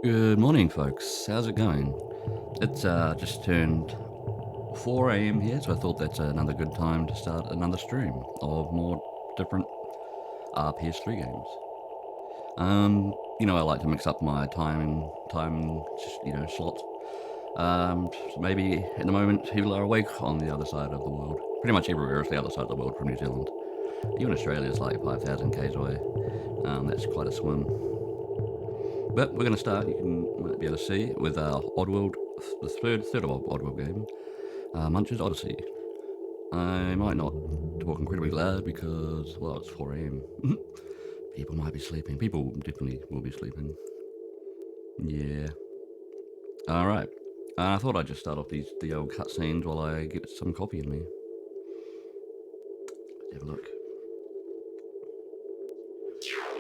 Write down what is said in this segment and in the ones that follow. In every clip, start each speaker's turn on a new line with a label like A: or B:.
A: Good morning, folks. How's it going? It's just turned 4 a.m. here, so I thought that's another good time to start another stream of more different PS3 games. I like to mix up my time slot. So maybe at the moment people are awake on the other side of the world. Pretty much everywhere is the other side of the world from New Zealand. Even Australia's like 5,000 k's away. That's quite a swim. But we're going to start, might be able to see, with Oddworld, the third of Oddworld game, Munch's Odyssey. I might not talk incredibly loud because, well, it's 4 a.m. People might be sleeping. People definitely will be sleeping. Yeah. Alright. I thought I'd just start off the old cutscenes while I get some coffee in me. Let's have a look.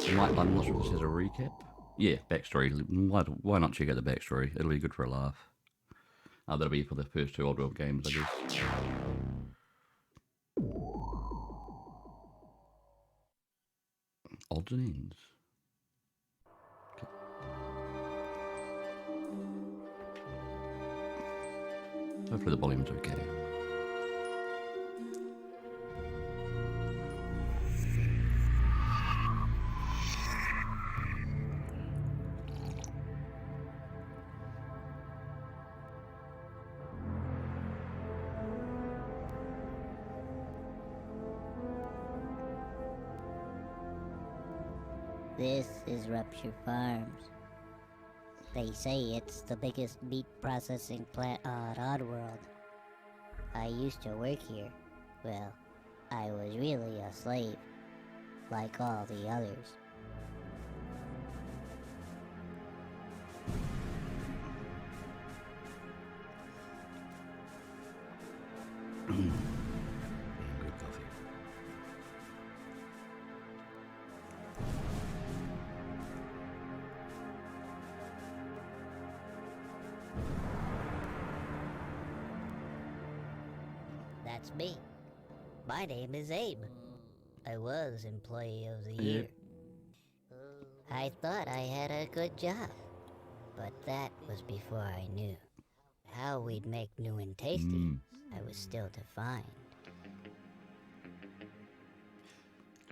A: I'm not sure if this has a recap. Yeah, backstory. Why not check out the backstory? It'll be good for a laugh. That'll be for the first two Oddworld games, I guess. Odds and ends. Okay. Hopefully the volume's okay.
B: This is Rupture Farms. They say it's the biggest meat processing plant on Oddworld. I used to work here. Well, I was really a slave, like all the others.
A: Good coffee.
B: That's me. My name is Abe. I was Employee of the Year. I thought I had a good job, but that was before I knew. How we'd make new and tasty, I was still to find.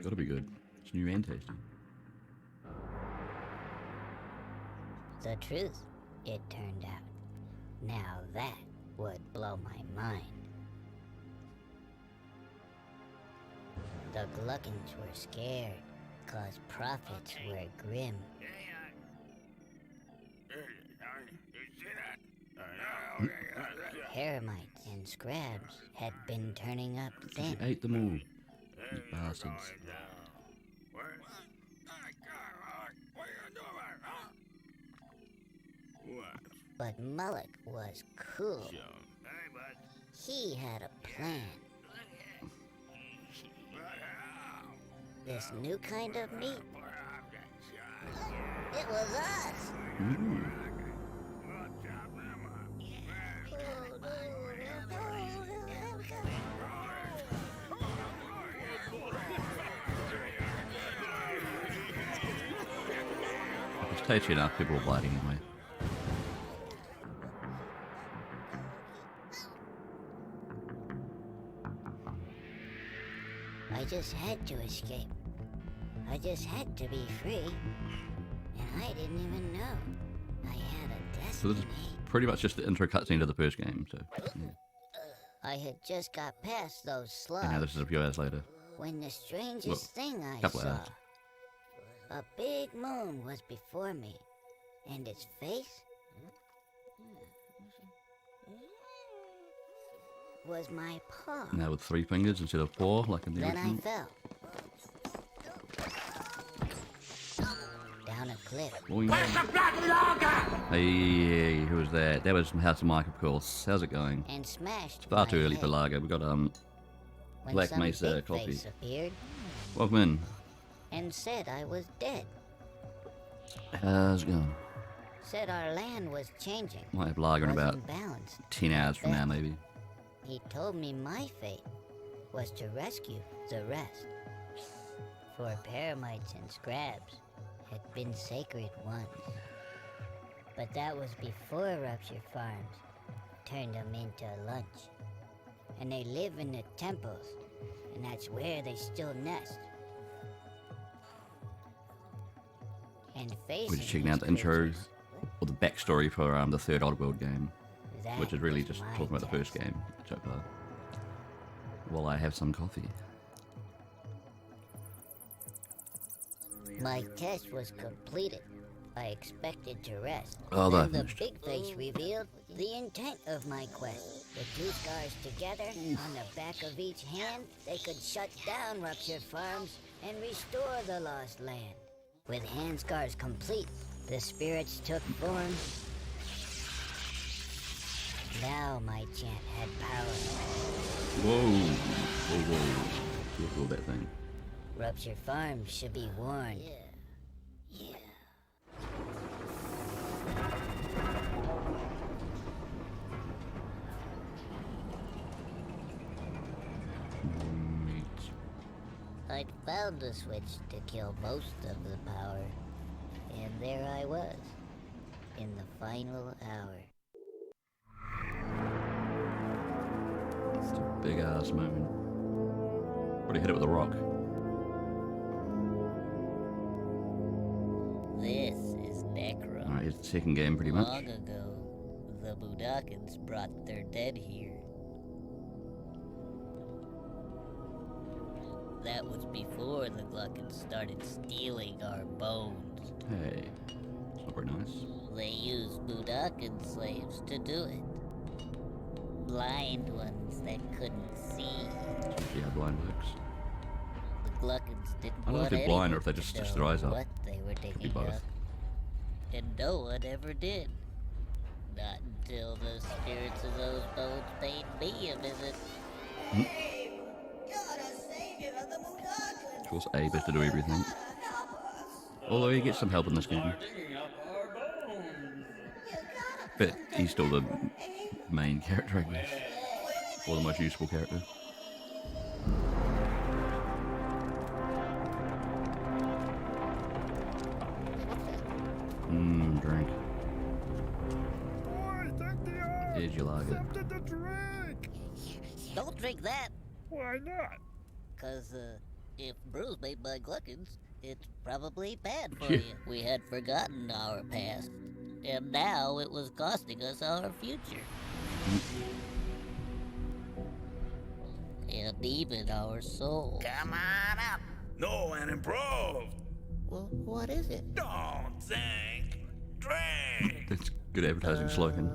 A: Gotta be good. It's new and tasty.
B: The truth, it turned out. Now that would blow my mind. The Gluckins were scared, 'cause profits were grim. Hermites and Scrabs had been turning up
A: You
B: then.
A: ate them all, you bastards.
B: But Mullock was cool. He had a plan. This new kind of meat. It was us!
A: It's tasty enough, people will bite anyway.
B: I just had to escape. I just had to be free. And I didn't even know I had a
A: So this is
B: destiny.
A: pretty much just the intro cutscene to the first game, so yeah.
B: I had just got past those
A: And now this
B: slugs
A: is a few hours later.
B: when the strangest
A: Well,
B: thing I
A: couple
B: saw.
A: hours.
B: A big moon was before me, and its face was my paw.
A: Now with 3 fingers instead of 4, like in the
B: Then I
A: original.
B: fell. Down a cliff.
A: Boing. Hey, who was that? That was House of Mike, of course. How's it going?
B: And smashed
A: Far
B: my
A: too early
B: head.
A: for lager. We got
B: When
A: Black
B: some
A: Mesa
B: big
A: coffee.
B: face appeared
A: Welcome in.
B: and said I was dead.
A: How's it going?
B: Said our land was changing.
A: Might have lager in about
B: Wasn't balanced.
A: 10 hours from now, maybe.
B: He told me my fate was to rescue the rest. For paramites and scrabs had been sacred once. But that was before Rupture Farms turned them into lunch. And they live in the temples, and that's where they still nest. And facing
A: We're just checking out the
B: these
A: intro
B: creatures,
A: or the backstory for the third Oddworld game,
B: that
A: which is really
B: was
A: just
B: my
A: talking about the first
B: test.
A: game so far. While I have some coffee.
B: My test was completed. I expected to rest.
A: Oh,
B: Then
A: that
B: the
A: finished.
B: big face revealed the intent of my quest. The 2 scars together, on the back of each hand, they could shut down Rupture Farms and restore the lost land. With hand scars complete, the spirits took form. Now my chant had power.
A: Whoa! Whoa, whoa. Look at that thing.
B: Rupture Farms should be warned. Yeah.
A: Meat.
B: I'd found a switch to kill most of the power, and there I was, in the final hour.
A: It's a big ass moon. Probably hit it with a rock.
B: This is Necron.
A: Alright, here's the second game pretty much.
B: Long ago, the Budakans brought their dead here. That was before the Gluckans started stealing our bones.
A: Hey, it's not very nice.
B: They used Budakan slaves to do it. Blind ones that couldn't see.
A: See how blind works.
B: The Gluckans didn't
A: I don't know if
B: want
A: they're blind or
B: anyone
A: if they
B: to
A: just stitch
B: know
A: their eyes up.
B: what they were
A: Could be
B: digging
A: both.
B: up. And no one ever did. Not until the spirits of those bones paid me a visit.
A: Of course, Abe has to do everything. Although he gets some help in this game. But he's still the main character, I guess. Or the most useful character. Drink. Here's your lager.
C: Something to drink.
B: Don't drink that,
C: Why not?
B: cause if Bruce made by Gluckans, it's probably bad for
A: Yeah.
B: you. We had forgotten our past, and now it was costing us our future. And even our soul.
D: Come on up. No, and improve.
B: Well, what is it?
D: Don't think. Drink.
A: That's good advertising slogan.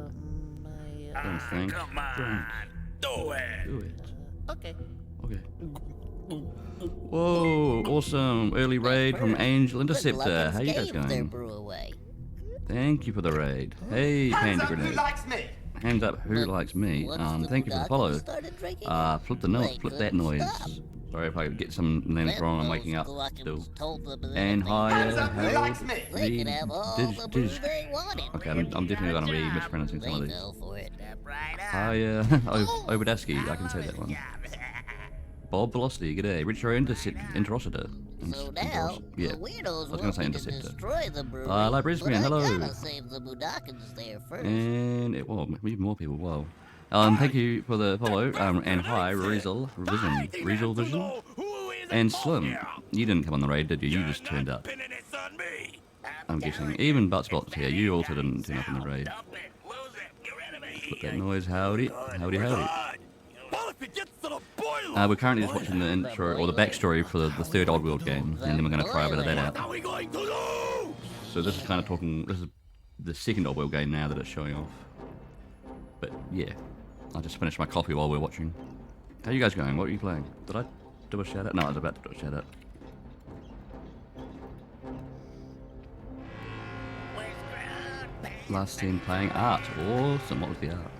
A: Don't think.
D: Come on.
A: Drink.
D: Do it.
A: Do it.
B: Okay.
A: Okay. Whoa, awesome. Early raid from Angel Interceptor. How you guys
B: Their
A: going?
B: brew away.
A: Thank you for the raid. Hey, Panda Grenade.
C: me?
A: Hands up, who likes me? Thank you for the follow. Flip the note, flip that noise. Sorry if I get some names wrong, I'm waking up still. And hi, Harold. Okay, I'm definitely gonna be mispronouncing some of these. Hi, Obadeski, I can say that one. Bob Velocity, g'day. Richard Interocitor.
B: So now,
A: Yeah,
B: the weirdos
A: I was gonna say
B: want me to
A: Interceptor.
B: destroy the brewery,
A: Like Brisbane,
B: but
A: hello.
B: I gotta save the Budakans there first.
A: And well, even more people. Wow. Thank you for the follow. And hi, Rezel Vision, and Slim. You didn't come on the raid, did you? You just turned up. I'm guessing. Even Buttspot's here. You also didn't turn up in the raid. Put that noise. Howdy, howdy, howdy. We're currently just watching the intro or the backstory for the third Oddworld game, and then we're going to try a bit of that out. So this is kind of talking. This is the second Oddworld game now that it's showing off. But yeah, I just finished my coffee while we're watching. How are you guys going? What are you playing? Did I do a shout out? No, I was about to do a shout out. Last team playing art. Awesome. What was the art?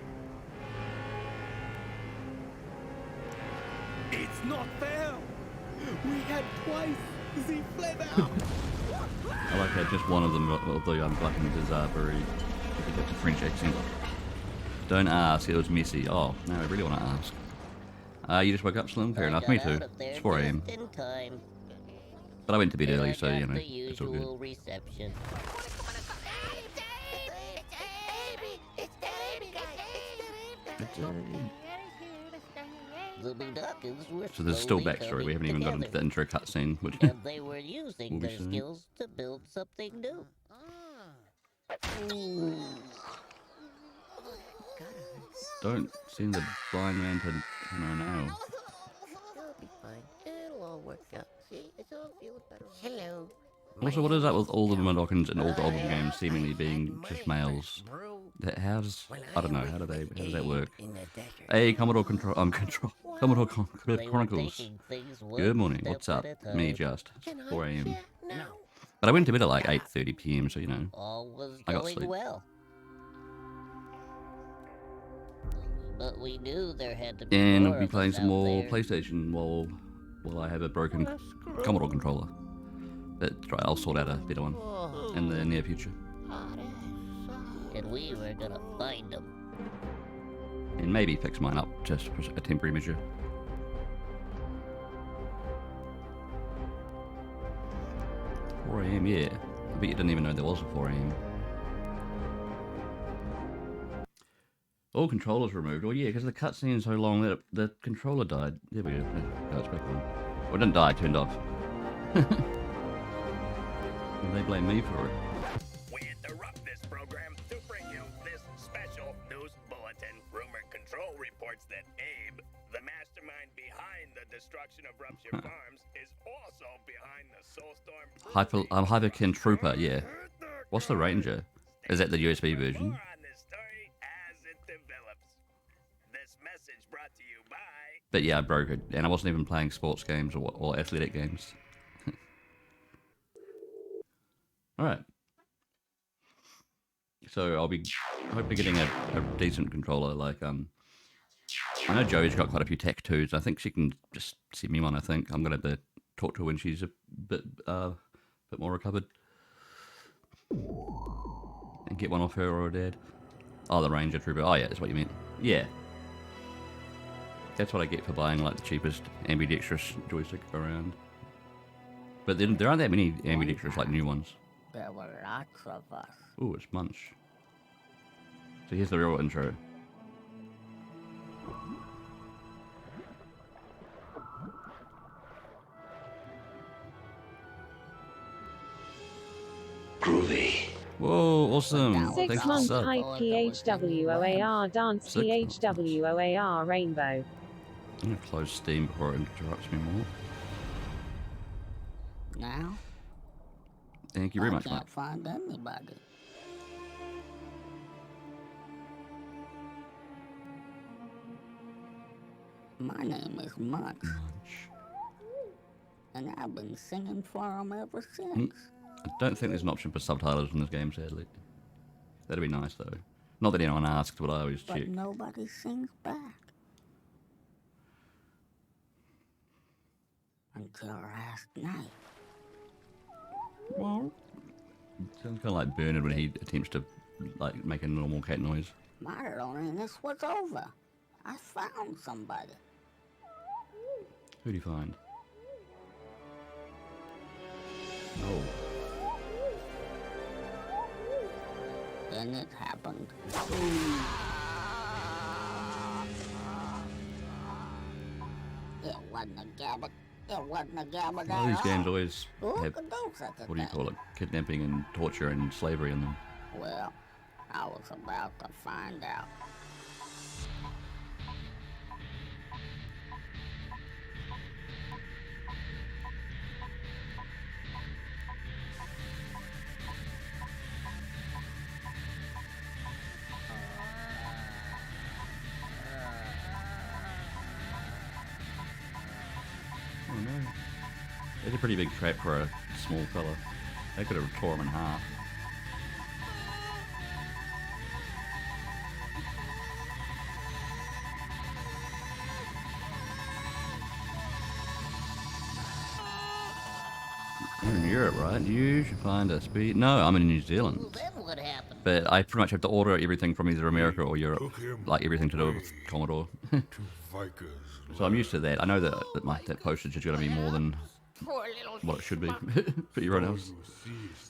C: It's not fair. We had twice the flavor.
A: I like how just one of them, although I'm black and is very, if you get the French accent. Don't ask, it was messy. Oh, now I really want to ask. You just woke up, Slim? Fair enough, me too. It's 4 AM. But I went to bed early, so, you know, it's all good.
B: Reception. The Budakans were
A: So there's still
B: slowly
A: backstory, we haven't
B: coming
A: even got into the
B: together,
A: intro cutscene, which
B: and they were using
A: We'll be
B: their
A: soon.
B: skills to build something new.
A: don't send the blind man to know now.
B: It'll be fine. It'll all work out. See, it's all feeling better. Hello.
A: Also, what is that with all the Mudokans and all the Oddworld games seemingly being just males? I don't know, how does that work? Hey, Commodore Commodore Chronicles. Good morning, what's up? Me just, 4 AM. But I went to bed at like 8:30 PM, so you know.
B: All was
A: I got
B: going
A: sleep.
B: well. But we knew there had to be
A: And
B: more
A: I'll be
B: of
A: playing
B: us
A: some
B: out
A: more
B: there.
A: PlayStation while I have a broken Commodore controller. That's right, I'll sort out a better one in the near future.
B: And we were gonna find them.
A: And maybe fix mine up just for a temporary measure. – 4 AM, yeah. I bet you didn't even know there was a 4 AM. All controllers removed. Oh yeah, because the cutscene's so long that the controller died. There we go. No, it's back on. Well, it didn't die, it turned off. And they blame me for it.
D: We interrupt this program to bring you this special news bulletin. Rumor Control reports that Abe, the mastermind behind the destruction of Rupture Farms, is also behind the Soulstorm.
A: I'm Hyperkin Trooper, yeah. What's the Ranger? Is that the USB version?
D: More on this story as it develops. This message brought to you by...
A: But yeah, I broke it, and I wasn't even playing sports games or athletic games. Alright. So I'll be hopefully getting a decent controller, like, I know Joey's got quite a few Tech 2s, I think she can just send me one, I think. I'm gonna have to talk to her when she's a bit more recovered. And get one off her or her dad. Oh, the Ranger Trooper, oh yeah, that's what you meant. Yeah. That's what I get for buying, like, the cheapest ambidextrous joystick around. But then there aren't that many ambidextrous, like, new ones.
B: There were lots of us.
A: Ooh, it's Munch. So here's the real intro.
D: Groovy.
A: Whoa, awesome.
E: 6
A: Thanks for the
E: months
A: sub.
E: hype PHWOAR dance
A: Six-
E: PHWOAR rainbow.
A: I'm gonna close Steam before it interrupts me more.
B: Now,
A: Thank you very much,
B: I
A: mate.
B: can't find anybody. My name is Munch, and I've been singing for 'em ever since.
A: I don't think there's an option for subtitles in this game, sadly. That'd be nice, though. Not that anyone asked, but I always
F: But
A: check.
F: nobody sings back. Until last night.
A: Well, sounds kind of like Bernard when he attempts to, like, make a normal cat noise.
F: My loneliness was over. I found somebody.
A: Who do you find? Oh.
F: Then it happened. It wasn't a gabbard. It wasn't a gabbard
A: Well,
F: at
A: these
F: all.
A: games always
F: Who
A: have,
F: could do such a
A: what do you
F: thing?
A: call it, kidnapping and torture and slavery in them.
F: Well, I was about to find out.
A: Oh no. It's a pretty big trap for a small fella. They could have tore him in half. You're in Europe, right? You should find a speed. No, I'm in New Zealand.
B: Well, then what happened?
A: But I pretty much have to order everything from either America or Europe.
G: Took him
A: Like everything to do with Commodore.
G: to Vickers.
A: So I'm used to that. I know that postage is going to be more than
B: Poor little
A: what it should be for everyone else.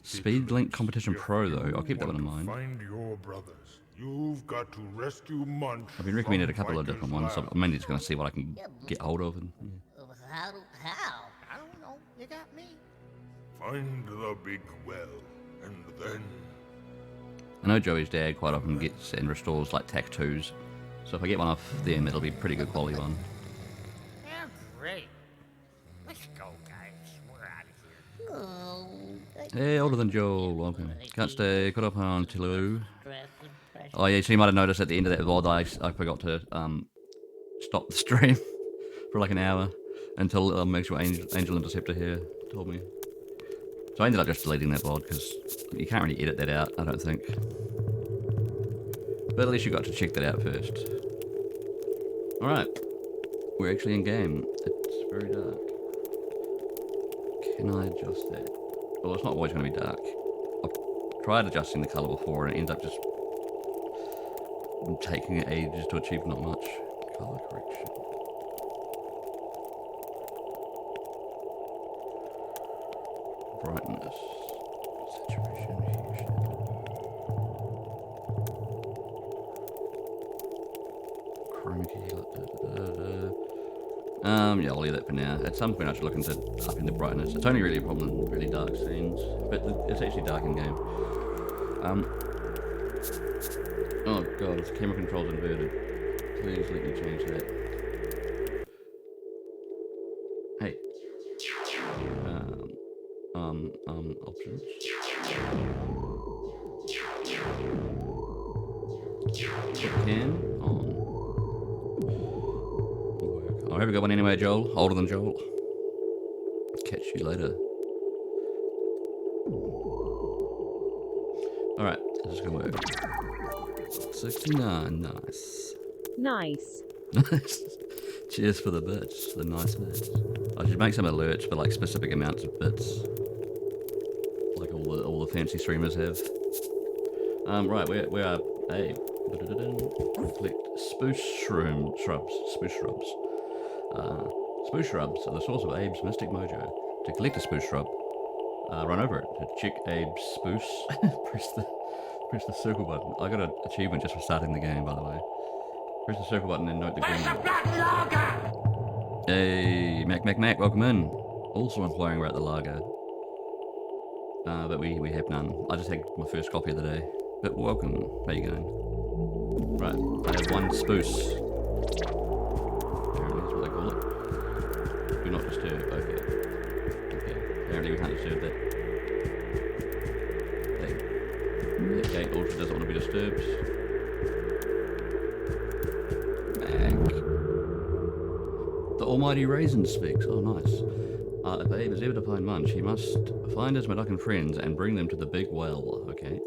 A: Speed Link Competition Pro, though. I'll keep that one in mind.
G: Find your brothers. You've got to rescue Munch.
A: I've been recommended a
G: from
A: couple of
G: Vickers'
A: different ones, so
G: lab.
A: I'm mainly just going to see what I can get hold of. And,
B: How? I don't know. You got me.
G: Find the big well, and then
A: I know Joey's dad quite often gets and restores like TAC 2s, so if I get one off them, it'll be a pretty good quality one.
H: Yeah, great. Let's go, guys. We're out of here.
B: Oh,
A: Hey, older than Joel, welcome. Can't stay caught up on Tillu.
B: dressed in fresh.
A: Oh yeah, so you might have noticed at the end of that VOD, I forgot to stop the stream for like an hour until make sure Angel Interceptor here told me. So I ended up just deleting that VOD because you can't really edit that out, I don't think. But at least you got to check that out first. Alright, we're actually in game. It's very dark. Can I adjust that? Well, it's not always going to be dark. I've tried adjusting the colour before and it ends up just taking ages to achieve not much. Colour correction. Brightness. Saturation. Hue shadow. Chroma key. Yeah, I'll leave that for now. At some point I should look into upping the brightness. It's only really a problem in really dark scenes, but it's actually dark in game. Oh god, the camera control's inverted. Please let me change that. Hey. Options. Can on. Work. I'll have a good one anyway, Joel. Older than Joel. Catch you later. Alright, this is gonna work. 69, nice.
E: Nice.
A: Cheers for the bits, the nice bits. I should make some alerts for like specific amounts of bits, like all the fancy streamers have. Right, we are Abe. Collect spruce shrubs. Spruce shrubs are the source of Abe's mystic mojo. To collect a spruce shrub, run over it. To check Abe's spruce, press the circle button. I got an achievement just for starting the game, by the way. Press the circle button and note the green. Hey, Mac, welcome in. Also inquiring about the lager. But we have none. I just had my first copy of the day. But welcome. How you going? Right, I have one spruce. Apparently that's what they call it. Do not disturb. Okay. Apparently we can't disturb that. That gate also doesn't want to be disturbed. The almighty Raisin speaks. Oh, nice. If Abe is ever to find Munch, he must find his Mudducken friends and bring them to the big well. Okay.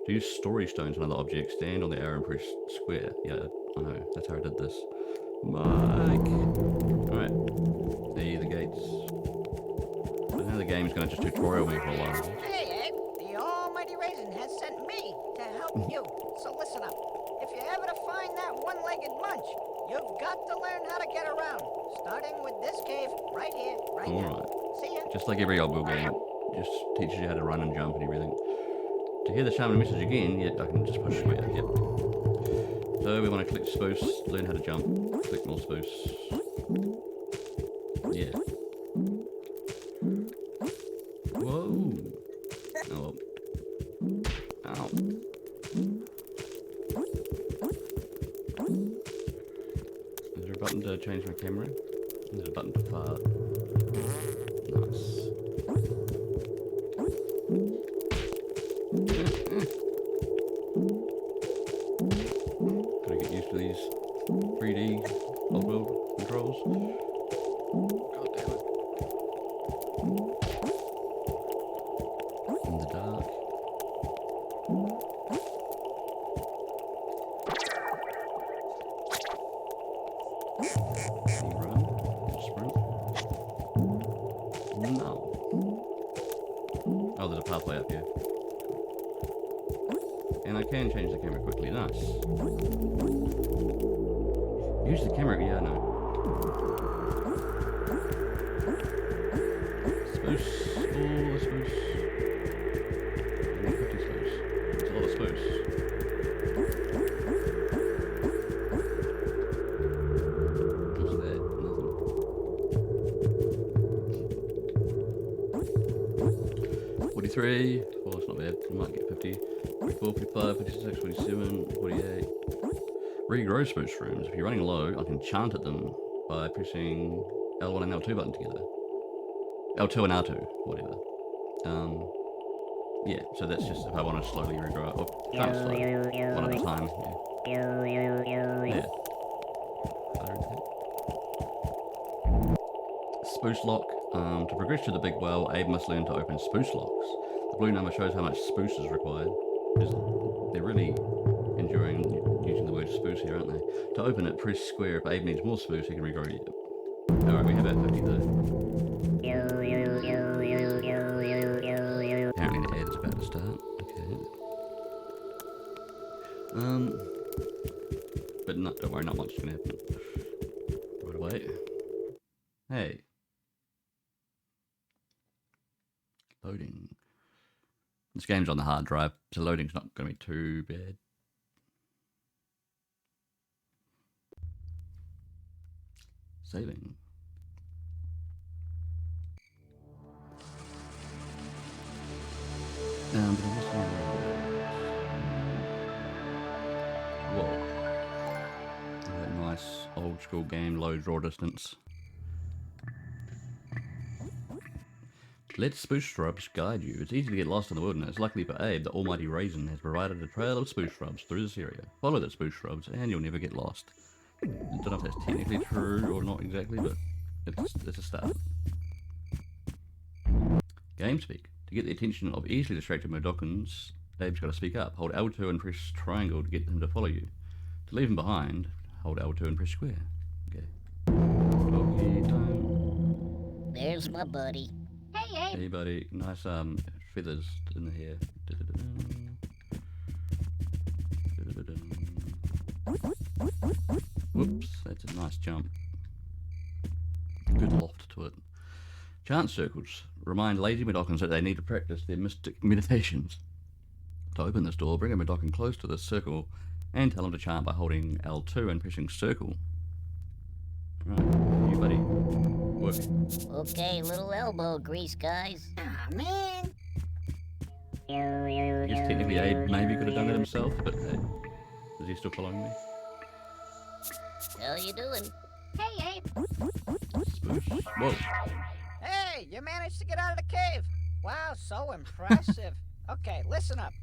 A: To use story stones on other objects, stand on the arrow and press square. Yeah, I know. That's how I did this. Mike! Alright. See the gates. So now the game's going to just tutorial me for a while.
H: Hey, Abe, the almighty Raisin has sent me to help you. So listen up. If you're ever to find that one-legged munch, you've got to learn how to get around. Starting with this cave right here, right now.
A: Alright.
H: See ya.
A: Just like every old Bill game, just teaches you how to run and jump and everything. To hear the shaman message again, yeah, I can just push square, yep. So we want to click spruce, learn how to jump, click more spruce. Yeah. Whoa! Oh. Ow. Is there a button to change my camera? There's a button to fart. Nice. Gotta get used to these 3D old world controls. God damn it. In the dark. Can you run? Can you sprint? No. Oh, there's a pathway up here. And I can change the camera quickly. Nice. Use the camera. Yeah, no. Spruce. Oh, spruce. 150 spruce. That's a lot of spruce. What's that? Nothing. 43. Oh, that's not bad. I might get 50. 44, 55, 56, 47, 48. Regrow spruce shrooms. If you're running low, I can chant at them by pressing L1 and L2 button together. L2 and R2, whatever. Yeah, so that's just if I want to slowly regrow it. Or kind of slow. One at a time. Yeah. Spruce lock. To progress to the big well, Abe must learn to open spruce locks. The blue number shows how much spruce is required. They're really enjoying using the word spruce here, aren't they? To open it, press square. If Abe needs more spruce, he can regrow it. Alright, we have about 50 though. Apparently the ad's about to start. Okay. But not, don't worry, not much is gonna happen. Right away. Hey. Loading. This game's on the hard drive, so loading's not going to be too bad. Saving. Whoa. That nice old school game, low draw distance. Let spruce shrubs guide you. It's easy to get lost in the wilderness. Luckily for Abe, the almighty Raisin has provided a trail of spruce shrubs through this area. Follow the spruce shrubs and you'll never get lost. I don't know if that's technically true or not exactly, but it's a start. Game speak. To get the attention of easily distracted Mudokons, Abe's got to speak up. Hold L2 and press triangle to get him to follow you. To leave him behind, hold L2 and press square. Okay. Okay, time.
B: There's my buddy.
A: Hey buddy, nice feathers in the hair. Whoops, that's a nice jump. Good loft to it. Chant circles. Remind lazy Mudokons that they need to practice their mystic meditations. To open this door, bring a Mudokon close to this circle and tell him to chant by holding L2 and pressing circle. Right, you buddy. Work.
B: Okay, little elbow grease, guys.
F: Aw, man.
A: Yes, technically Abe maybe could have done it himself, but hey, is he still following me?
B: How you doing?
F: Hey, Abe.
A: Spruce. Whoa.
H: Hey, you managed to get out of the cave. Wow, so impressive. Okay, listen up.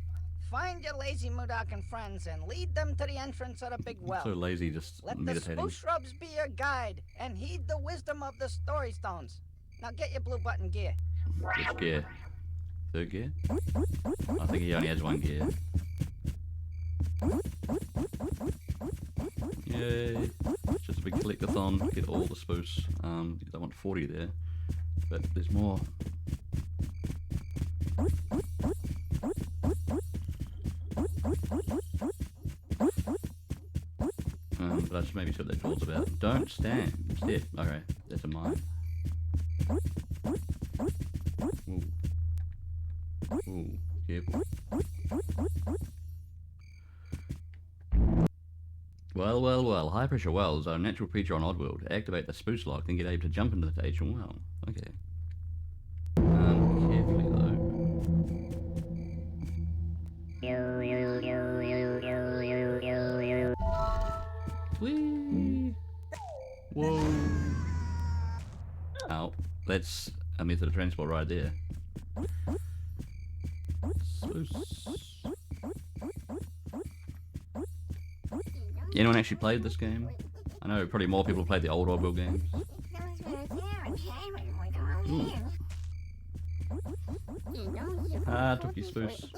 H: Find your lazy Mudokon friends and lead them to the entrance of the big well.
A: So lazy, just
H: Let the
A: meditating.
H: spruce shrubs be your guide and heed the wisdom of the story stones. Now get your blue button gear.
A: Which gear? Third gear? I think he only has one gear. Yay. It's just a big collectathon. Get all the spoofs. I want 40 there. But there's more. But I just maybe see what that door's about. Don't stand. Step. Okay, that's a mine. Ooh. Ooh, careful. Well. High pressure wells are a natural feature on Oddworld. Activate the spoof lock, then get Abe to jump into the station well. Okay. Carefully though. Whee! Whoa! Ow. That's a method of transport right there. Anyone actually played this game? I know probably more people played the old Oddworld games. Took your spoofs.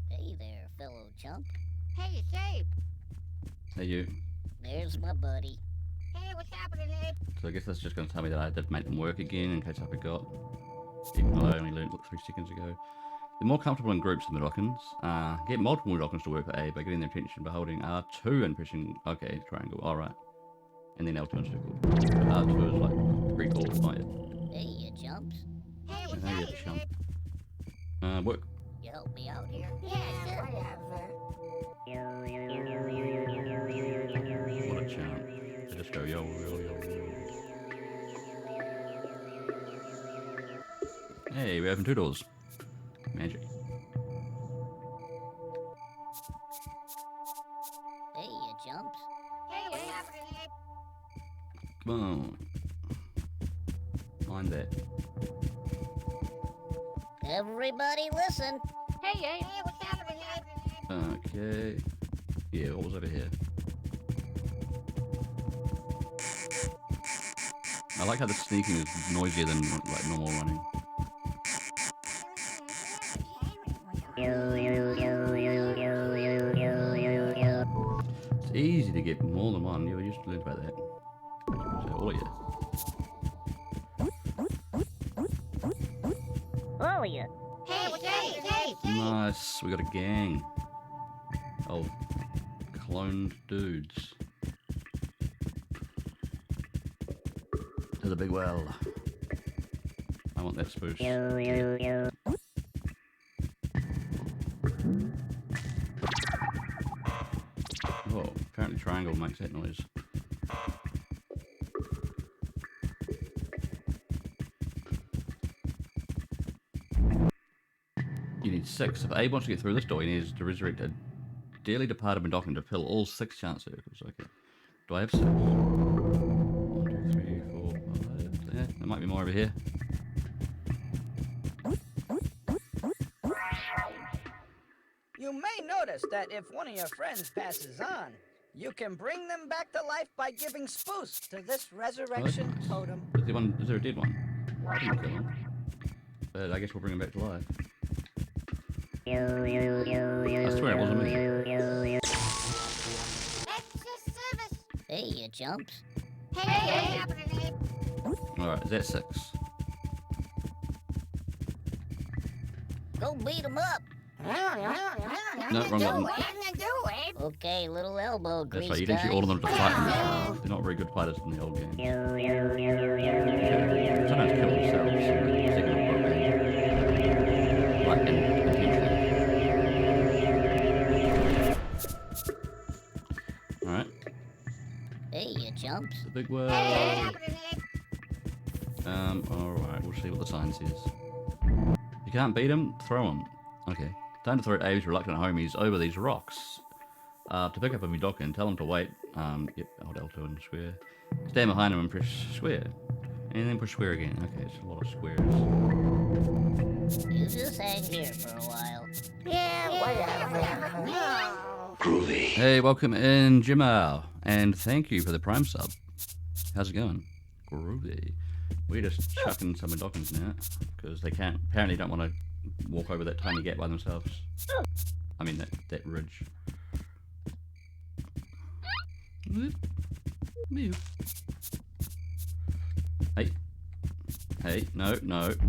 B: Hey there, fellow chump.
F: Hey, it's Abe.
A: Hey you.
B: There's my buddy.
F: Hey, what's happening, Abe?
A: So I guess that's just going to tell me that I did make them work again in case I forgot. Even though I only learned it 3 seconds ago. They're more comfortable in groups than Mudokons. Get multiple Mudokons to work for A by getting their attention by holding R2 and pushing... Okay, triangle. Alright. And then L2 and circle. R2 is like 3 calls, not yet.
B: Hey, you chumps.
F: Hey, what's
A: Hey, you
F: happening,
A: chump.
F: Abe?
A: Work.
B: You help me out here?
F: Yeah, sure, whatever.
A: What a chump. They just go yo. Hey, we opened 2 doors. Magic.
B: Hey, you chumps.
F: Hey, what's happening, Abe?
A: Come on. Mind that.
B: Everybody listen.
F: Hey, Abe. Hey, what's happening, Abe?
A: Okay. Yeah, what was over here? I like how the sneaking is noisier than like normal running. It's easy to get more than one. You used to learn about that. So all of you.
B: All of you.
F: Hey, what's happening, Abe?
A: Nice. We got a gang of cloned dudes. To the big well. I want that spoof. Oh, apparently triangle makes that noise. You need 6. If Abe wants to get through this door, he needs to resurrect a dearly departed Mudokon to fill all 6 chance circles. Okay. Do I have 6? 1, 2, 3, 4, 5. Yeah, there might be more over here.
H: You may notice that if one of your friends passes on, you can bring them back to life by giving spoofs to this resurrection
A: nice.
H: totem.
A: Is there a dead one? I didn't kill him. But I guess we'll bring him back to life. I swear it wasn't me.
F: Extra service.
B: Hey, you chumps.
F: Hey, what's happening, Abe?
A: Alright, is that 6?
B: Go beat 'em up.
A: No, wrong button.
F: What can I do, Abe?
B: Okay, little elbow grease.
A: That's right, you didn't actually order them to fight. They're not very good fighters in the old game. Sometimes kill themselves. Like intentionally. Alright,
B: Hey, you chumps.
A: the big world.
F: Hey, what's happening, Abe?
A: Alright, we'll see what the sign says. You can't beat him? Throw him. Okay. Time to throw Abe's reluctant homies over these rocks. To pick up a Mudokon, tell him to wait. Yep, hold L2 and square. Stand behind him and press square. And then push square again. Okay, it's a lot of squares.
B: You just hang here for a while.
F: Whatever. No.
A: Hey, welcome in, Jimmo. And thank you for the Prime sub. How's it going? Groovy. We're just chucking some Mudokons now. Because they apparently don't want to walk over that tiny gap by themselves. I mean that ridge. Hey. Hey, no. That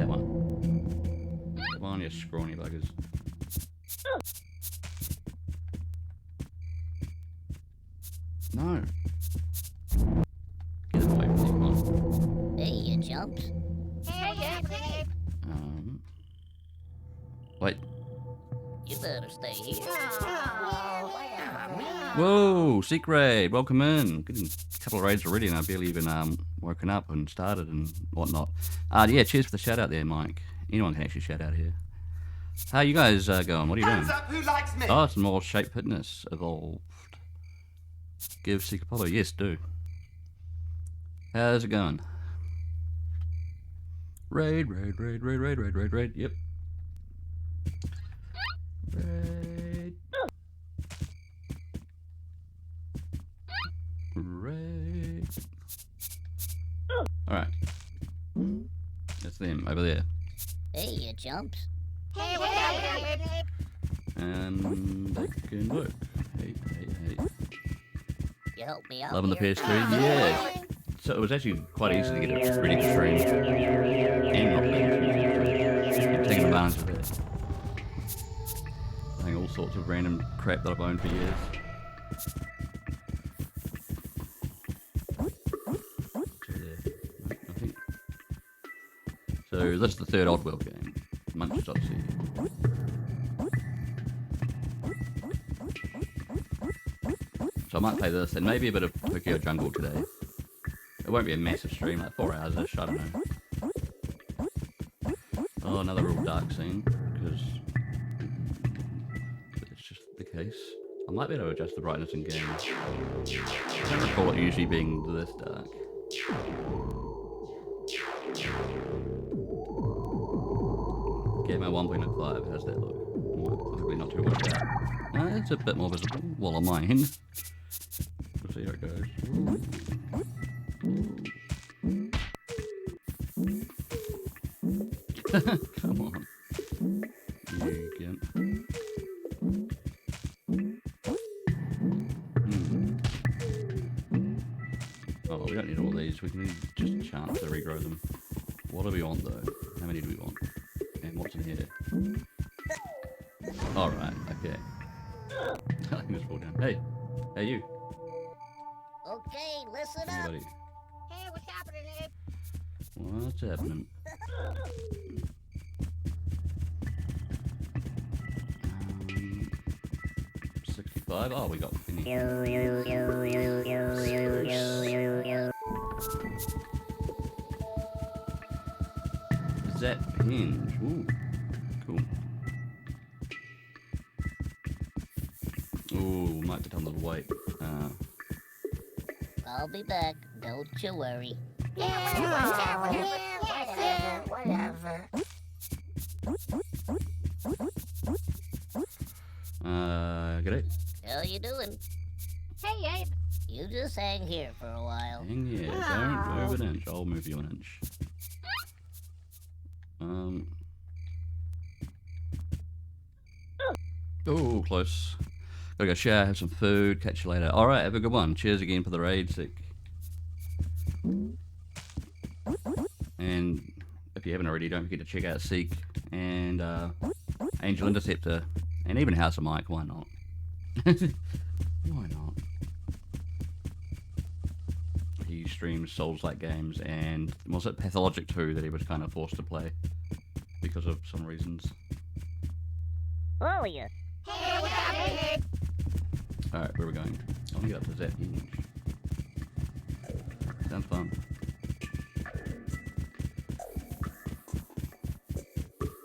A: one. Come on, you scrawny buggers. No. Get away from me, come on.
B: Hey, you chumps.
A: Wait.
B: You better stay here.
A: Whoa, Seek Raid, welcome in. Getting a couple of raids already and I've barely even woken up and started and whatnot. Yeah, cheers for the shout out there, Mike. Anyone can actually shout out here. How you guys going? What are you doing?
C: Who likes me?
A: Oh, some more Shape Fitness evolved. Give Seek a follow. Yes, do. How's it going? Raid. Yep. Raid. Alright. That's them over there.
B: Hey, you chumps.
A: And they can work. Hey.
B: You help me out.
A: Loving the
B: here?
A: PS3? Yeah. So it was actually quite easy to get it ready to stream. And not late. Taking advantage of that. Playing all sorts of random crap that I've owned for years. Nothing. So that's the third Oddworld game. Munch's Odyssey. So I might play this and maybe a bit of Tokyo Jungle today. It won't be a massive stream, like 4 hours-ish, I don't know. Oh, another real dark scene, because it's just the case. I might be able to adjust the brightness in game. I don't recall it usually being this dark. Gamer 1.05, how's that look? Possibly not too washed out. It's a bit more visible, while on mine. We'll see how it goes. Come on. You gimp. Oh, well, we don't need all these. We can just chance to regrow them. What do we want, though? How many do we want? And what's in here? Alright, okay. I think this fall down. Hey! Hey, you!
B: Okay, listen up.
A: Anybody?
H: Hey, what's happening, Abe?
A: What's happening? 65? Oh, we got Finny. Zap hinge. Ooh, cool. Ooh, might get on the weight.
B: I'll be back. Don't you worry.
F: Whatever.
A: G'day.
B: How you doing?
H: Hey, Abe.
B: You just hang here for a while.
A: Hang here, don't move an inch. I'll move you an inch. Oh, close. Gotta go shower, have some food, catch you later. Alright, have a good one. Cheers again for the raid, Sick. And if you haven't already, don't forget to check out Seek and Angel Interceptor and even House of Mike. Why not? Why not? He streams Souls-like games, and was it Pathologic 2 that he was kind of forced to play because of some reasons.
B: Who are you?
H: Hey, what's happening, Abe?
A: Alright, where are we going? I want to get up to Zap Hinge. Sounds fun.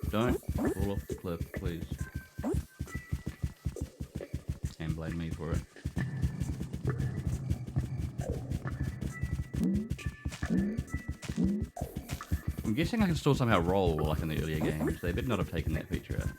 A: Don't fall off the cliff, please. And blame me for it. I'm guessing I can still somehow roll like in the earlier games. They better not have taken that feature out.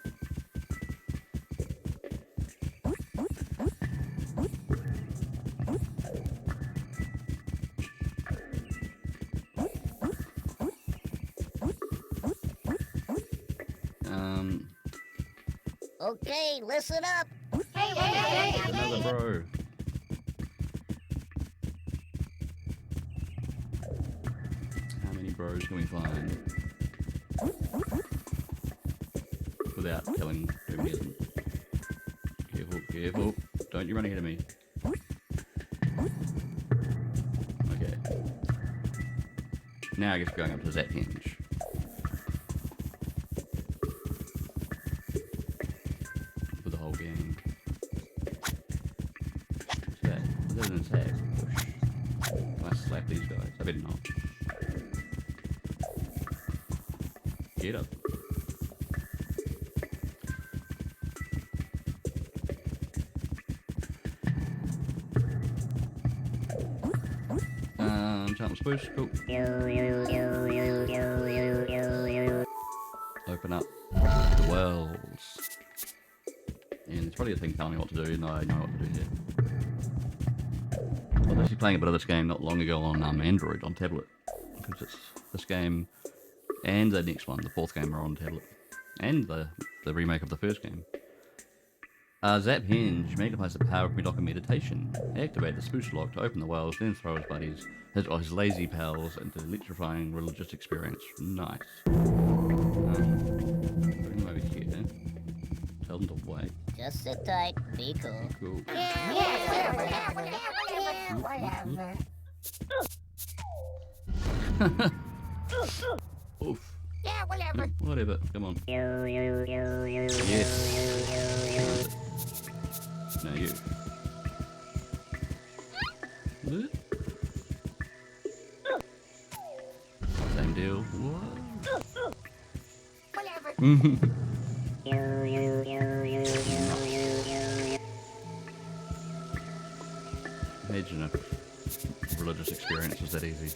B: Okay, listen up.
A: Another bro. How many bros can we find? Without telling who he isn't. Careful, careful. Don't you run ahead of me. Okay. Now I guess we're going up to Zap Hinge. With the whole gang. What's that? Is that an attack? Push. Can I slap these guys? I better not. Get up. Jump spruce, cool. Open up the wells. And it's probably a thing telling me what to do, even though I know what to do here. I was actually playing a bit of this game not long ago on Android, on tablet. Because it's this game and the next one, the fourth game, are on tablet. And the remake of the first game. Zap Hinge magnifies the power of Medoc meditation. Activate the spruce lock to open the wells, then throw his buddies, his lazy pals, into the electrifying religious experience. Nice. Bring them over here. Tell them to wait.
B: Just sit tight, be cool.
A: Cool. Oof.
F: Yeah, whatever.
A: Whatever. Come on. Yes. Now you. Same deal. What?
F: Whatever.
A: Imagine if religious experience was that easy.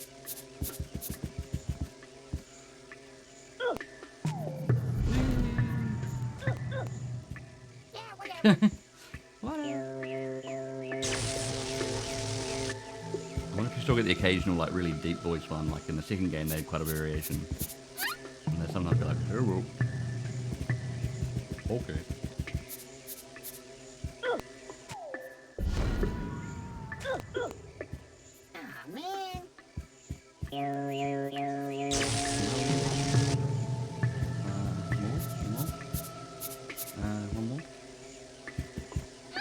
F: Yeah, whatever.
A: I wonder if you still get the occasional, like, really deep voice one. Like in the second game, they had quite a variation. And they sometimes be like, "Hello." Okay.
F: Aw, man.
A: One more.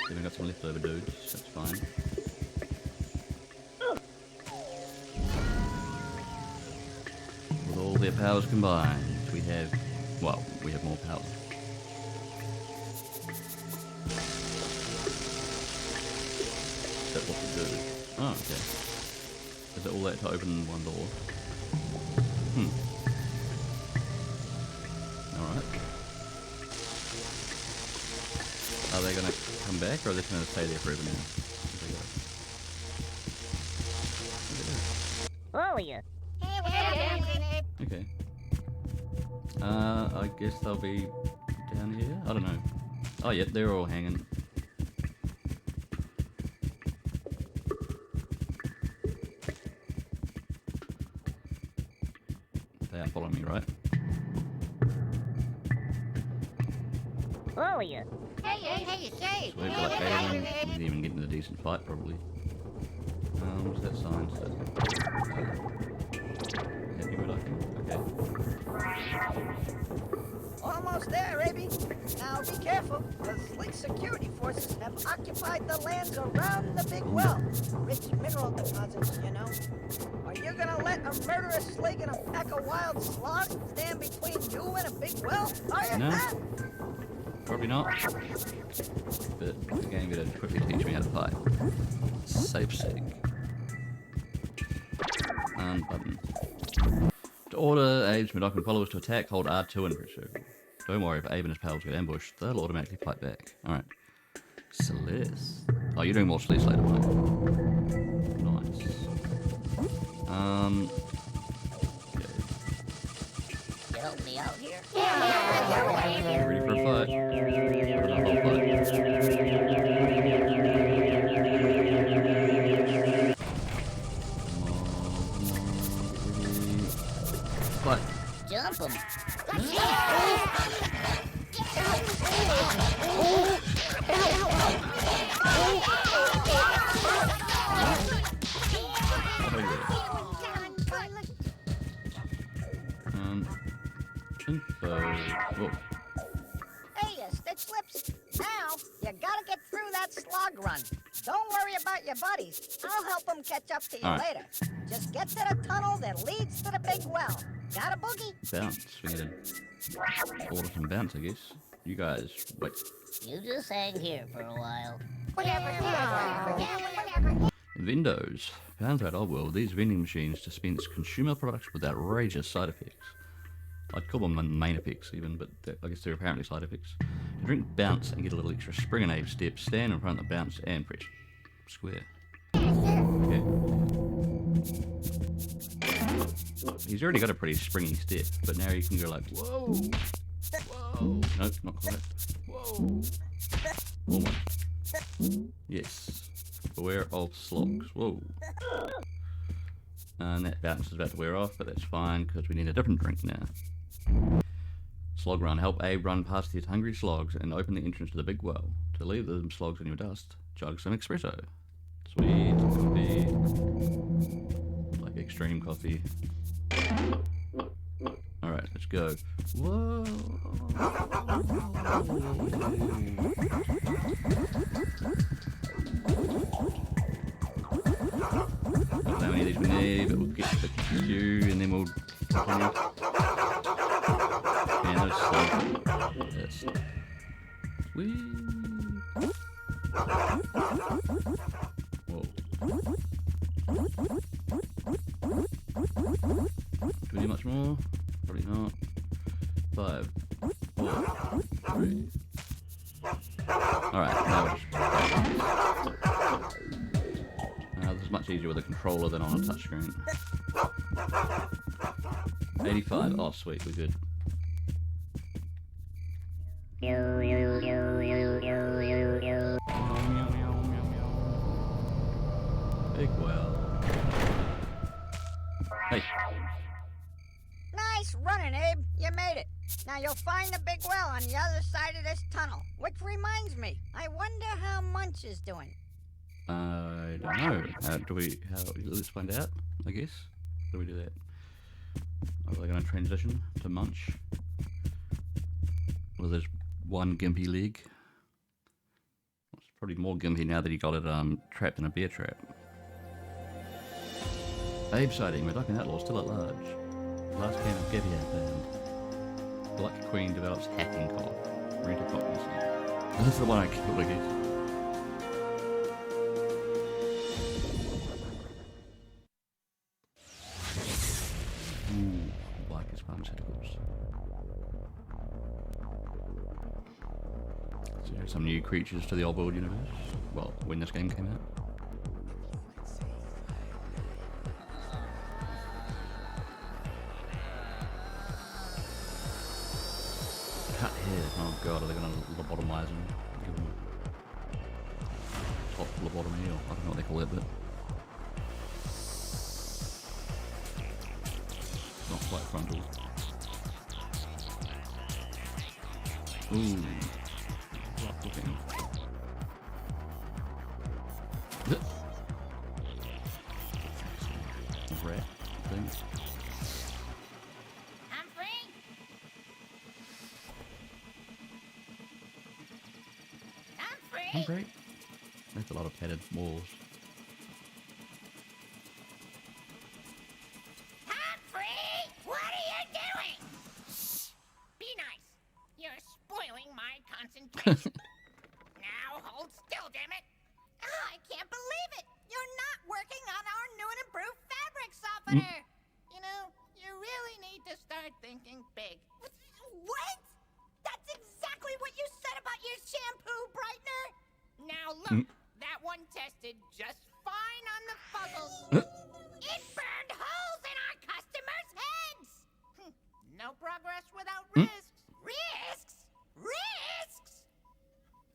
A: Then we got some leftover dudes. That's fine. With all their powers combined, we have more power. Is that what we do? Oh, okay. Is it all that to open one door? Alright. Are they going to come back, or are they just going to stay there forever now?
B: Oh, yeah.
A: Okay. I guess they'll be down here? I don't know. Oh, yeah, they're all hanging. They are following me, right?
B: Oh, yeah.
F: Hey, say.
A: So we've got like 8 of them. We didn't even get in a decent fight, probably. What's that sign? Happy with okay.
H: Almost there, Abby. Now be careful. The Slick security forces have occupied the lands around the big well. Rich mineral deposits, you know. Are you gonna let a murderous slig and a pack of wild sloths stand between you and a big well? Are you
A: No.
H: not?
A: Probably not. But the game gonna quickly teach me how to fight. Safe sig. Button. To order Abe's Medoc and followers to attack, hold R2 and press circle. Don't worry, if Abe and his pals get ambushed, they'll automatically fight back. Alright. Celeste. Oh, you're doing more Celeste later, right? Nice. Okay.
B: You help me out here?
A: Ready for a fight? For the whole fight. Fight.
B: Jump him.
A: Whoa.
H: Hey, you stitch lips. Now, you gotta get through that slog run. Don't worry about your buddies. I'll help them catch up to you
A: All right.
H: later. Just get to the tunnel that leads to the big well. Got a boogie?
A: Bounce. We need to order some bounce, I guess. You guys, wait.
B: You just hang here for a while.
A: Windows. Found out old world, these vending machines dispense consumer products with outrageous side effects. I'd call them the main effects even, but I guess they're apparently side effects. To drink bounce and get a little extra spring and Abe step, stand in front of the bounce and press square. Okay. He's already got a pretty springy step, but now you can go like, whoa! Whoa! Nope, not quite. Whoa! Almost. Yes. Beware of slogs. Whoa. And that bounce is about to wear off, but that's fine because we need a different drink now. Slog run. Help Abe run past these hungry slogs and open the entrance to the big well. To leave them slogs in your dust, chug some espresso. Sweet coffee. Like extreme coffee. Alright, let's go. Whoa! Don't know how many of these we need, but we'll get the queue and then we'll continue. And those slugs. Yes. Whee! Whoa. Do we need much more? Probably not. 5, 4, 3. Alright, now we're just... this is much easier with a controller than on a touchscreen. 85. Oh, sweet, we're good. Big well. Hey.
H: Nice running, Abe. You made it. Now you'll find the big well on the other side of this tunnel. Which reminds me, I wonder how Munch is doing.
A: I don't know. Let's find out, I guess. How do we do that? Are we going to transition to Munch? Well, there's one gimpy leg. It's probably more gimpy now that he got it trapped in a bear trap. Abe sighting, Reducing Outlaw still at large. Last game of Gabby found. Black Queen develops hacking cough. Rent a copy. This is the one I killed, I guess. Some new creatures to the old world universe. Well, when this game came out. Cut head. Oh god, are they going to lobotomize him? Give him top lobotomy, or I don't know what they call it, but not quite frontal. Ooh. Looking. Rat thing.
F: Humphrey?
A: Humphrey? That's a lot of padded walls.
F: Humphrey! What are you doing? Be nice. You're spoiling my concentration. Now hold still, damn it. Oh, I can't believe it. You're not working on our new and improved fabric softener. You know, you really need to start thinking big. What? That's exactly what you said about your shampoo brightener. Now look, that one tested just fine on the fuzzles. It burned holes in our customers' heads. No progress without risks. Risks? Risks?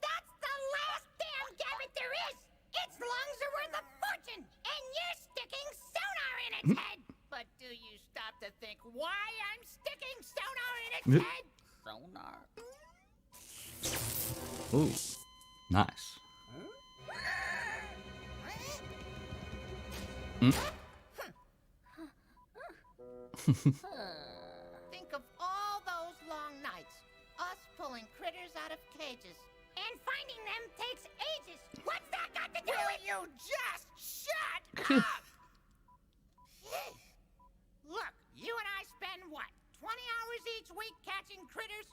F: That's the last damn Gabbit there is! Its lungs are worth a fortune, and you're sticking sonar in its head! But do you stop to think why I'm sticking sonar in its head? Sonar?
A: Ooh, nice.
F: Think of all those long nights, Look, you and I spend what, 20 hours each week catching critters?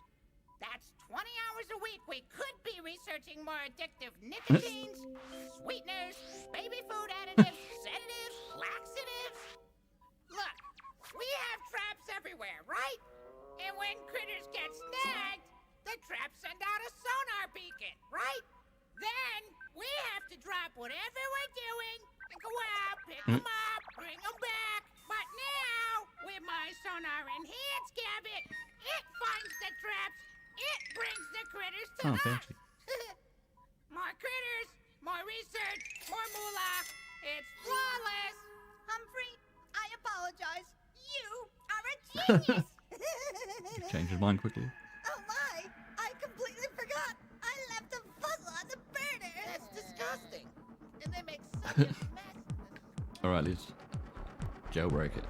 F: That's 20 hours a week we could be researching more addictive nicotines, sweeteners, baby food additives, sedatives, laxatives. Look, we have traps everywhere, right? And when critters get snagged, the traps send out a sonar beacon, right? Then we have to drop whatever we're doing and go out, pick them up, bring them back. But now, with my sonar enhanced gadget, it finds the traps, it brings the critters to
A: Oh,
F: us.
A: fancy.
F: More critters, more research, more moolah. It's flawless.
I: Humphrey, I apologize. You are a genius.
A: Change his mind quickly.
I: Oh my! I completely forgot. I left a puzzle on the burner.
F: That's disgusting. And they make such a mess.
A: Alright, let's jailbreak it.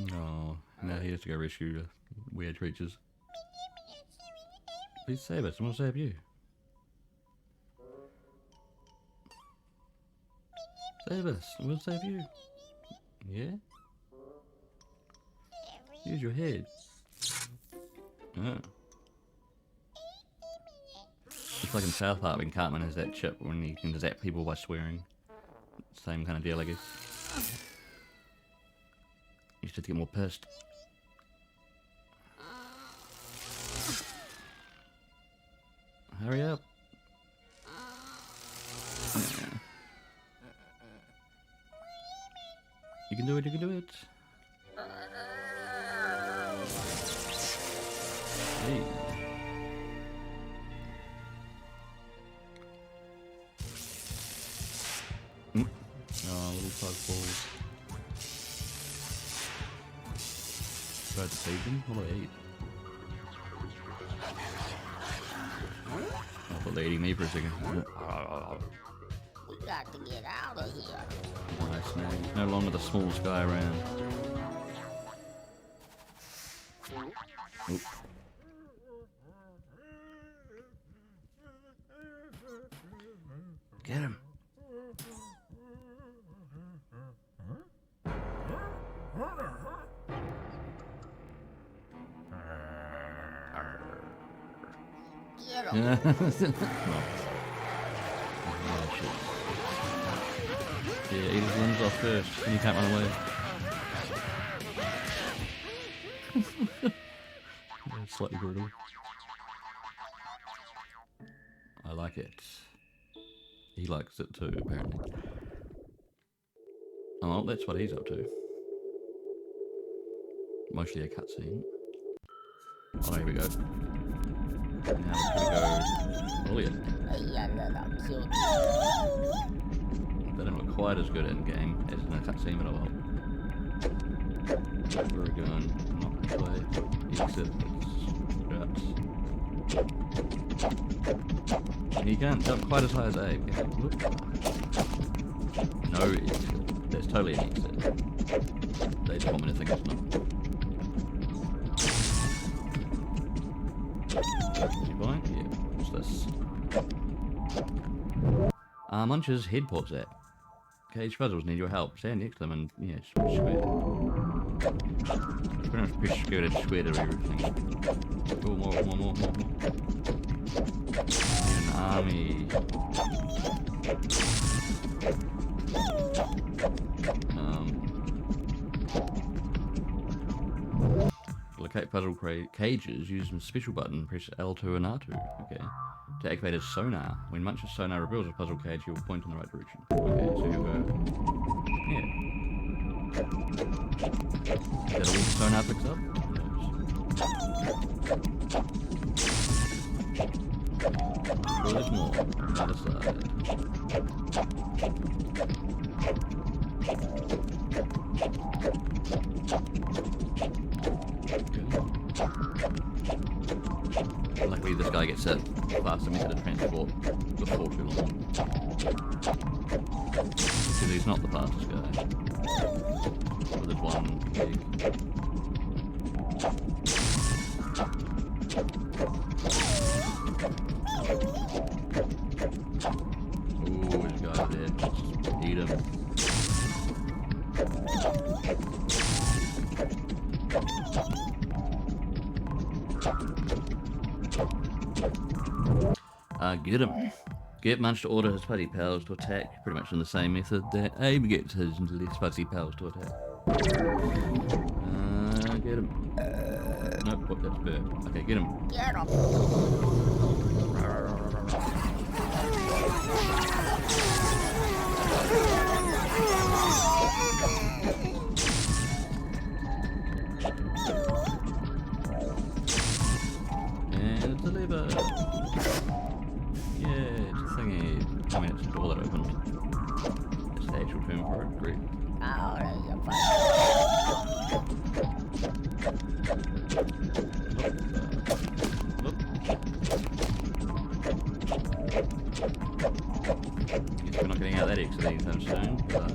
A: No, now he has to go rescue the weird creatures. Please save us, and we'll save you. Save us, and we'll save you. Yeah? Use your head. Oh. It's like in South Park when Cartman has that chip when he can zap people by swearing. Same kind of deal, I guess. You should get more pissed. Hurry up. Yeah. You can do it, you can do it. Hey. Oh, little fuzz balls. Try to save them? What do I eat? I thought they were eating me for a second.
B: We got to get out of here.
A: Nice name. No longer the smallest guy around. Oop. Get him.
B: Get him.
A: Yeah, eat his limbs off first, and you can't run away. Yeah, slightly brutal. I like it. He likes it too, apparently. Oh, well, that's what he's up to. Mostly a cutscene. Oh, here we go. Now we're gonna go. Oh, yeah.
B: You little cute.
A: They don't look quite as good in game as in a cutscene, but oh well. Where are we going? Not this way. Exit. Straps. And you can't jump quite as high as Abe. Okay. Whoop. No exit. That's totally an exit. They just want me to think it's not. You buying? Yeah. What's this? Munch's head ports app. Cage puzzles need your help. Stand next to them and, yeah, square. Pretty much push square to square to everything. Oh, more. An army. Locate puzzle cages, use some special button, press L2 and R2. Okay. To activate his sonar. When Munch's sonar reveals a puzzle cage, he will point in the right direction. Okay, so he'll go. Yeah. Is that all the sonar picks up? Sure, there's more on the other side. Luckily this guy gets hit faster than the transport before too long. Because he's not the fastest guy. With his one one big. Ooh, there's a guy there. Just eat him. Get him. Get Munch to order his fuzzy pals to attack, pretty much in the same method that Abe gets his less fuzzy pals to attack. Get him. Nope, what, that's bird. Okay, get him.
F: Get him.
A: And it's a lever. Yeah, it's a thingy. I mean, it's a door that opens. That's the actual term for it. Great.
F: Oh, there's a fire.
A: Guess we're not getting out that exit anytime soon, but...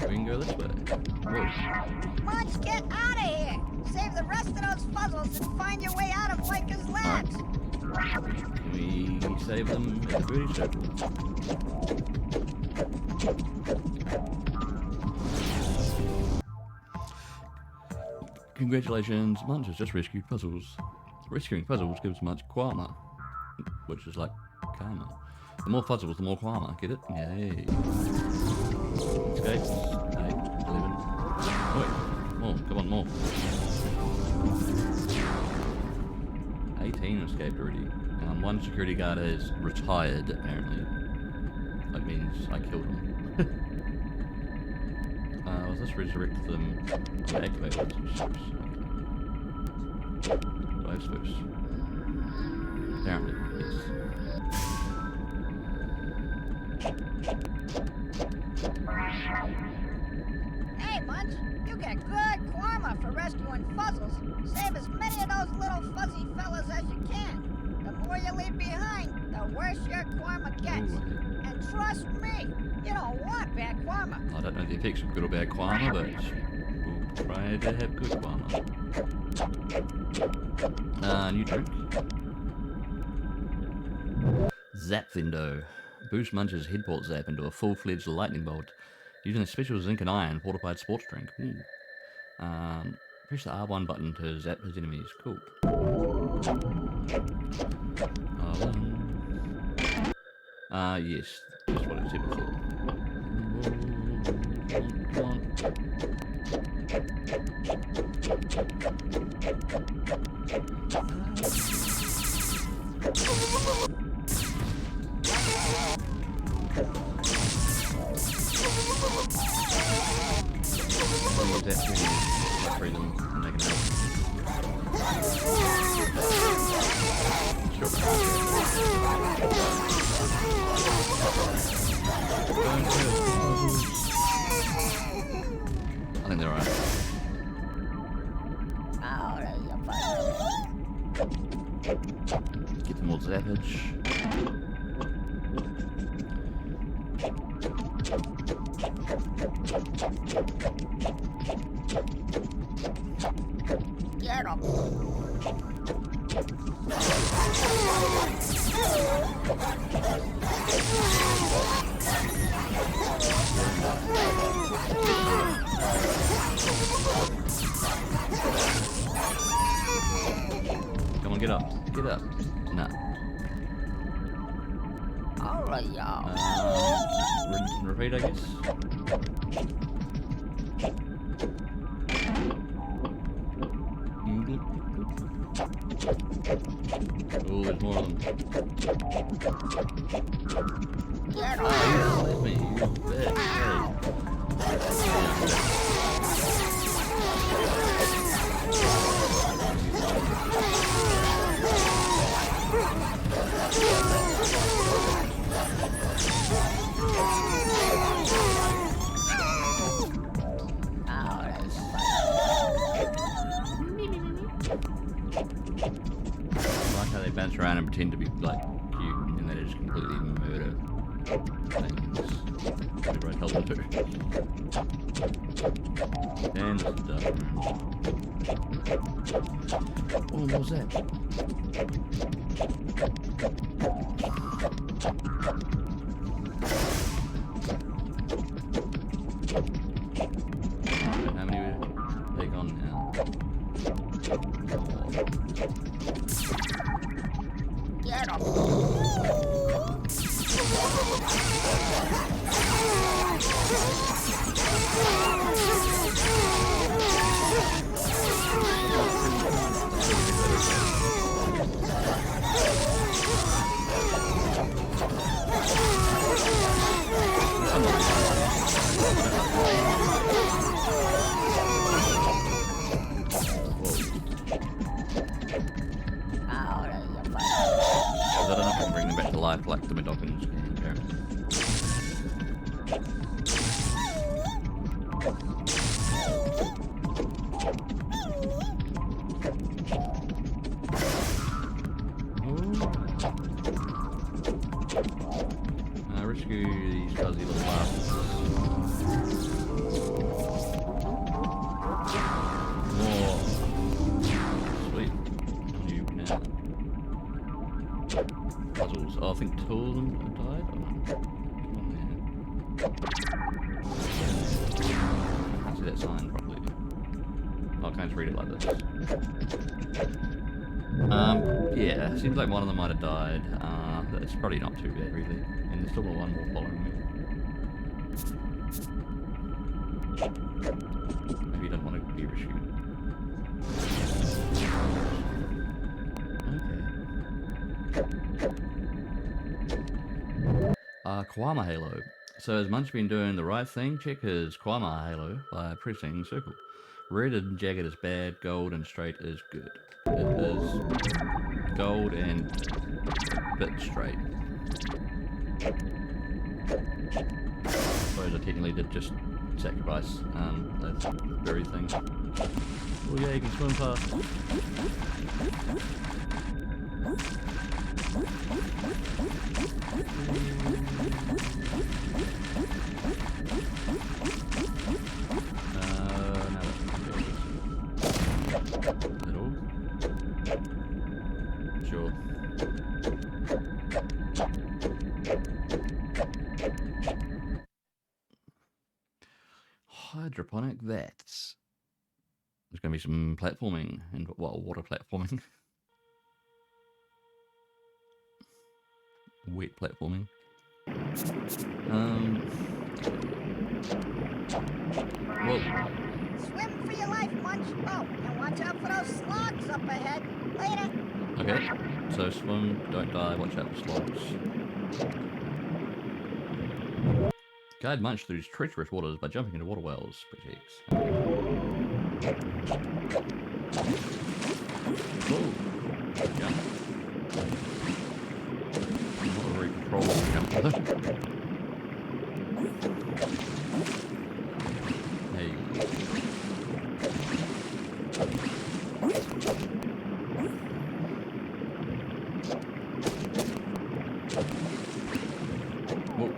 A: we can go this way. Whoa.
H: Munch, get out of here! Save the rest of those puzzles and find your way out of Micah's labs!
A: Can we save them at the booty circle? Congratulations, Munch has just rescued puzzles. Rescuing puzzles gives Munch Kwama, which is like karma. The more puzzles, the more Kwama. Get it? Yay. Escapes. 8, 11. Oh, wait. More. Come on, more. 18 escaped already. One security guard has retired, apparently. That means I killed him. Was this resurrect them? Oh, activate those ships. Those first. Apparently, yes.
H: Hey, Munch, you get good karma for rescuing puzzles. Save as many of those little fuzzy fellas as you can. The more you leave behind, the worse your karma gets.
A: Ooh,
H: And trust me, you don't want bad karma.
A: I don't know the effects of good or bad Kwama, but we'll try to have good Kwama. New drink. Zap Vindo. Boost Munch's headport zap into a full-fledged lightning bolt using a special zinc and iron fortified sports drink. Ooh. Press the R1 button to zap his enemies. Cool. R1. Yes, that's what it said before. Come on. That thing, free them and they can I think they're alright.
F: Oh, there's a fire.
A: Get them all zappage.
F: Get him.
A: Come on, get up. Get up. Nah.
F: Alright, y'all.
A: Repeat, I guess. Oh, there's more of them.
F: Get him.
A: Oh, let me. You bitch. Hey.
F: Oh, there's a fire.
A: I like how they bounce around and pretend to be like cute, you and that is completely murder things. Whatever I tell them to. And this is dark room. Oh, what was that? How many we take on now?
F: Get him!
B: Out of your butt.
A: I don't know if I can bring them back to life like the Mudokons can, apparently. Rescue these fuzzy little bastards. Whoa. Sweet. New now. Puzzles. Oh, I think two of them have died. Can't see that sign properly. Oh, I can't just read it like this. Yeah, seems like one of them might have died. It's probably not too bad, really. And there's still one more following me. Maybe he doesn't want to be rescued. Okay. Kwama Halo. So has Munch been doing the right thing? Check his Kwama Halo by pressing circle. Red and jagged is bad, gold and straight is good. It is gold and a bit straight. Suppose I technically did just sacrifice that very thing. Oh yeah, you can swim fast. No. Sure. Hydroponic vats. There's going to be some platforming and water platforming. Wet platforming. Well.
H: Swim for your life, Munch. Oh, and watch out for those slugs up ahead. Later.
A: Okay. So swim, don't die, watch out for slugs. Guide Munch through treacherous waters by jumping into water wells. Protects. Whoa. Jump. Not a very controllable jump though. Hey. Whoa.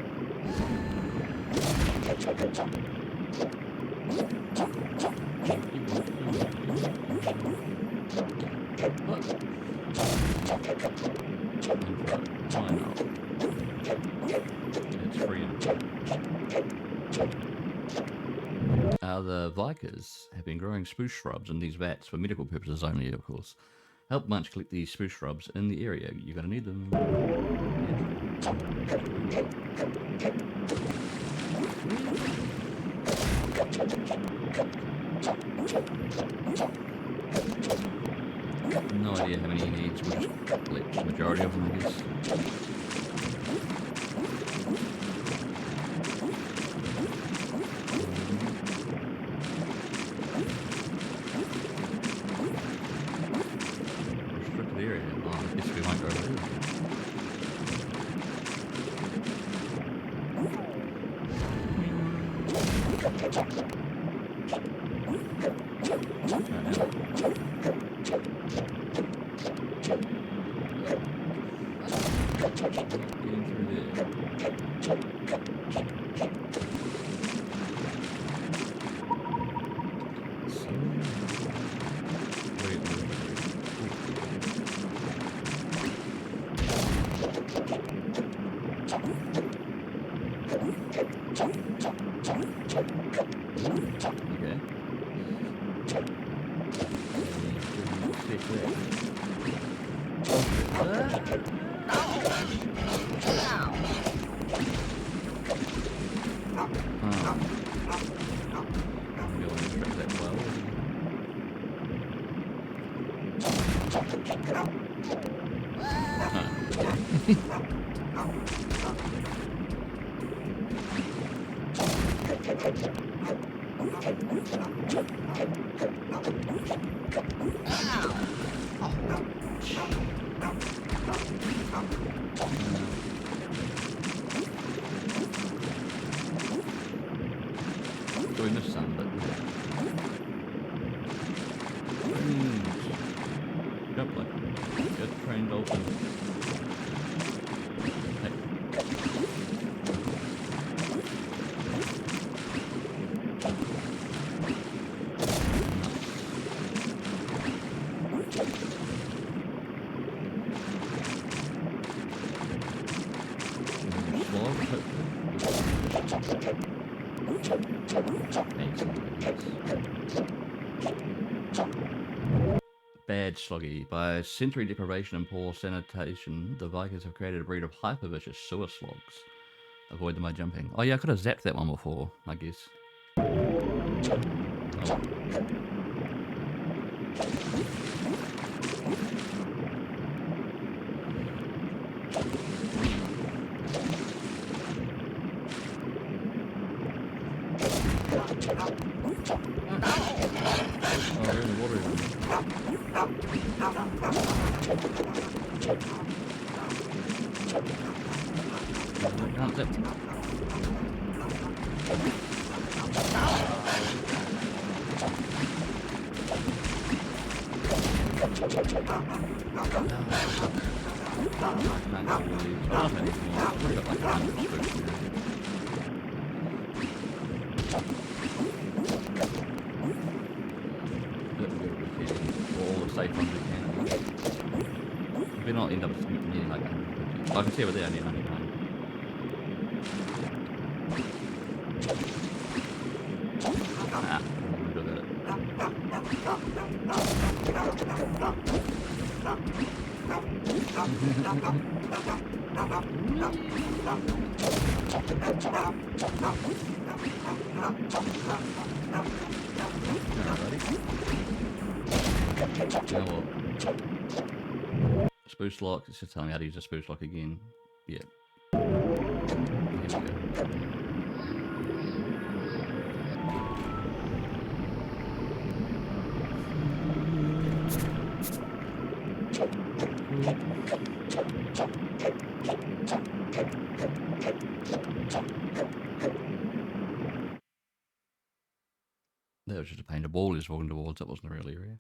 A: Why not? It's free. The Vikers have been growing spruce shrubs in these vats for medical purposes only, of course. Help Munch collect these spruce shrubs in the area. You're gonna need them. No idea how many he needs. We'll just collect the majority of them, I guess. Restricted area. Oh, I guess we might go over there. Getting through there. So, wait. Okay. So we missed some, but jump like get trained open. Hey. Bad Sluggy. By sensory deprivation and poor sanitation, the Vikings have created a breed of hyper-vicious sewer slugs. Avoid them by jumping. Oh yeah, I could have zapped that one before, I guess. Oh. Oh, they're in the water. I can't zip. Safe ones we can. We not end up needing like 150. I can see over there I need 99. Ah, we'll do that. You know what? Spruce lock, it's just telling me how to use a spruce lock again. Yeah. Here we go. That was just a paint. A ball is walking towards, that wasn't a real area.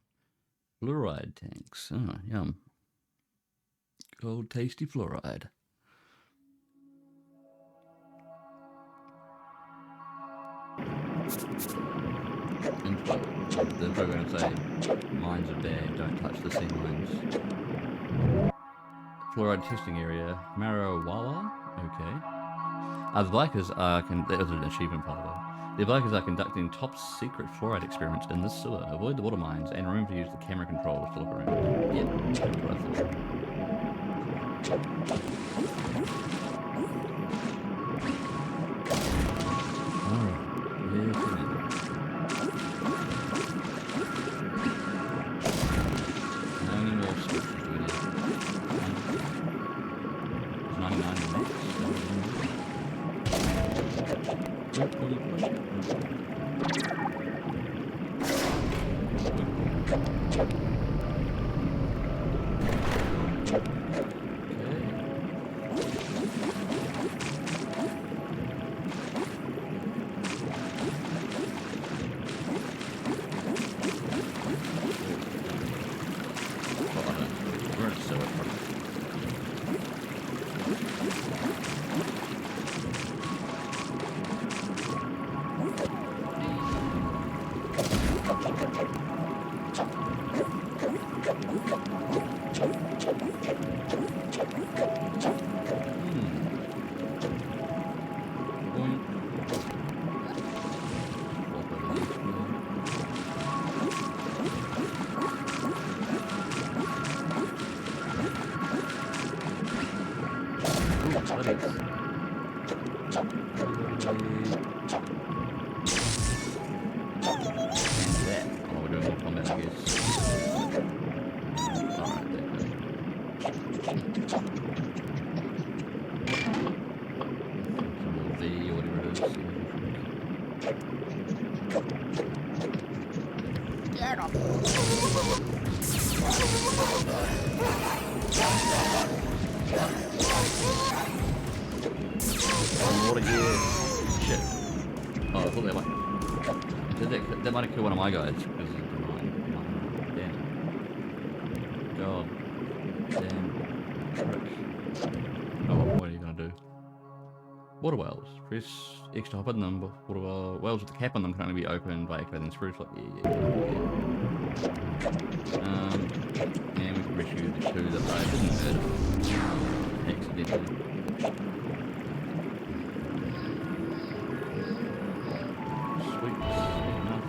A: Fluoride tanks. Oh, yum. Good old tasty fluoride. Info. The info going to say mines are bad, don't touch the sea mines. Fluoride testing area. Marawawa? Okay. The Vikers are, that was an achievement by the way. The Vikers are conducting top secret fluoride experiments in this sewer. Avoid the water mines and remember to use the camera controls to look around. Yeah, that's what I thought. Alright, yeah, how many more switches do we need? There's 99 minutes. Shit. Oh, I thought they might. That might have killed one of my guys. Because damn. God. Damn. Frick. Oh, what are you gonna do? Water wells. Press X to hop in them, but water wells with the cap on them can only be opened by activating spruce. Like, yeah. And we can rescue the two that I didn't murder. Accidentally. Sweet. Enough.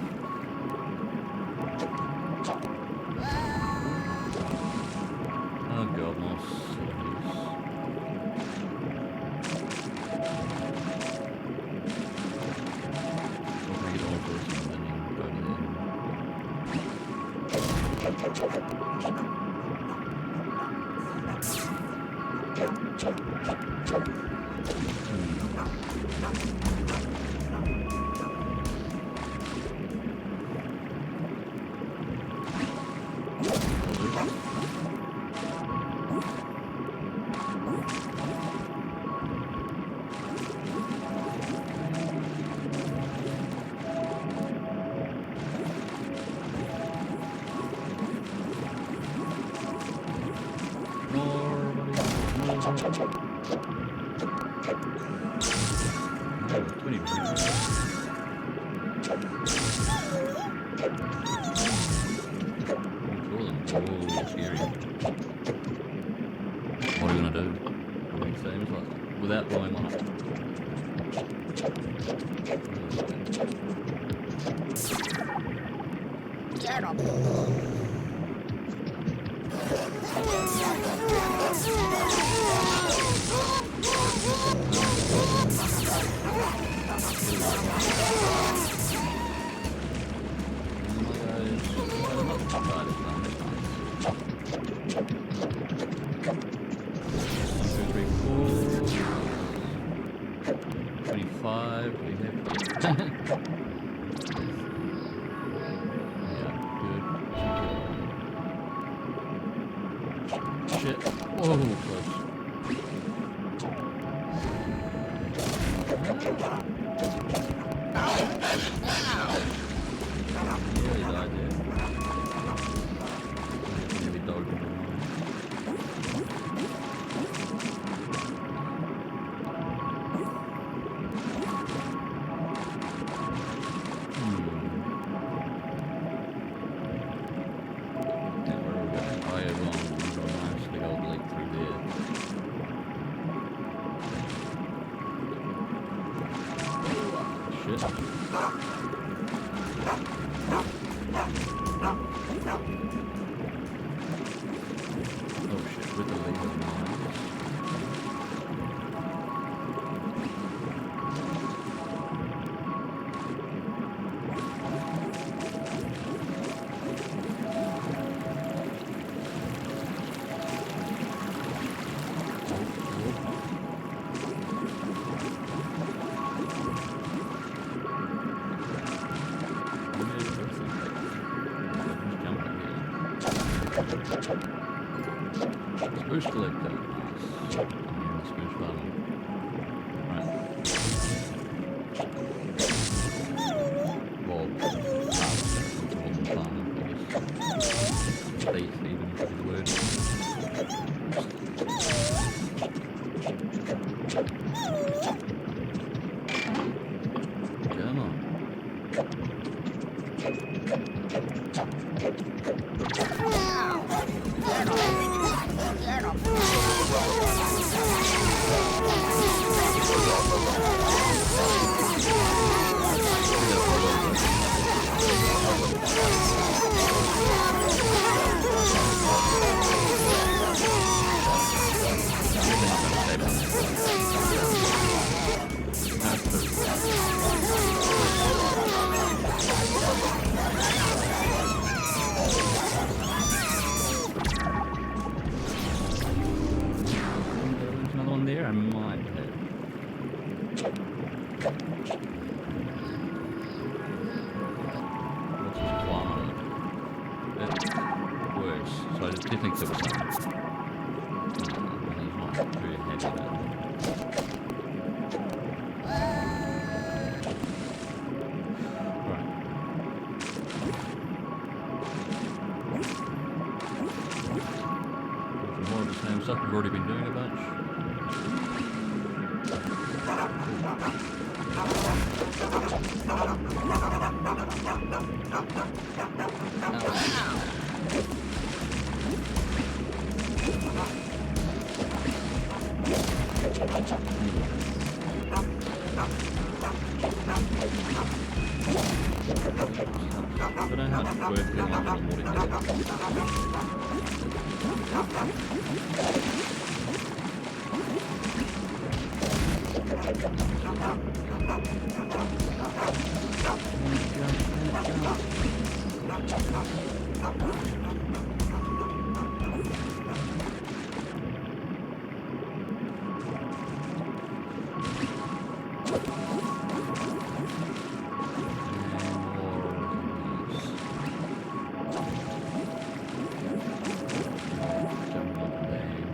A: Oh god, more cities. I'll take it all first and then go to What are we gonna do? Same as last time. Without blowing one up.
F: Get up.
A: Shit. Whoa, close. Nearly died there. Nearly dog. very heavy though. Right. More of the same stuff. We've already been doing a bunch. I don't know how to work it on the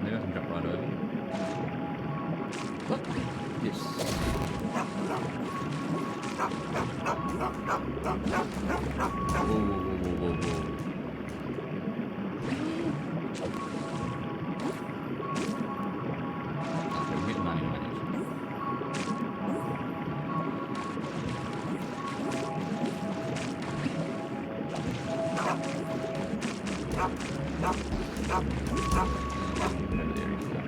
A: Maybe I can jump right over. Yes. Whoa, whoa, whoa, whoa, whoa. Okay, we get 99 each. Over there you go.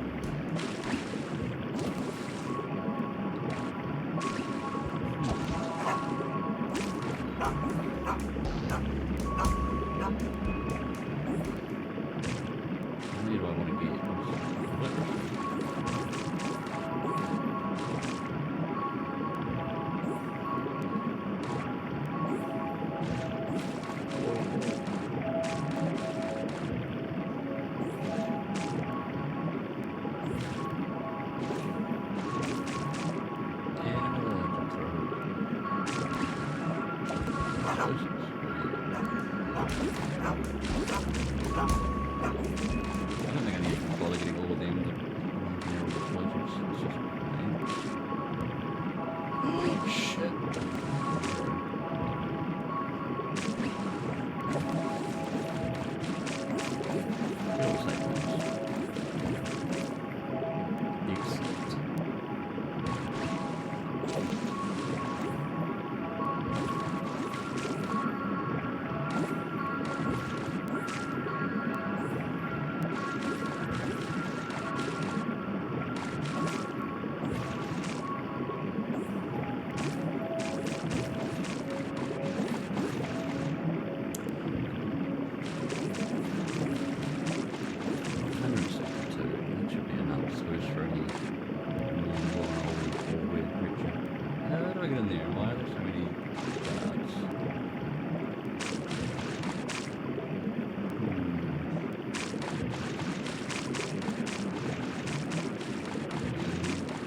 A: Where do I want to get? I don't think I need to bother getting all of them near all the explosives. It's just pain. Oh shit. They're all the same ones. Except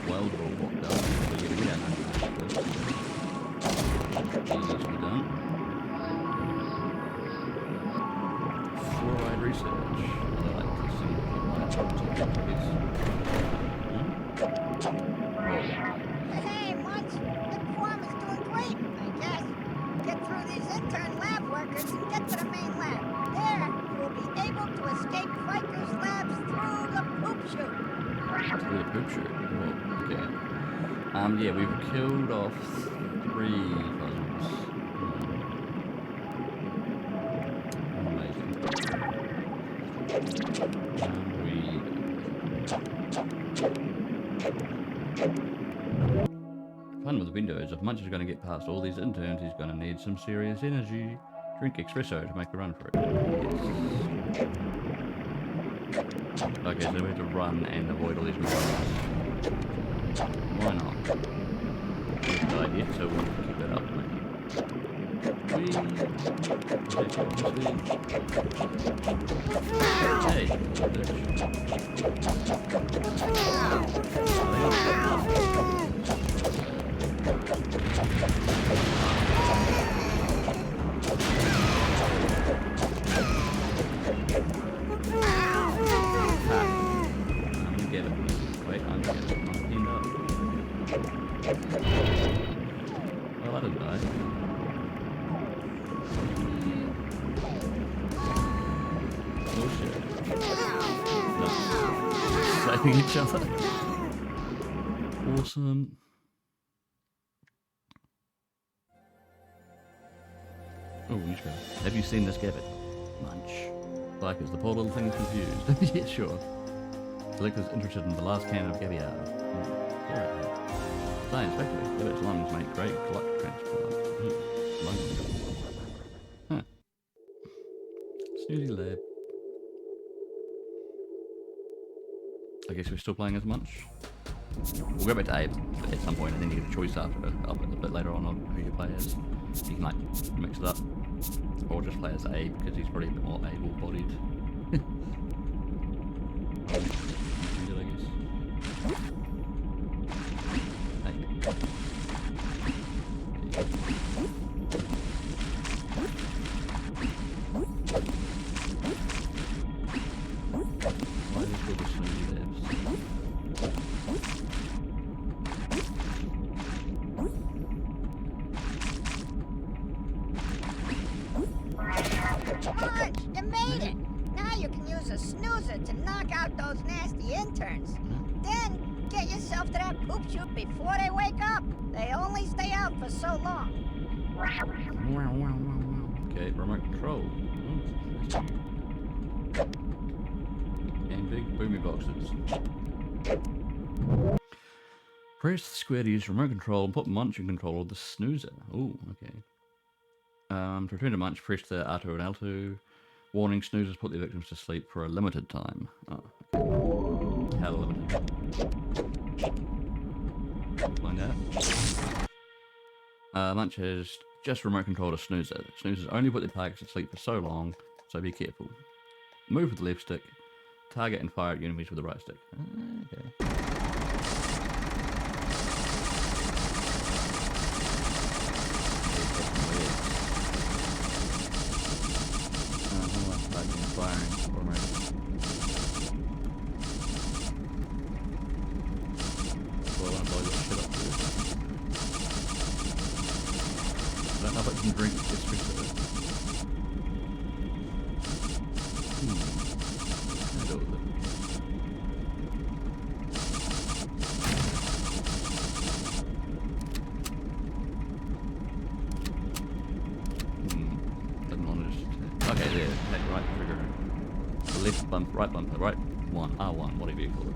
A: wild robot down. So you're gonna get an easily done. Fluoride research. I like to see what this.
H: Hey, Munch, the Quam is doing great, I guess. Get through these intern lab workers and get to the main lab. There, you will be able to escape Riker's labs through the poop chute.
A: Through the poop chute. Oh, okay. Yeah, we've killed off 3 puzzles. Amazing. Fun with the window is if Munch is going to get past all these interns, he's going to need some serious energy. Drink espresso to make a run for it. Yes. Okay, so we have to run and avoid all these machines. Why not? Good idea, so we'll keep that up, maybe. Get it. Wait. time to get it cleaned up. Well, that didn't die. Oh shit. No. Saving each other. Awesome. Oh, newspaper. Have you seen this Gabbit? Munch. Like, is the poor little thing is confused? Yeah, sure. Collector's interested in the last can of Gabbia. Alright. Science factory. Gabbit's lungs make great glut transport. Lungs. Huh. Snoozy lab. I guess we're still playing as Munch. We'll go back to Abe at some point, and then you get a choice after a bit later on who you play as. You can like mix it up, or just play as Abe because he's probably a bit more able-bodied. Good, I guess. Abe. Why is this with the snoozy labs?
H: Munch, you made it! Now you can use a snoozer to knock out those nasty interns. Then, get yourself to that poop chute before they wake up. They only stay out for so long.
A: Okay, remote control. And big boomy boxes. Press square to use remote control and put Munch in control of the snoozer. Oh, okay. To return to Munch, press the R2 and L2. Warning, snoozers put their victims to sleep for a limited time. Oh, okay. How limited? Find out. Munch has just remote control a snoozer. Snoozers only put their targets to sleep for so long, so be careful. Move with the left stick. Target and fire at enemies with the right stick. Okay. Firing for my... Well, I want to blow this shit up too. I don't know if I can drink this rest of it. I'll go with it. Doesn't want to just... Okay, there. Take right trigger. Left bump, right bumper, right one, R1, whatever you call it.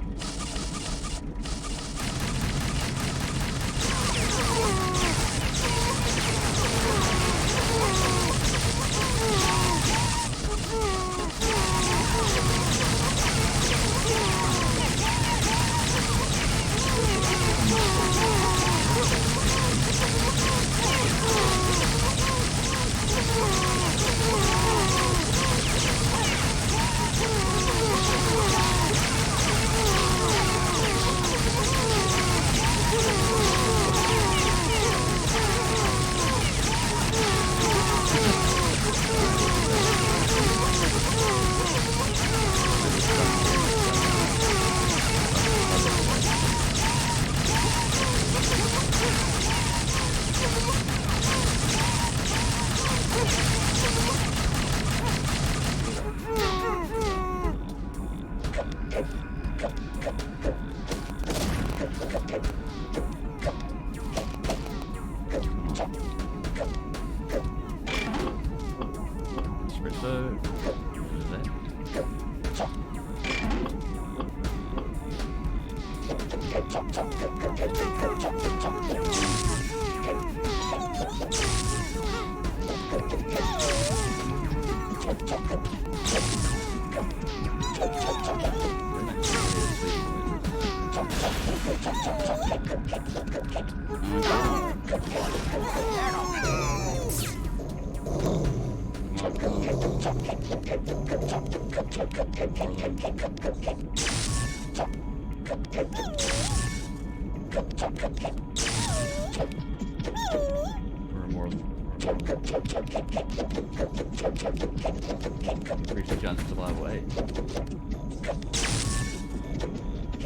A: Increase the chance to survival 8.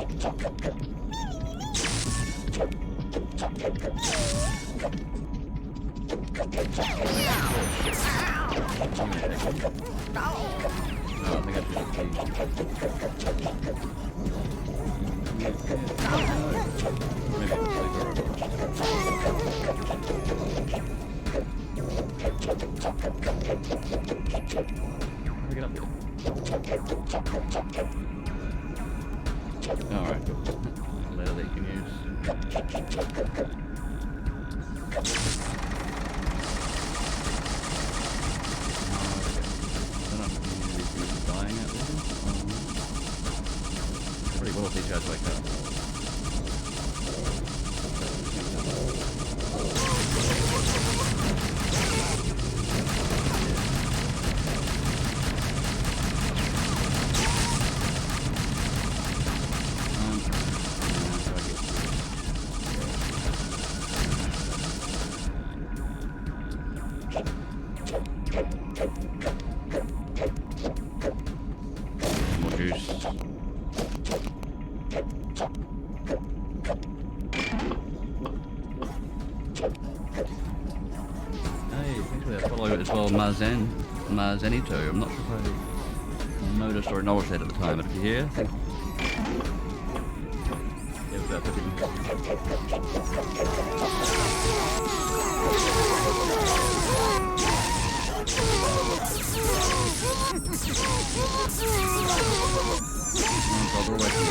A: Oh, I think I Alright. Letter that you can use. Dying at least. Pretty well if these guys wake up. More juice. Hey, thanks for that follow as well, Marzenito. I'm not sure if I noticed or acknowledged that at the time, but if you're here, thank you. Yeah, about 50 minutes. Brother away from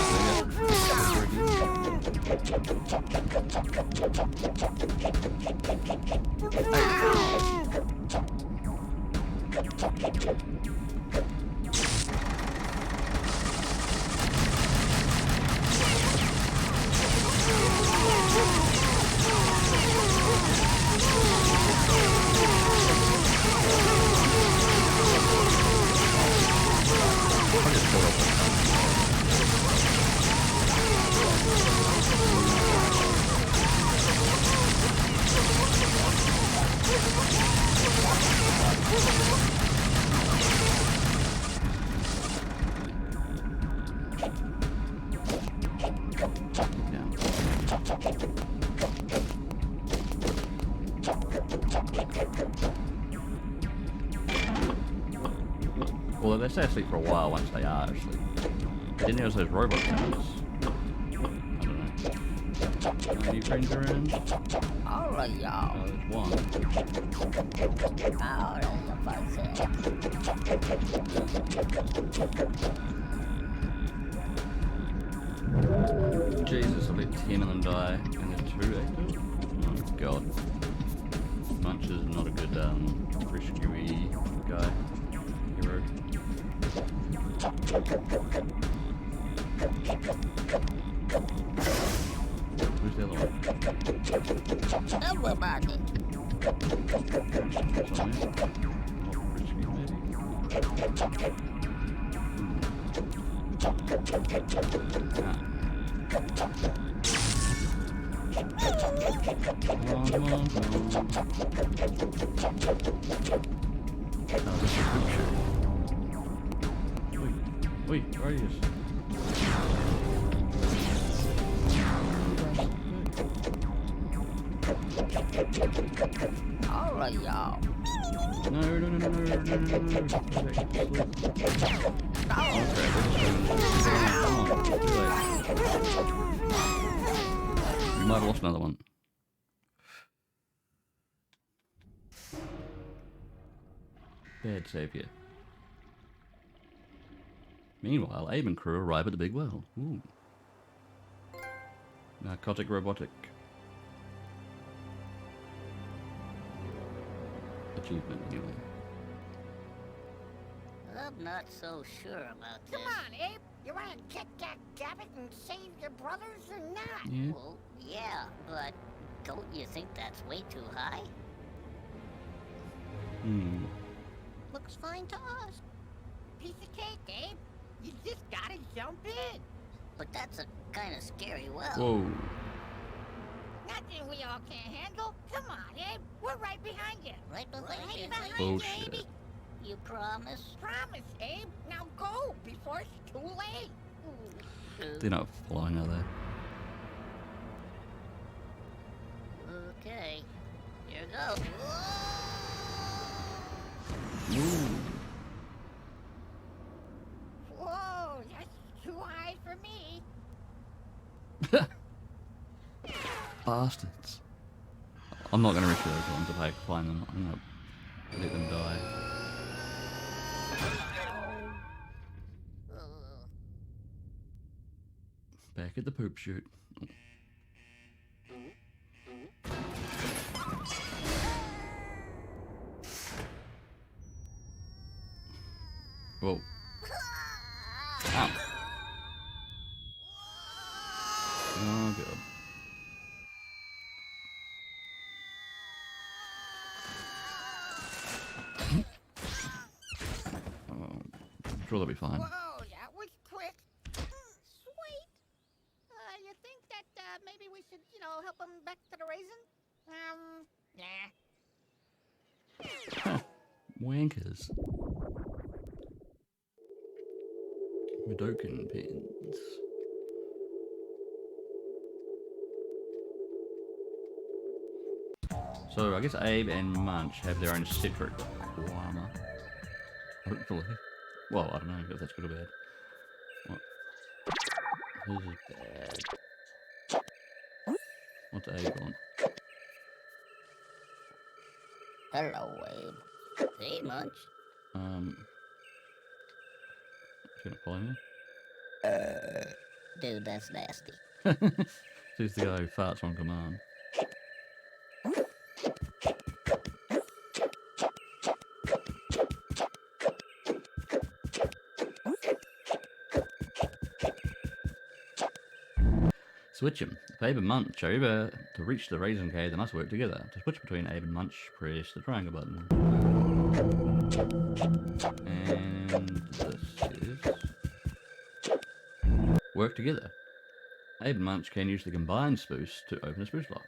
A: Well, they stay asleep for a while once they are asleep. Then there's those robot guys. I don't know. Any friends around?
B: Alright, y'all.
A: Oh, there's one.
B: Oh, there's a fuzzy.
A: Jesus, I let 10 of them die, and there's 2 active? Oh god. Munch is not a good, rescue-y guy. Hero. Who's the other one?
B: Everybody.
A: Somewhere? Not rescue, maybe? Wait, where is he?
B: Alright, y'all.
A: No. We might have lost another one. Bad save here. Meanwhile, Abe and crew arrive at the big well. Ooh. Narcotic robotic. Achievement, anyway.
B: I'm not so sure about this.
F: Come on, Abe. You want to kick that Gabbit and save your brothers or not?
A: Yeah.
B: Well, yeah, but don't you think that's way too high?
F: Looks fine to us. Piece of cake, Abe. You just gotta jump in.
B: But that's a kind of scary well.
A: Whoa.
F: Nothing we all can't handle. Come on, Abe. We're right behind you.
B: Right behind
F: Right
B: you.
F: behind
A: Bullshit.
F: you, Abe.
B: You promise?
F: Promise, Abe. Now go before it's too late.
A: They're not flying out there.
B: Okay. Here goes.
A: Ooh.
F: Whoa, that's too high for me.
A: Bastards. I'm not going to risk those ones if I find them. I'm going to let them die. Back at the poop chute. Whoa. Ow. Oh, God. I'm sure they'll be fine.
F: Whoa, that was quick. Sweet. You think that maybe we should, help him back to the raisin? Nah.
A: Wankers. Madokin pins. So I guess Abe and Munch have their own separate Kwama. Hopefully. Well, I don't know if that's good or bad. What? This is bad. What's Abe on?
B: Hello, Abe. Hey, Munch.
A: He's gonna follow me?
B: Dude, that's nasty.
A: He's the guy who farts on command. Switch him. If Abe and Munch are able to reach the Raisin Cave, they must work together. To switch between Abe and Munch, press the triangle button. And this is... work together. Abe and Munch can use the combined spruce to open a spruce lock.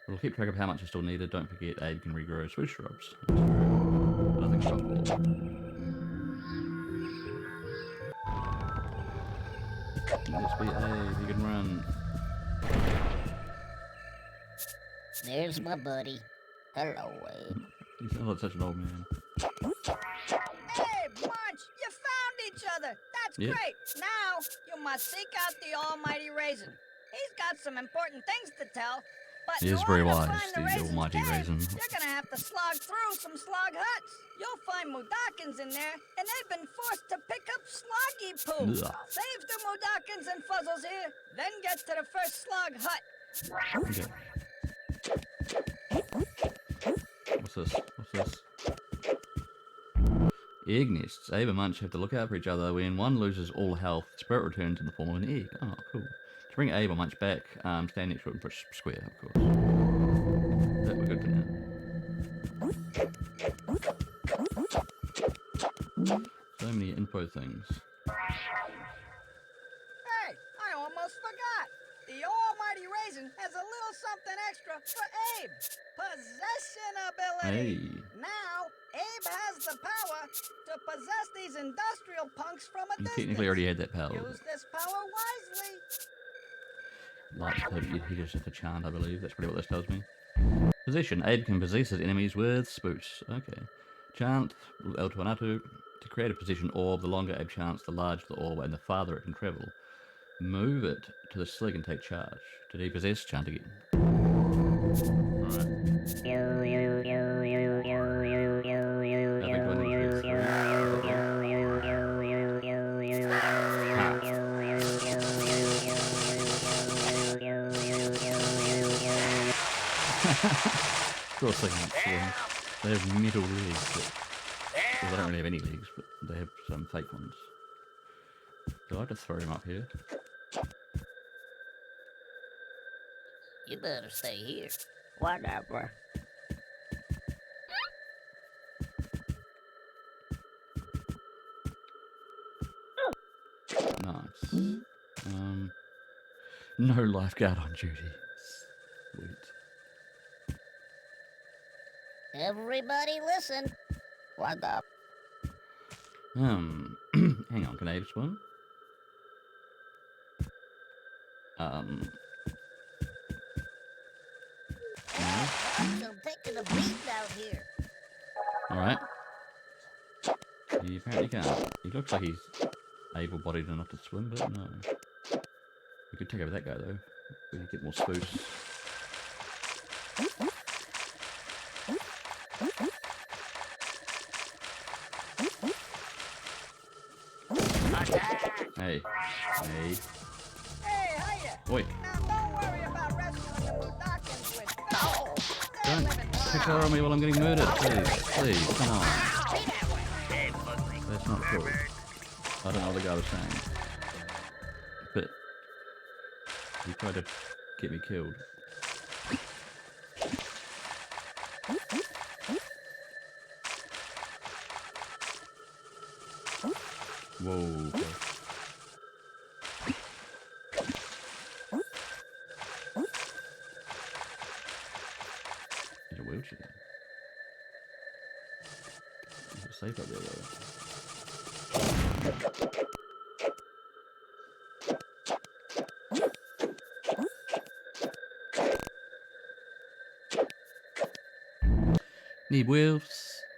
A: We'll keep track of how much is still needed. Don't forget, Abe can regrow spruce shrubs. Nothing trouble. Let's be Abe, he can run.
B: There's my buddy. Hello, Abe.
A: You sound like such an old man.
H: Hey, Munch, you found each other. That's
A: Yeah.
H: great. Now, you must seek out the almighty Raisin. He's got some important things to tell. But
A: He
H: in
A: is very
H: order to
A: wise,
H: find
A: the
H: Raisin's
A: almighty
H: cave,
A: Raisin.
H: You're gonna have to slog through some slog huts. You'll find Mudokons in there, and they've been forced to pick up sloggy poo.
A: Ugh.
H: Save the Mudokons and Fuzzles here, then get to the first slog hut.
A: Okay. What's this? What's this? Egg nests. Abe and Munch have to look out for each other. When one loses all health, the spirit returns in the form of an egg. Oh, cool. To bring Abe or Munch back, stand next to it and push square, of course. That we're good for now. So many info things.
H: Hey, I almost forgot. The almighty Raisin has a little something extra for Abe. Possession ability.
A: Hey.
H: Now, Abe has the power to possess these industrial punks from a
A: You
H: distance.
A: technically already had that power.
H: Use this power wisely.
A: Like, he just has to chant, I believe. That's probably what this tells me. Possession. Abe can possess his enemies with spruce. Okay. Chant El Tuanatu. To create a position orb, the longer Abe chants, the larger the orb and the farther it can travel. Move it to the slig and take charge. To depossess, chant again. Alright. Of course they can't swim. They have metal legs. Well, they don't really have any legs, but they have some fake ones. Do I have to throw him up here?
B: You better stay here. Whatever.
A: Nice. No lifeguard on duty. Sweet.
B: Everybody listen. What up?
A: Hang on, can Abe swim?
B: So taking a beat out here.
A: Alright. He apparently can't. He looks like he's able-bodied enough to swim, but no. We could take over that guy, though. We can get more spoofs. Hey. Hey.
H: Hey, hiya!
A: Wait.
H: Now, don't worry about rescuing the Mudokans with
A: Don't pick her on me while I'm getting murdered, please. Please, come on. That's not cool. I don't know what the guy was saying. But he tried to get me killed. Whoa. Okay. There's a wheelchair. Is it safe up there though? Need wheels.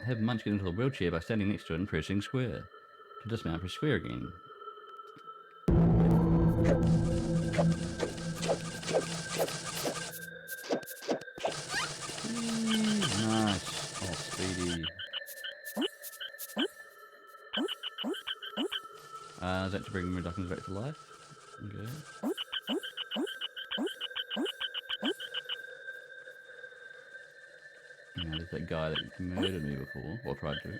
A: Have Munch get into the wheelchair by standing next to it and pressing square. To dismount, press square again. Nice. Oh, speedy. Is that to bring Mudokons back to life? Okay. Now there's that guy that murdered me before, or tried to.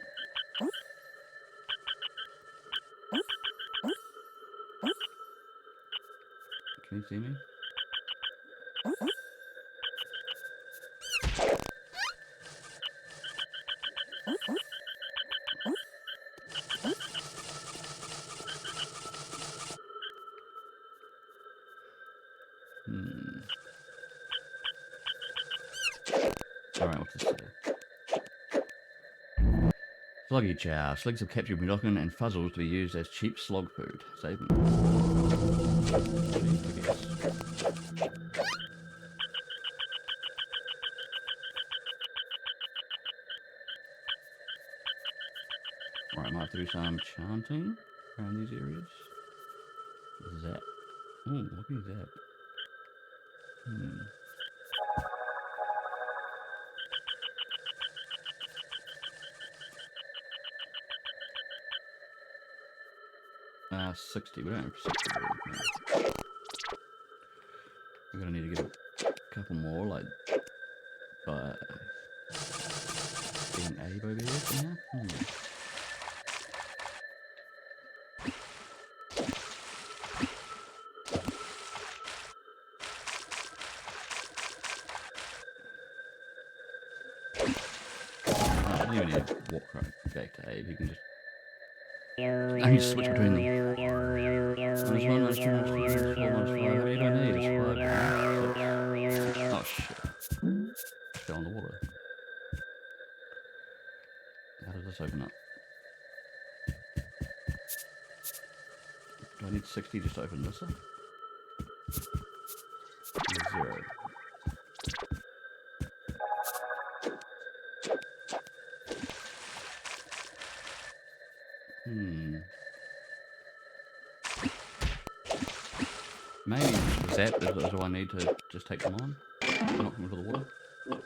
A: Can you see me? Alright, what's this say? Sluggy chow. Slugs have captured Mudokon and Fuzzles to be used as cheap slog food. Save them. Cheap, I guess. Right, I might have to do some chanting around these areas. Zap. Oh, look at that. Hmm. 60. We don't have 60. We're gonna need to get a couple more, like, by being Abe over here somehow. I don't even need to walk right back to Abe. He can just. I need to switch between them. Minus one, minus two, minus three, minus four, minus five. How many do I need? It's five. Oh shit. Fell in the water. How does this open up? Do I need 60 just to open this up? 0. Maybe just zap is all I need to just take them on. Knock them into the water. Yep.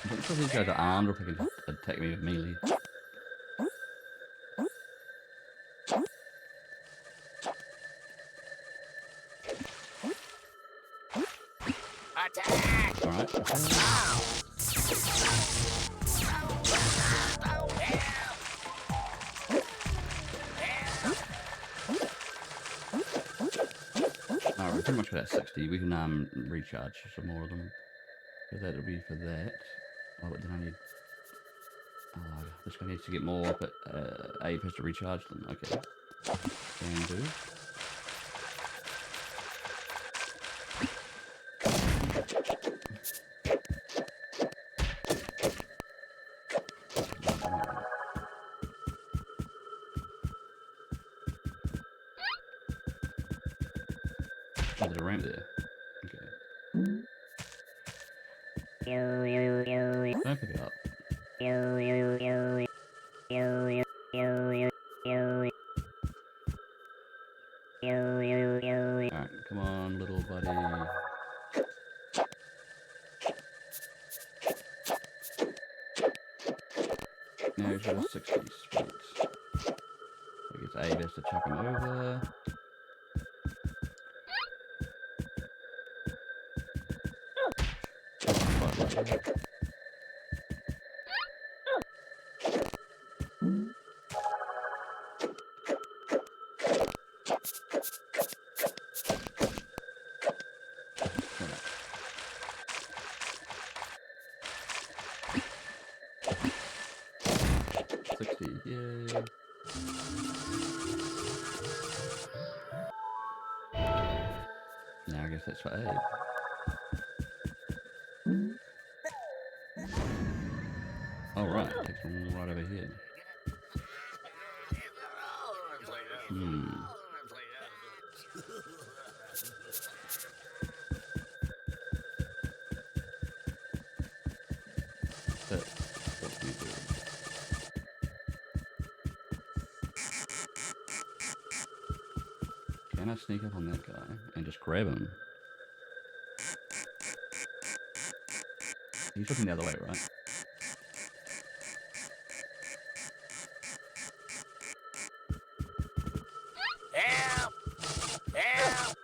A: I'm not sure if these guys are armed or if they can attack me with melee. Alright. Alright, we're pretty much at 60. We can recharge some more of them. So that'll be for that. Oh, but then I need. Oh, this guy needs to get more, but Abe has to recharge them. Okay. Can do. Oh, there's a ramp there. Okay. Don't pick it up. Alright, come on, little buddy. Now he's got a 60 sprint. I guess Abe has to chuck him over. Quite lucky. Yay. Now I guess that's for Abe. Oh right, takes one right over here. But what do you do? Can I sneak up on that guy and just grab him? He's looking the other way, right?
D: Help! Help!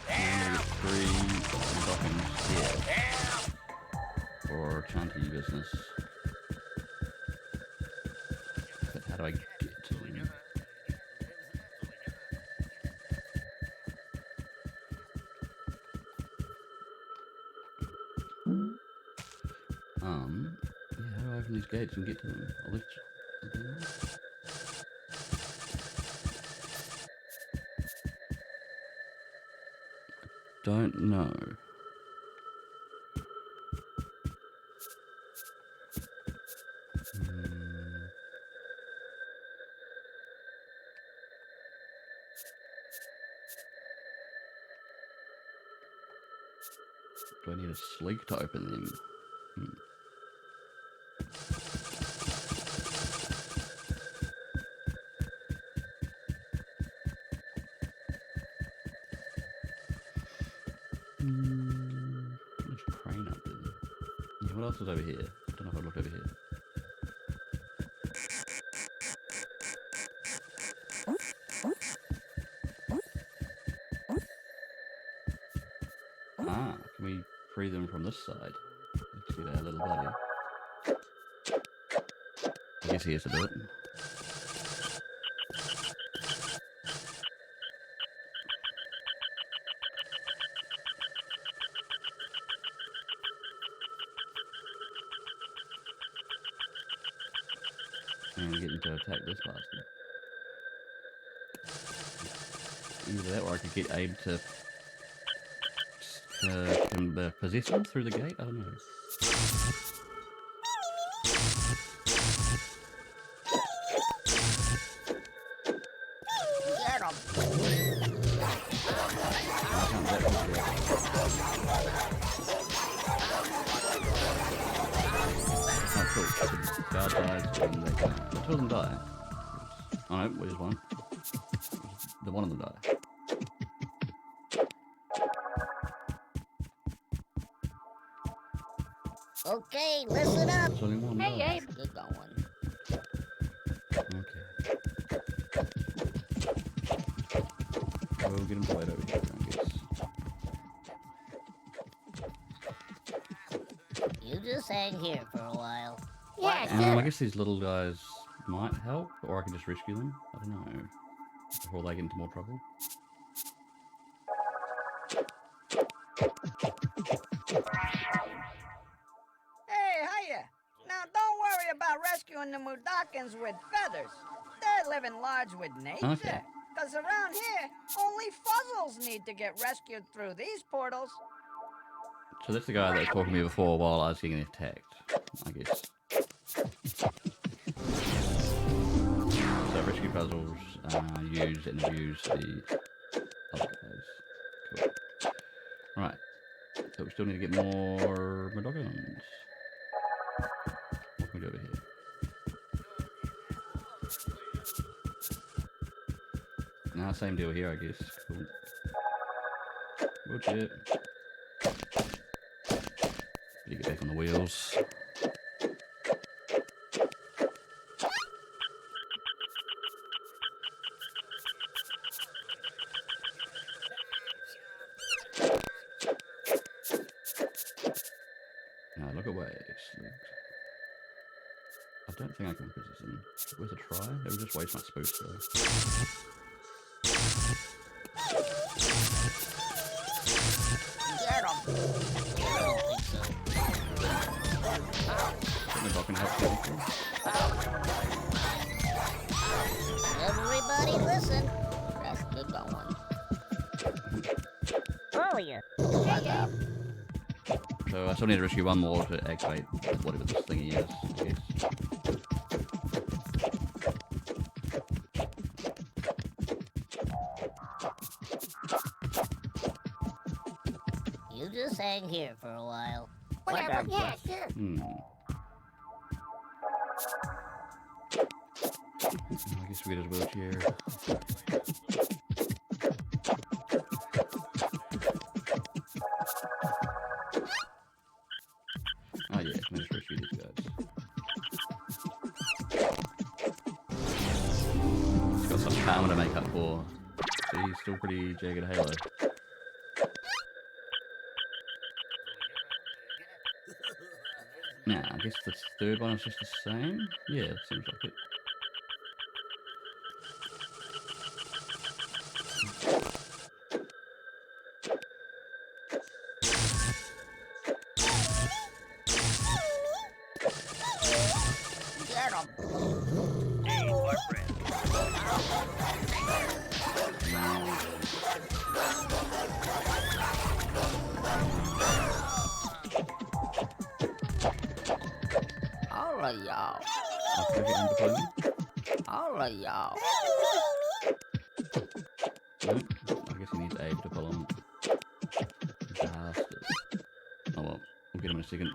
A: Help! 3 dockings here
D: Help!
A: for Chanty business. But how do I get to him? Yeah, how do I open these gates and get to them? I'll let you, don't know. Do I need a sleek to open them? There's a crane up there. Yeah, what else is over here? I don't know if I looked over here. Ah, can we free them from this side? Let's get our little buddy. I guess he has to do it. And get him to attack this bastard. Either that or I could get Abe to possess him through the gate? I don't know.
H: Get him.
A: Oh, cool. The guard dies when they die. The two of them die. Oh no, where's one? The one of them die.
B: Okay, listen up.
A: There's only one
E: Hey,
A: die.
E: Abe.
B: Get going.
A: Okay. We'll get him right over here, I guess.
B: You just hang here for a while.
F: Yeah,
A: I
F: sure.
A: guess these little guys might help, or I can just rescue them. I don't know. Before they get into more trouble.
H: Hey, hiya. Now, don't worry about rescuing the Mudokons with feathers. They're living large with nature.
A: Okay.
H: Because Cause around here, only fuzzles need to get rescued through these portals.
A: So that's the guy that was talking to me before while I was getting attacked, I guess. So rescue puzzles use and abuse the other guys. Cool. Right. So we still need to get more Medogons. What can we do over here? Nah, same deal here, I guess. Cool. Bullshit. Get back on the wheels. Now look away. Excellent. I don't think I can put this in. Worth a try? It would just waste my spoof though.
H: Get 'em.
A: Not gonna help people.
B: Everybody listen. Let's get going.
H: Earlier.
A: So I still need to rescue one more to activate whatever this thingy is, I guess.
B: You just hang here for a while.
F: Whatever. Yeah, sure.
A: I guess we get his wheelchair. Oh yeah, let me just rescue these guys. He's got some power to make up for. See, he's still pretty jagged halo. Now, I guess the third one is just the same? Yeah, seems like it.
H: Get 'em.
B: Alright, y'all.
A: I'll take it in between.
B: Alright, y'all.
A: Nope. I guess he needs Abe to pull him. Bastard. Oh well, we'll get him in a second.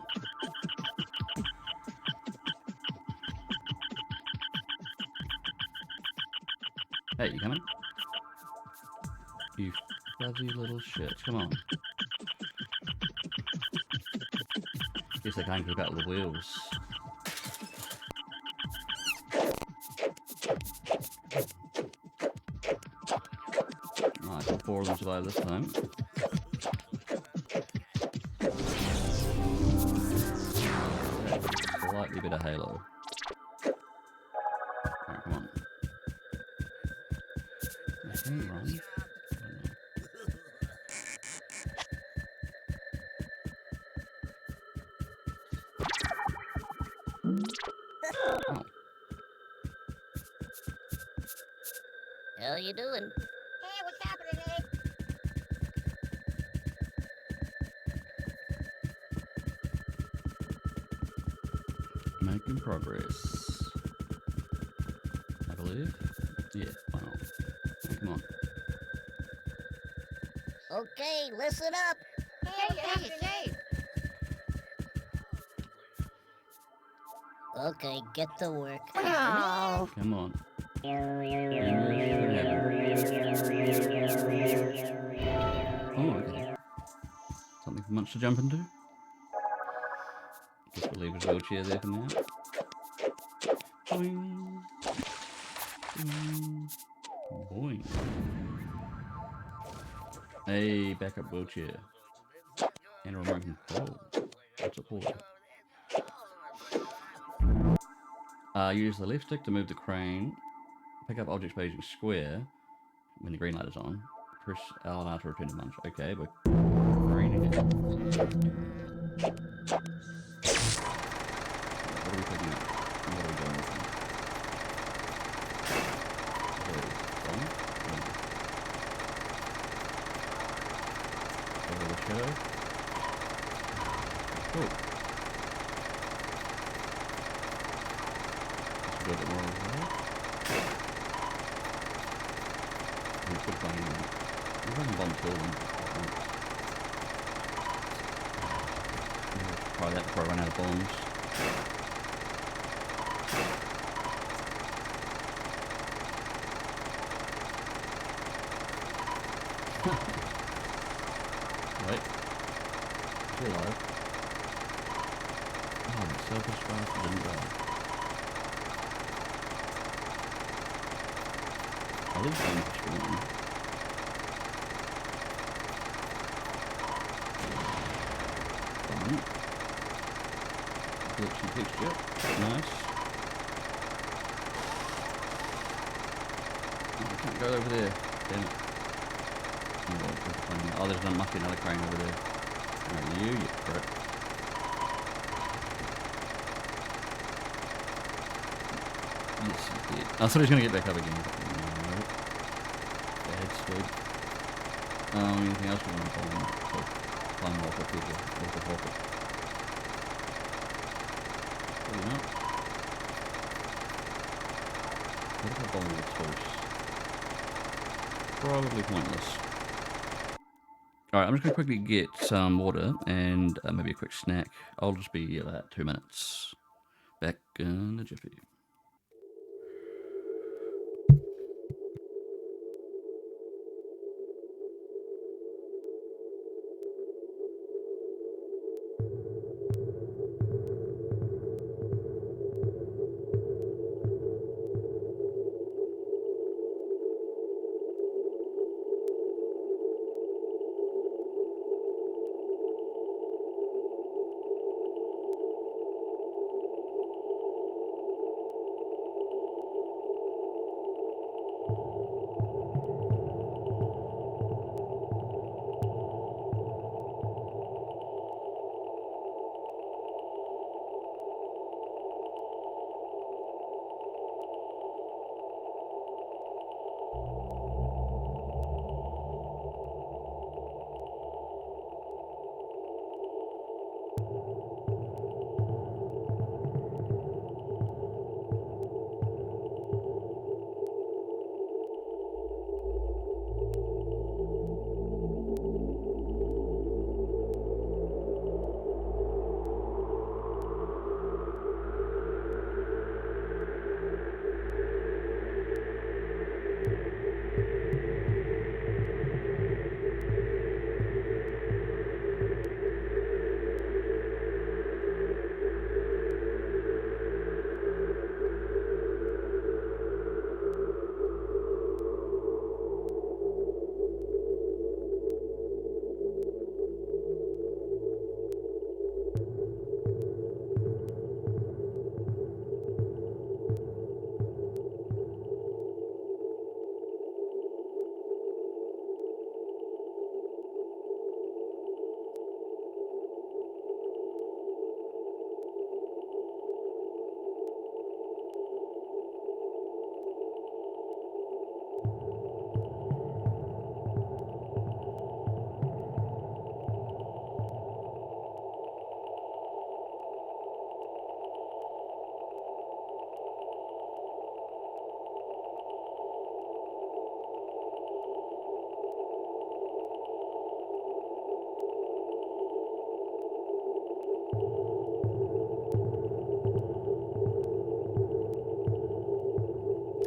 A: Hey, you coming? You fuzzy little shit. Come on. Guess they can't keep up with the wheels. Alright, all four of them survive this time. Slightly bit of halo. Alright, come on. I can run. I don't know. Oh.
B: How you doing?
F: Hey, what's happening, Abe?
A: Making progress. I believe. Yeah, why not? Hey, come on.
B: Okay, listen up.
F: Hey, it's Abe.
B: Okay, get to work.
F: Oh.
A: Come on. Oh, okay. Something for Munch to jump into? Guess we'll leave his wheelchair there for now. Boing. Boing. Boing. Hey, backup wheelchair. And a remote control. What's it for? Use the left stick to move the crane. Pick up objects by using square when the green light is on. Press L and R to return to Munch. Okay, we're craning it. What are we picking up? What are we doing with them? Over the shadow. Cool. Let's go a bit more over there. It's good fun, isn't it? We're running bombs all them at once. Try that before I run out of bombs. Right. Is he alive? Oh, the self-destruct didn't die. I leave them for spawn. Fun. Glitchy texture. Nice. Oh, I can't go over there. Damn it. Oh, there's must be another crane over there. Alright, you prick. Yes, he's dead. I thought he was going to get back up again, but no. Bad swig. Anything else we want to bomb? Climb rocket, people. Rocket. Probably not. What if I bomb this first? Probably pointless. Alright, I'm just going to quickly get some water and maybe a quick snack. I'll just be about 2 minutes. Back in a jiffy.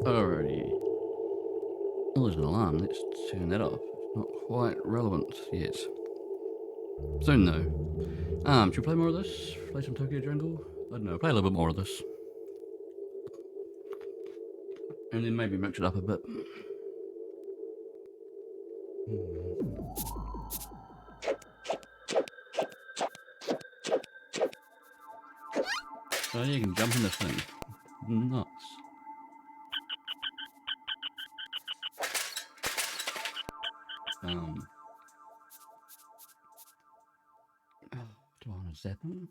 A: Alrighty. Oh, there's an alarm. Let's turn that off. Not quite relevant yet. Soon though. Should we play more of this? Play some Tokyo Jungle? I don't know, play a little bit more of this. And then maybe mix it up a bit. Oh, you can jump in this thing. Nuts. Do I want to zap him?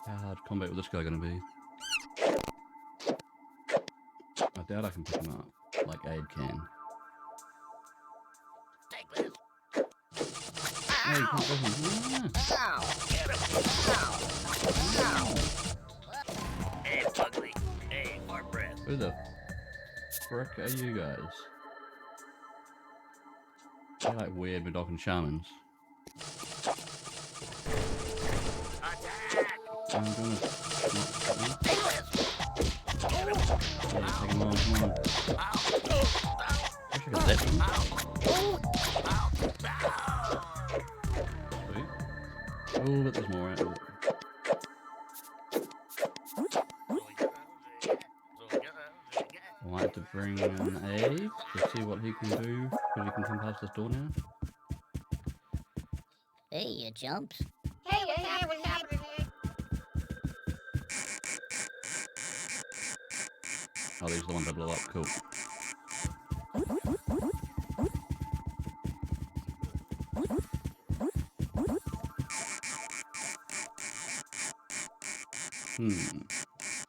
A: How hard combat with this guy gonna be? I doubt I can pick him up like Abe can.
F: The
D: Take this.
A: Hey, you can't go from-
D: Get him. Hey, Fugly. Hey, for breath.
A: Who the frick are you guys? They're like weird Mudokon shamans.
D: Attack.
A: I'm gonna.
D: Take this. Get him.
A: Yeah, take him on, come on. Wish I could zip him. Sweet. Oh, but there's more out of it. I might have to bring in Abe to see what he can do, because he can come past this door now.
B: Hey, you chumps.
F: Hey, what's happening?
A: Oh, these are the ones that blow up, cool.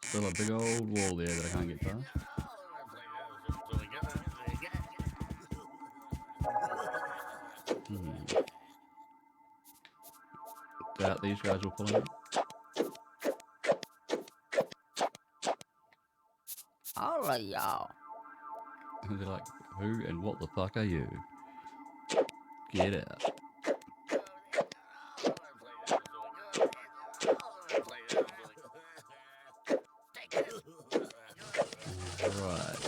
A: Still a big old wall there that I can't get past. Doubt these guys will pull out.
B: Alright, y'all.
A: And they're like, who and what the fuck are you? Get out. Right.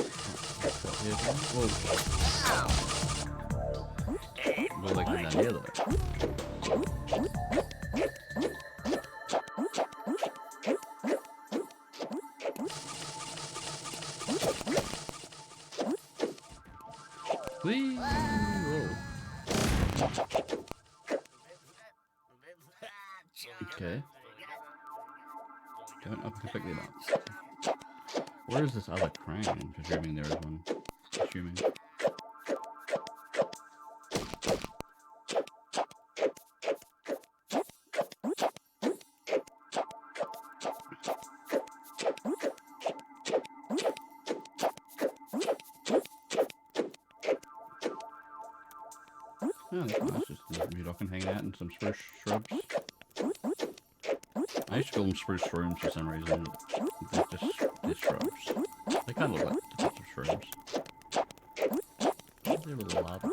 A: Whoa. Well, they come down here though. Whee! Whoa. Okay. Don't up and pick them up. Where is this other crane? Presuming there is one. Assuming. Oh, that's nice. Just Mudokon hanging out in some spruce shrubs. I used to call them spruce shrooms for some reason. They're shrubs. They kind of look like the types of shrooms. They're a little lava.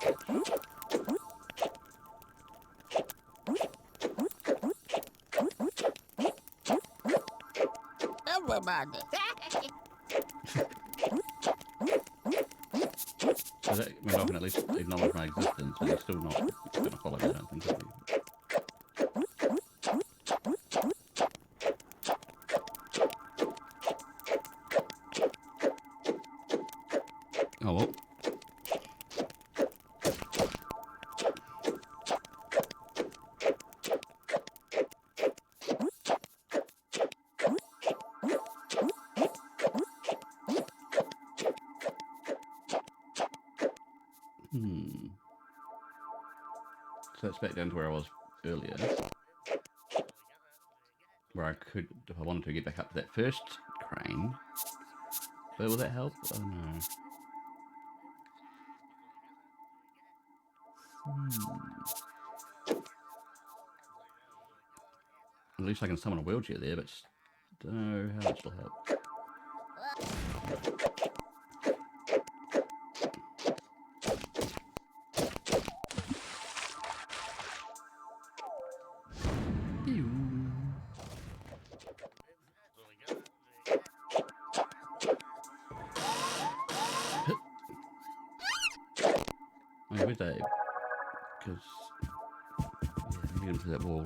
B: Everybody.
A: So that Mudokon at least acknowledge my existence, but he's still not going to follow me, I don't think. Is he? Oh well. So it's back down to where I was earlier. Where I could, if I wanted to, get back up to that first crane. But will that help? Oh no. At least I can summon a wheelchair there, but don't know how much will help. Ew. Oh, where's Abe? Because yeah, I need him to that wall.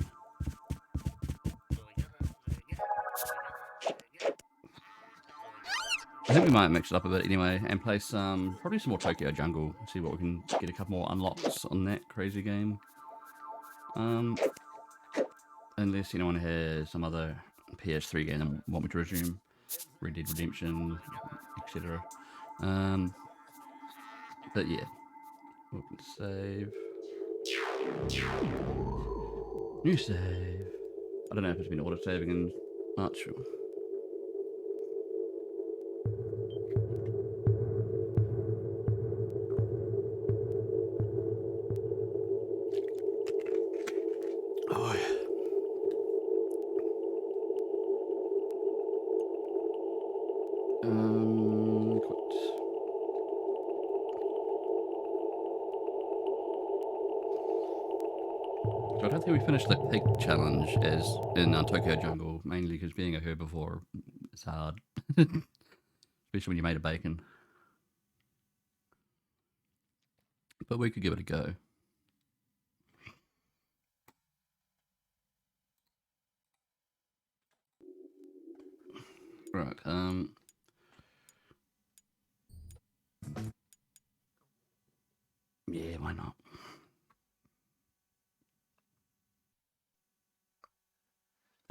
A: I think we might mix it up a bit anyway and play some, probably some more Tokyo Jungle. See what we can get a couple more unlocks on that crazy game. Unless anyone has some other PS3 game that want me to resume, Red Dead Redemption, etc. But yeah, open save. New save. I don't know if it's been auto saving and not sure. So I don't think we finished the pig challenge as in Tokyo Jungle, mainly because being a herbivore is hard. Especially when you made a bacon. But we could give it a go. Right, yeah, why not?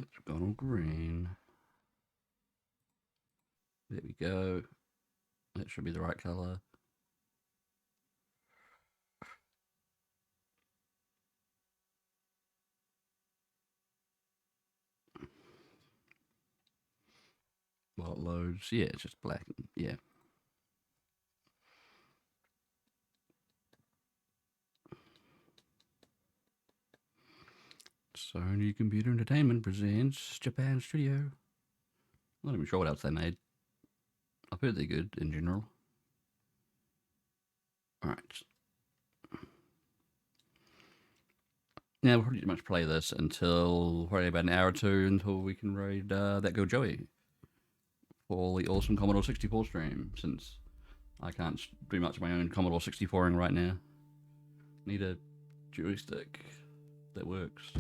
A: Let's go on green. There we go. That should be the right color. While it loads, yeah, it's just black. Yeah. Sony Computer Entertainment presents Japan Studio. I'm not even sure what else they made. I've heard they're good in general. Alright. Now we'll pretty much play this until probably about an hour or two until we can raid that girl Joey for the awesome Commodore 64 stream, since I can't do much of my own Commodore 64ing right now. Need a joystick that works.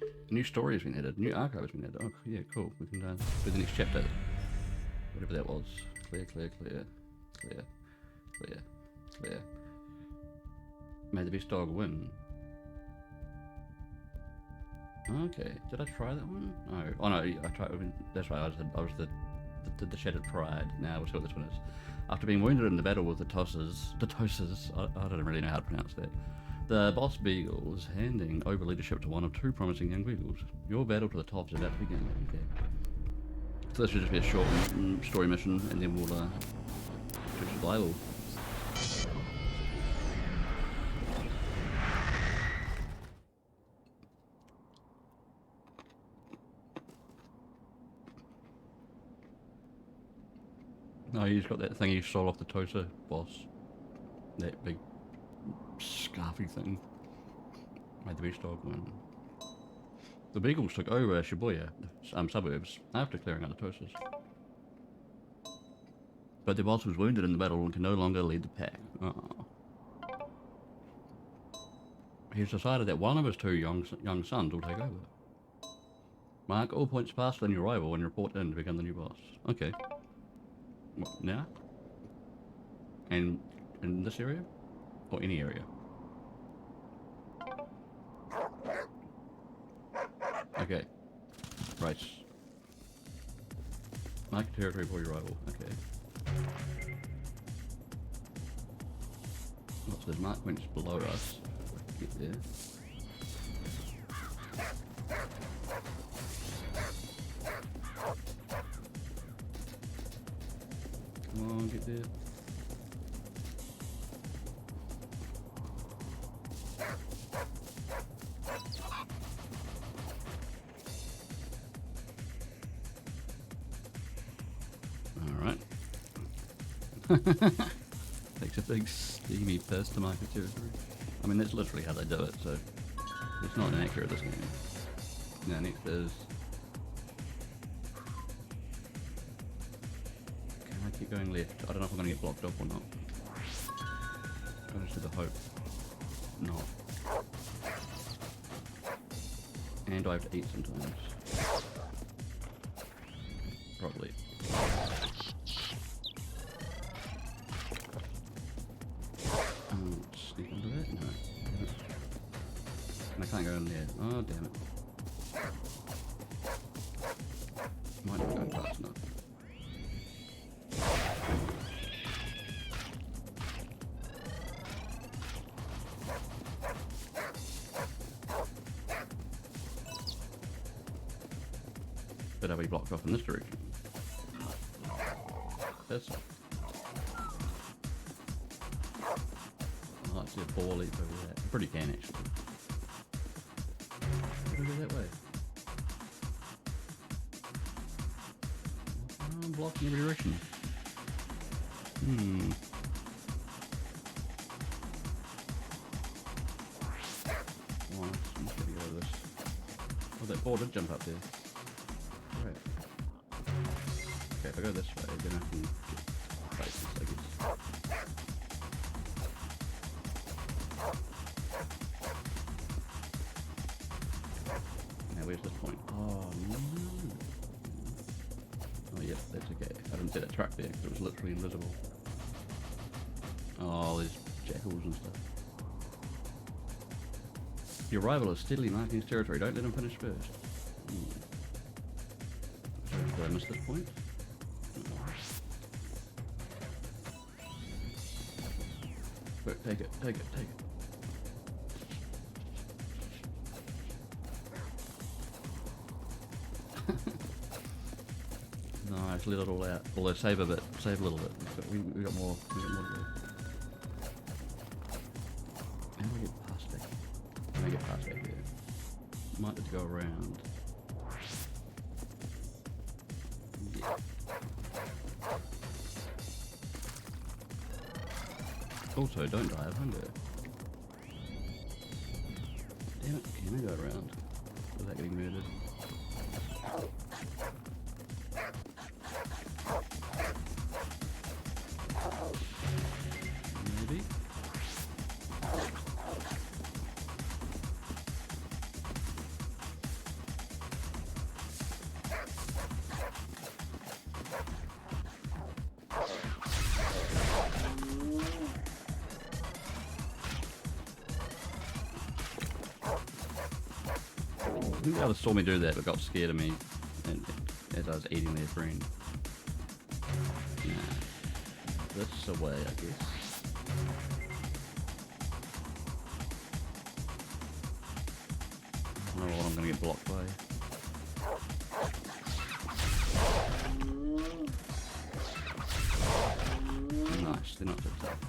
A: A new story has been added, new archive has been added. Oh yeah, cool. We can do the next chapter. Whatever that was. Clear, clear, clear. Clear. Clear. Clear. May the best dog win. Okay, did I try that one? No. Oh no, I tried. That's right. I was the Shattered Pride. Now we'll see what this one is. After being wounded in the battle with the Tosses, I don't really know how to pronounce that. The boss beagle is handing over leadership to one of two promising young beagles. Your battle to the top is about to begin. Okay. So this should just be a short story mission, and then we'll switch to Bible. Oh, he's got that thing he stole off the Tosa boss. That big scarfy thing. Made the best dog win. The Beagles took over Shibuya suburbs after clearing out the Tosas. But the boss was wounded in the battle and can no longer lead the pack. Oh. He's decided that one of his two young sons will take over. Mark all points faster than your rival and report in to become the new boss. Okay. What, now? And in this area? Or any area? Okay. Right. Mark territory for your rival. Okay. What's this? Mark points below us. Get there. Come on, get there. Alright. Takes a big steamy piss to mark a territory. I mean, that's literally how they do it, so it's not inaccurate, this game. Now, next is... Keep going left. I don't know if I'm going to get blocked off or not. I just have the hope. Not. And I have to eat sometimes. Probably. Sneak into that? No. And I can't go in there. Oh, damn it. Might not go fast enough. But I'll be blocked off in this direction. This. Oh, I see a ball leap over there. I pretty can actually. Go that way. Oh, I'm blocking every direction. Oh, that ball did jump up there. Right. Okay, if I go this way, then I can get places, I guess. Now, where's this point? Oh, no. Oh, yeah, that's okay. I didn't see that truck there because it was literally invisible. Oh, there's jackals and stuff. Your rival is steadily marking his territory. Don't let him finish first. Did I miss this point? Quick, take it, take it, take it. Nice, let it all out. Although save a bit, save a little bit. We got more to do. How do I get past back? How do I get past back there? Might have to go around. Yeah. Also, don't die of hunger. Damn it, can I go around without getting murdered? Maybe? I think the others saw me do that but got scared of me as I was eating their friend. Nah. This is a way, I guess. I don't know what I'm gonna get blocked by. Nice, they're not so tough.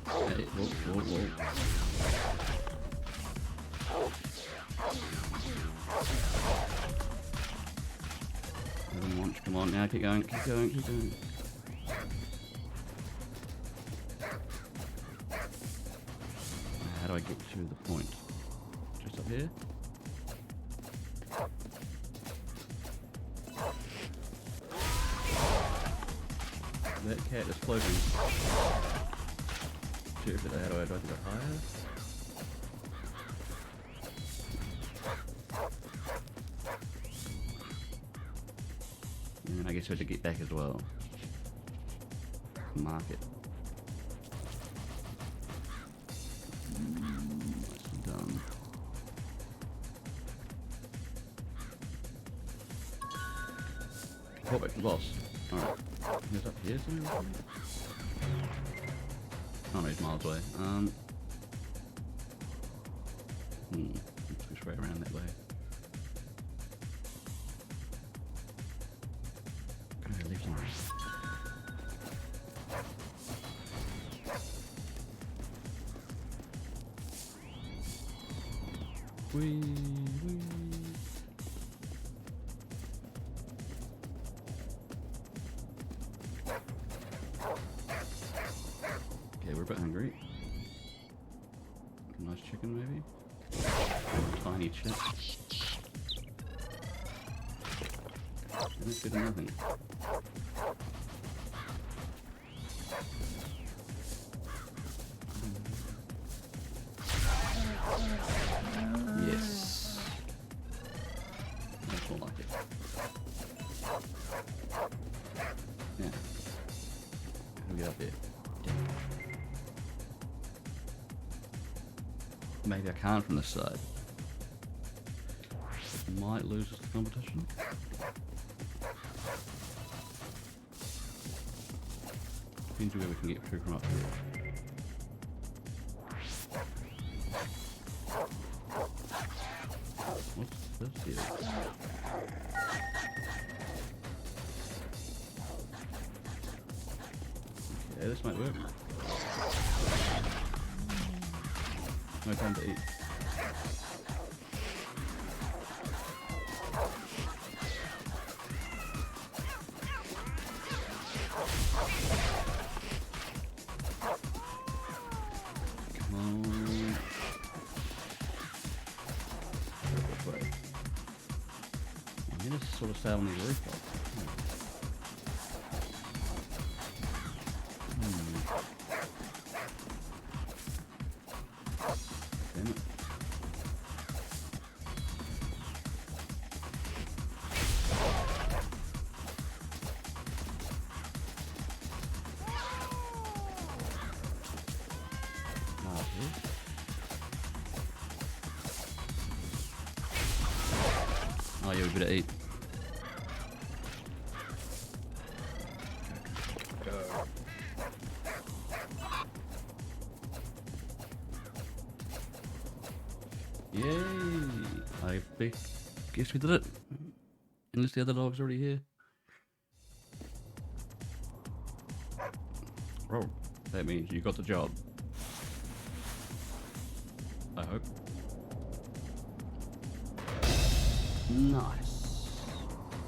A: Hey, whoa, whoa, whoa. Come on now, keep going, keep going, keep going. How do I get to the point? Just up here? That cat is floating. How do I go higher? And I guess we have to get back as well. Mark it. Nicely done. Go back to the boss. Alright. He's up here somewhere? Oh no, he's miles away. Let's push way around that way. Okay, left and right. Wee, wee. Okay, we're a bit hungry. A nice chicken, maybe? Tiny chip. And it's good for nothing. Yes. That's more like it. Yeah. How do we get up there? Maybe I can't from this side. Might lose the competition. Depends where we can get through from up here. What's this here? Okay, this might work. No time to eat. just sort of stay on these rooftops. Damn it. Oh yeah, we better eat. Yay! Guess we did it. Unless the other dog's already here. Oh, that means you got the job. I hope. Nice.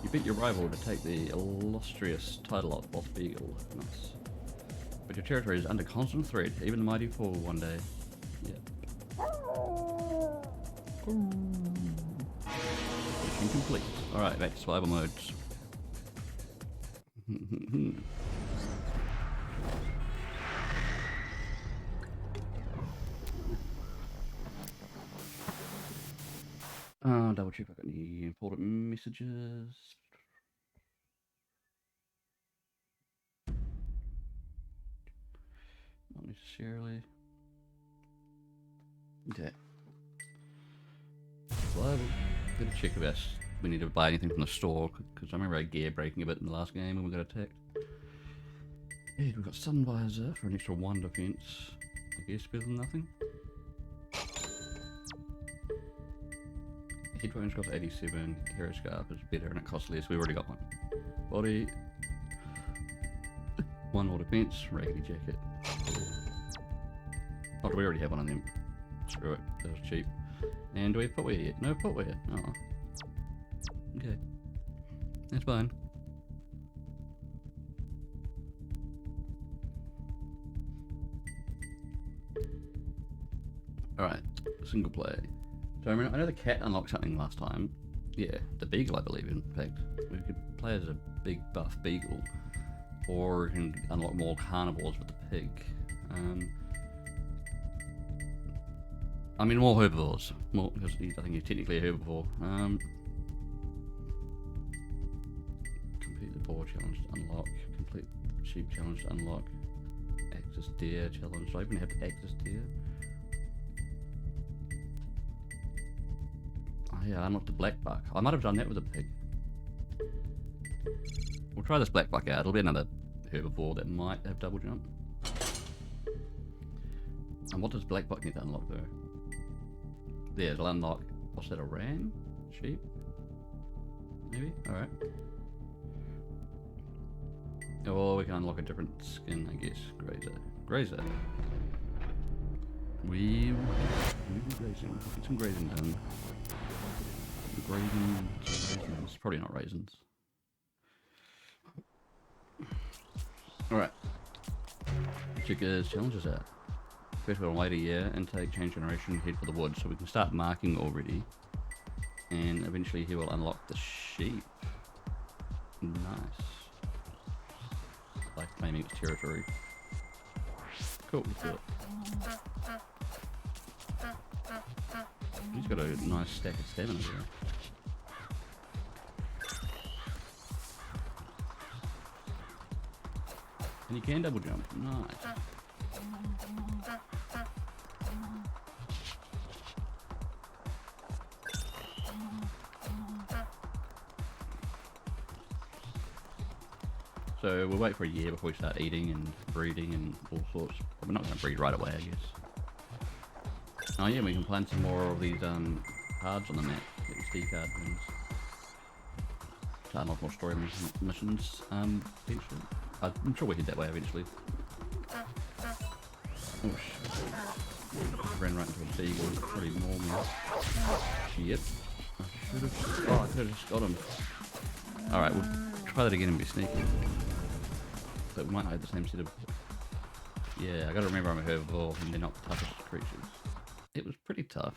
A: You beat your rival to take the illustrious title of Boss Beagle. Nice. But your territory is under constant threat. Even the mighty fall one day. Yeah. Mission complete. Alright, back to survival modes. Double check if I got any important messages. Not necessarily. Okay. Survival. Gotta check if we need to buy anything from the store, because I remember our gear breaking a bit in the last game when we got attacked. Yeah, we've got Sun Visor for an extra 1 defense. I guess better than nothing. Hit range costs 87, Hero Scarf is better and it costs less, we've already got one. Body, 1 more defense, Raggedy Jacket. Oh, do we already have one of them? Screw it, that was cheap. And do we have footwear yet? No footwear. Oh. Okay. That's fine. Alright, single play. So I know the cat unlocked something last time. Yeah, the beagle I believe in fact. We could play as a big buff beagle. Or we can unlock more carnivores with the pig. I mean more herbivores. More because I think he's technically a herbivore. Complete the boar challenge to unlock. Complete sheep challenge to unlock. Access deer challenge. Do I even have access deer? Oh yeah, I unlocked the black buck. I might have done that with a pig. We'll try this black buck out. It'll be another herbivore that might have double jump. And what does black buck need to unlock though? Yeah, it'll unlock. What's that? A ram? Sheep? Maybe? Alright. Or we can unlock a different skin, I guess. Grazer. Grazer. We will be grazing. We'll get some grazing done. Grazing. Raisins. Probably not raisins. Alright. Check his challenges out. First we'll wait a year, intake, change generation, head for the wood. So we can start marking already. And eventually he will unlock the sheep. Nice. Like claiming its territory. Cool, let's do it. He's got a nice stack of stamina there. And you can double jump. Nice. So we'll wait for a year before we start eating and breeding and all sorts. But we're not going to breed right away, I guess. Oh yeah, we can plan some more of these cards on the map. These SD card things. To unlock more story missions eventually. I'm sure we'll head that way eventually. Oh shit. Ran right into a beagle. It's pretty normal. Shit. I could have just got him. Alright, we'll try that again and be sneaky. But we might not have the same set of... Yeah, I gotta remember I'm a herbivore and they're not the toughest creatures. It was pretty tough.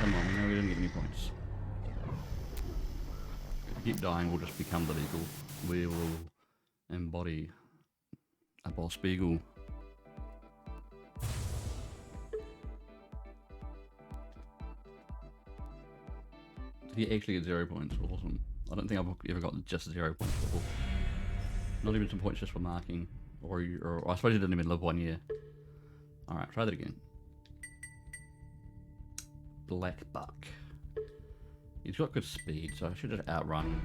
A: Come on, we know we didn't get any points. we keep dying, we'll just become the beagle. We will embody a boss beagle. Did he actually get 0 points? Awesome. I don't think I've ever gotten just 0 points before. Not even some points just for marking. Or I suppose you didn't even live 1 year. Alright, try that again. Black Buck. He's got good speed, so I should just outrun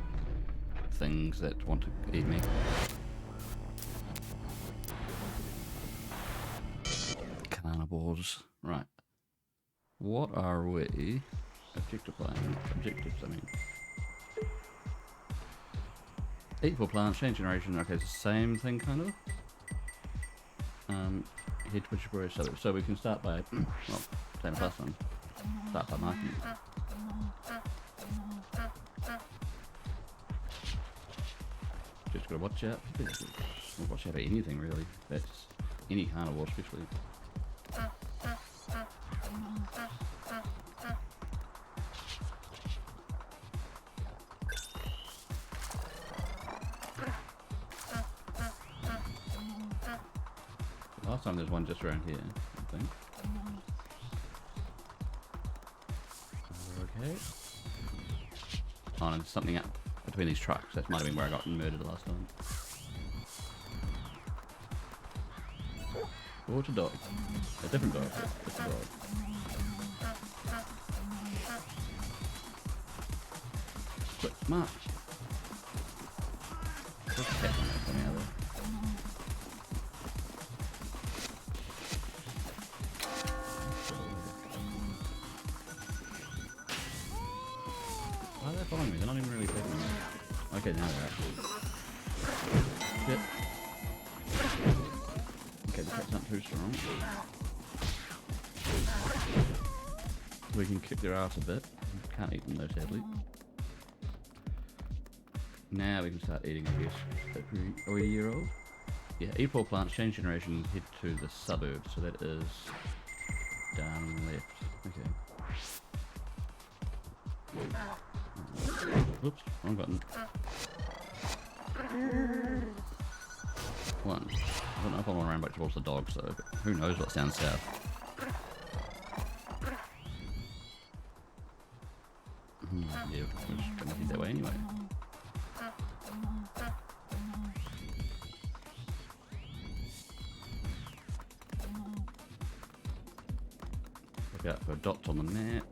A: things that want to eat me. Carnivores. Right. What are we objectives, I mean. Eat for plants, change generation. Okay, it's the same thing, kind of. Head to Butcher so we can start by, well, same as last one. Start by marking. Just gotta watch out. Watch out for anything, really. That's any carnivore, especially. Last time there's one just around here, I think. Okay. Oh, and there's something up between these trucks. That might have been where I got murdered the last time. Oh, it's a dog. A different dog. It's a dog. Quick, march. There's a cat on there coming out there. Why are they following me? They're not even really taking me. Okay, now they're actually. Shit. Okay, the cat's not too strong. We can kick their ass a bit. Can't eat them though, sadly. Now we can start eating, I guess. Are we a year old? Yeah, eat for plants, change generation, head to the suburbs. So that is down left. Okay. Oops, wrong button. One. I don't know if I want to run back towards the dogs though, but who knows what's down south. Yeah, we're just gonna head that way anyway. Look out for dots on the map.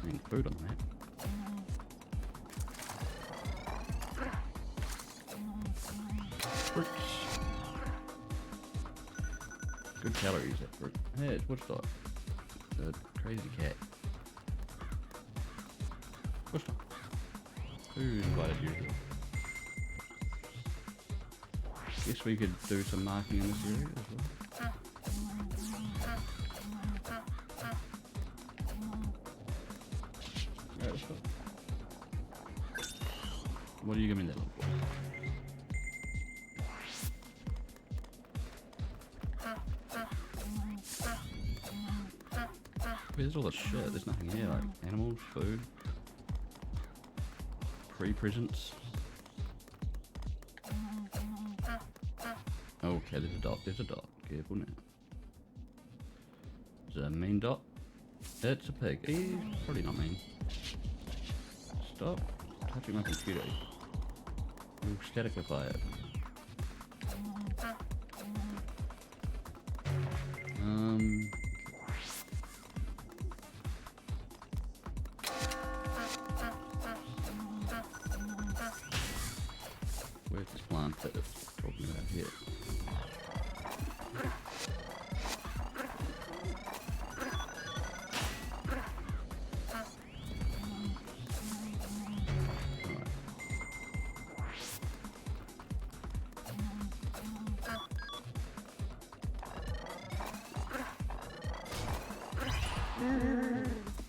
A: And food on the map. Fruits. Good calories, that fruit. Hey, it's Woodstock. The crazy cat. Woodstock. Who invited you here? Guess we could do some marking in this area as well. Right, let's go. What are you giving that look for? There's all this shit, there's nothing here, like animals, food, pre-presents. Okay, there's a dot, careful now. There's a mean dot. It's a pig, he's probably not mean. Stop touching my computer. You'll staticify it. Where's this plant that it's talking about here?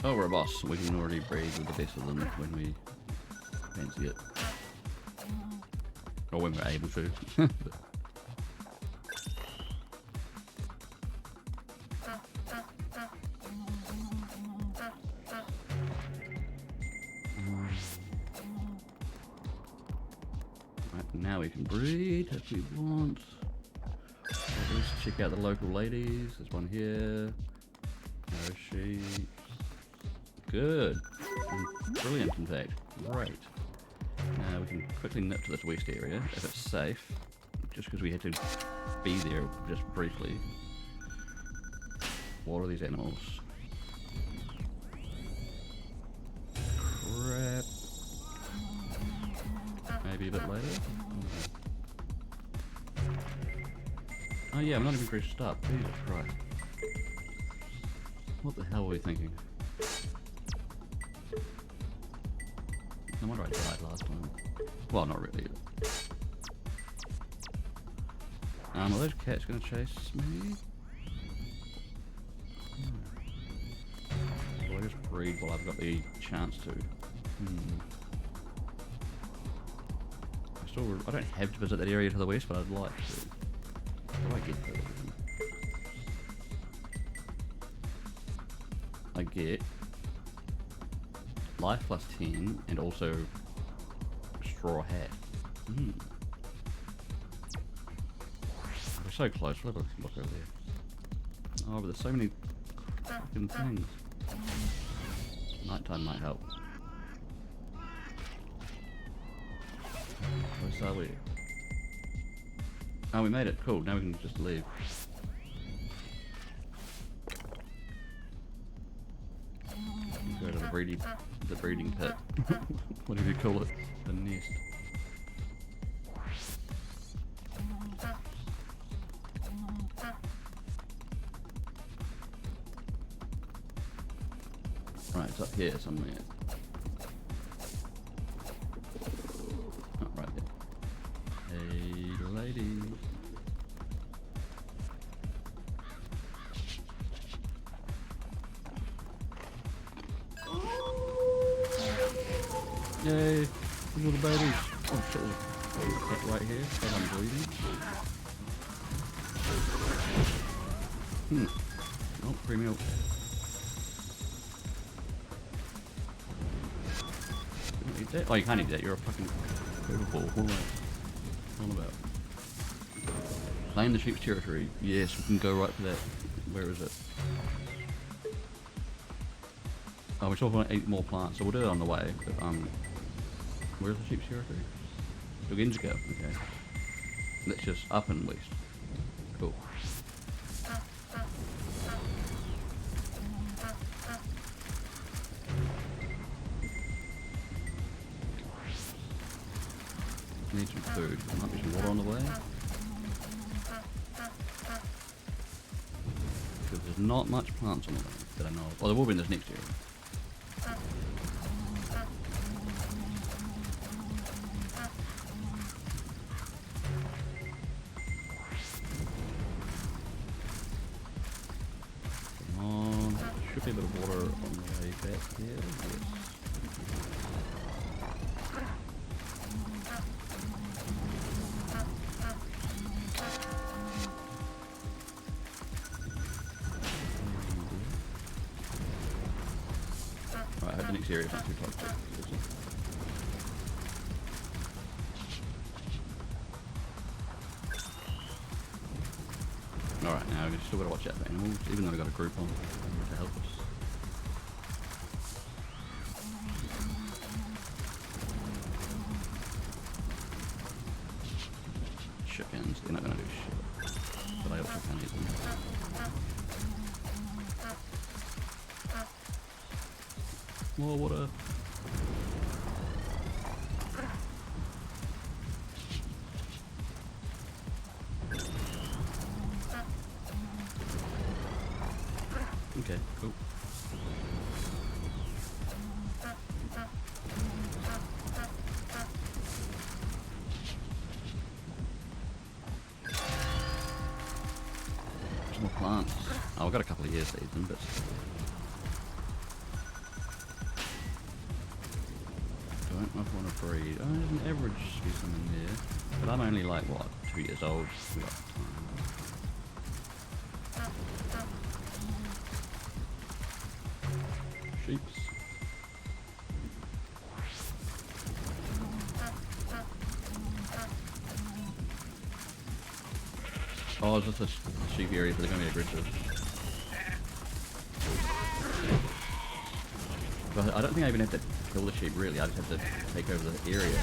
A: Oh, we're a boss. We can already breed with the best of them when we fancy it. Or when we're able to. can breed if we want. At least check out the local ladies. There's one here. No sheep. Good. Brilliant, in fact. Great. Now we can quickly nip to this west area if it's safe. Just because we had to be there just briefly. What are these animals? Crap. Maybe a bit later? Oh yeah, I'm not even greased up. Jesus Christ. What the hell were we thinking? No wonder I died last time. Well, not really. Are those cats gonna chase me? Do I just breed while I've got the chance to? I don't have to visit that area to the west, but I'd like to. How do I get further? I get life plus 10 and also straw hat. We're so close. Look over there. Oh, but there's so many fucking things. Nighttime might help. Where are we? Oh, we made it. Cool. Now we can just leave. Go to the breeding pit. Whatever you call it. The nest. Right, it's up here somewhere. Oh, right there. Hey, lady. Yay! Look at the babies. Oh shit, there's a cat right here. Cat I'm breeding. Oh, free milk. You don't eat that? Oh, you can't eat that. You're a fucking curveball. What am I on about? Claim the sheep's territory. Yes, we can go right for that. Where is it? Oh, we still want to eat more plants, so we'll do it on the way. But, where's the sheep's territory? Duginska, okay. That's just up and west. Cool. Need some food. There might be some water on the way. Because there's not much plants on the way that I know of. Oh, there will be in this next area. Should be a bit of water on the way back here. Yes. Right, I hope the next area is not too close to it. Alright, now we've still got to watch out for animals, even though we've got a group on to help us. Chickens, they're not going to do shit. But I also can't eat them. More water. Okay, cool. Some more plants. Oh, I've got a couple of years to eat them, but don't know if I want to breed. Oh, there's an average specimen there. But I'm only like, what, 2 years old? We got time. Sheeps. Oh, it's just a sheep area, so they're going to be aggressive. But I don't think I even have to kill the sheep, really. I just have to take over the area.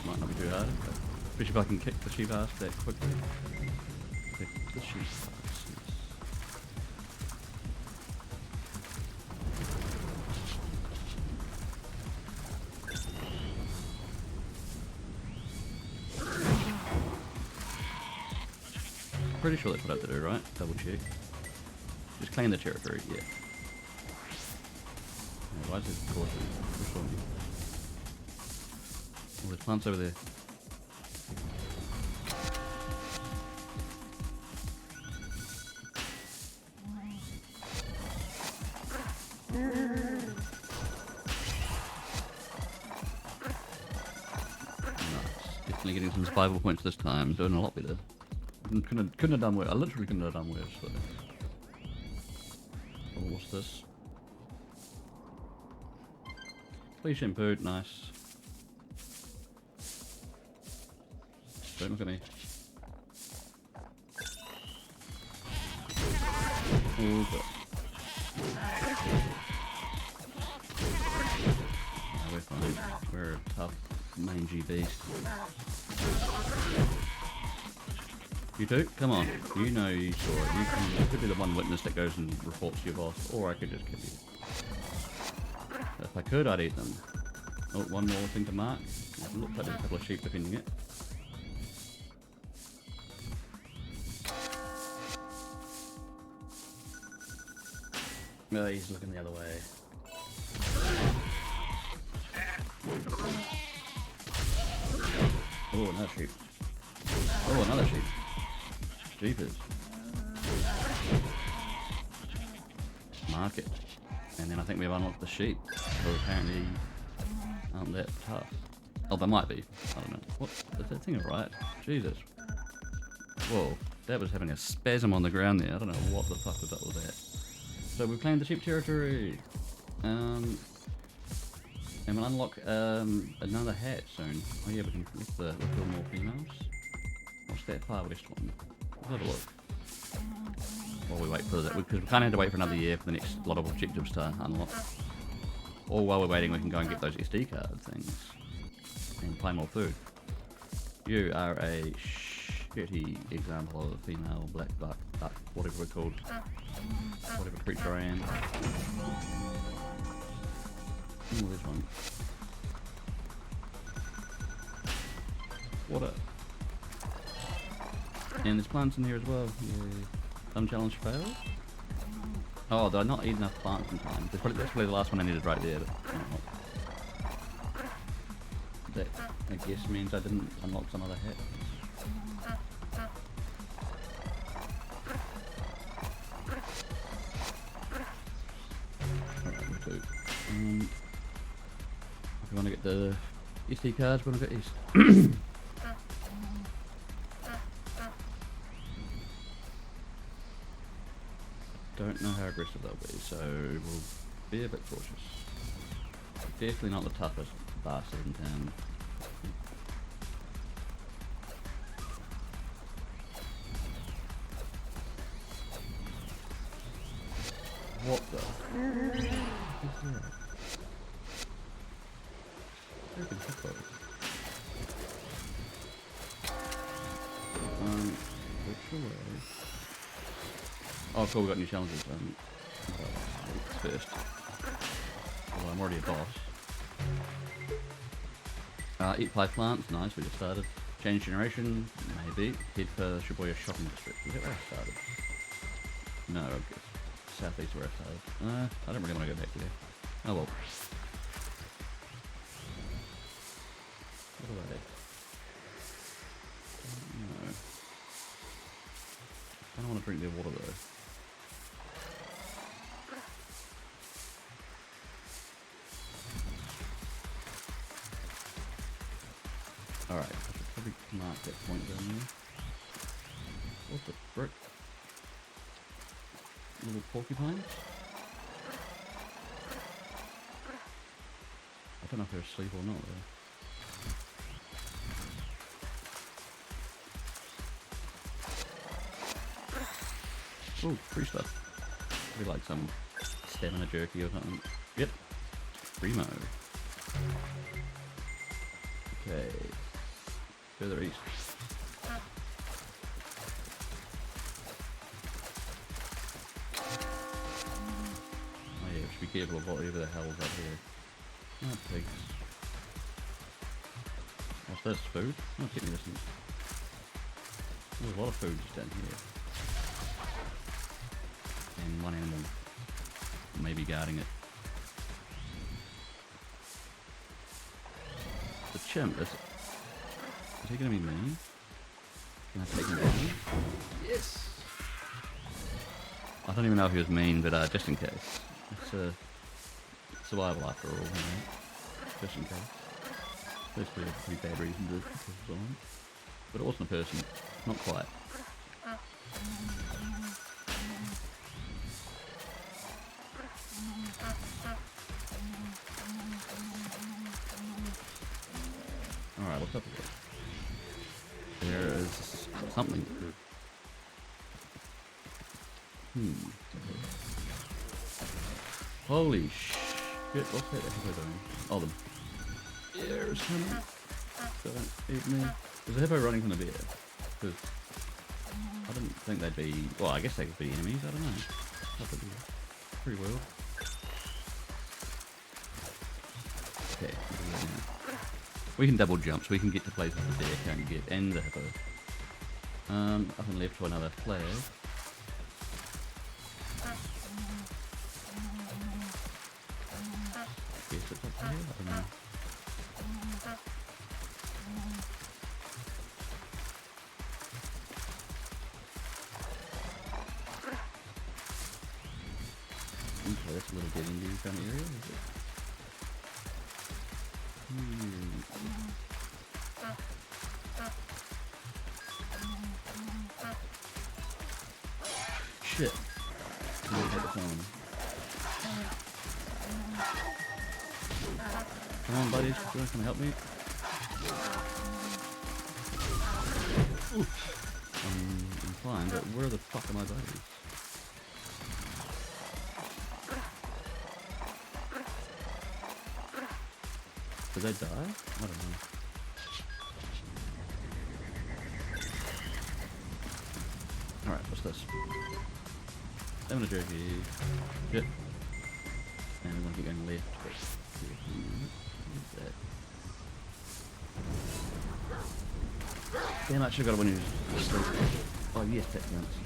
A: Might not be too hard, but especially if I can kick the sheep ass that quickly. Kick the sheep ass. Pretty sure that's what I have to do, right? Double check. Just claim the territory, yeah. Why is it cautious? Which one? Oh, there's plants over there. Nice. Definitely getting some survival points this time. Doing a lot better. Couldn't have done worse. I literally couldn't have done worse. So. Oh, what's this? Please shampoo, nice. Don't look at me. Oh, but... Oh, we're fine. We're a tough, mangy beast. You two? Come on. You know you saw it. You could be the one witness that goes and reports to your boss, or I could just kill you. If I could, I'd eat them. Oh, one more thing to mark. It looks like there's a couple of sheep defending it. No, he's looking the other way. Oh, another sheep. Oh, another sheep. Jeepers. Mark it. And then I think we've unlocked the sheep, who apparently aren't that tough. Oh, they might be. I don't know. What? Is that thing alright? Jesus. Whoa. That was having a spasm on the ground there. I don't know what the fuck was up with that. So we've claimed the sheep territory. And we'll unlock another hat soon. Oh yeah, we can kill more females. What's that far west one? Let's have a look. While we wait for that, because we kind of have to wait for another year for the next lot of objectives to unlock. Or while we're waiting, we can go and get those SD card things and play more food. You are a shitty example of a female black buck, whatever we're called, whatever creature I am. Oh, there's one. What a... And there's plants in here as well. Yeah. Some challenge failed. Oh, did I not eat enough plants in time? That's probably the last one I needed right there. But that, I guess, means I didn't unlock some other hat. Alright, we'll do. If we want to get the SD cards, we want to get these. Don't know how aggressive they'll be, so we'll be a bit cautious. Definitely not the toughest bastard in town. What the? What is that? Freaking hippo. Which way? Oh cool, we got new challenges first. Well, I'm already a boss. Eat 5 plants, nice, we just started. Change generation, maybe. Head for Shibuya shopping district. Is that where I started? No, I guess. Southeast where I started. I don't really want to go back there. Oh well. What are they? No. I don't want to drink their water though. Alright, I should probably mark that point down there. What's the frick? Little porcupines? I don't know if they're asleep or not though. Oh, free stuff. Maybe like some stamina jerky or something. Yep. Primo. Okay. Further east. Oh yeah, we should be careful of whatever the hell's up here. Oh, pigs. What's this? Food? Oh, keep me listening. There's a lot of food just down here. And one animal maybe guarding it. The chimp, is he gonna be mean? Can I take him down? Yes! I don't even know if he was mean, but just in case. It's survival after all, you know? Just in case. There's a pretty bad reason to push it on. But it wasn't a person. Not quite. Alright, what's up here? There is something. Holy shit, what's that hippo doing? Oh, them. There's coming. Don't eat me. There's a hippo running from the bear. Because I didn't think they'd be... Well, I guess they could be enemies, I don't know. That could be pretty well. Okay, we can double jump, so we can get to places the bear can't get, and the hippo. Up and left to another flag. Guess it's up here, I don't know. Okay, that's a little dead ending kind of area, is it? Shit. Really hit the phone. Come on, buddies. Can you help me? Oof. I'm fine, but where the fuck are my buddies? Did they die? I don't know. Alright, what's this? Stamina jerky. Shit. And we want to keep going left. What is that? Damn, I should have got a one who's asleep. Oh yes, that counts.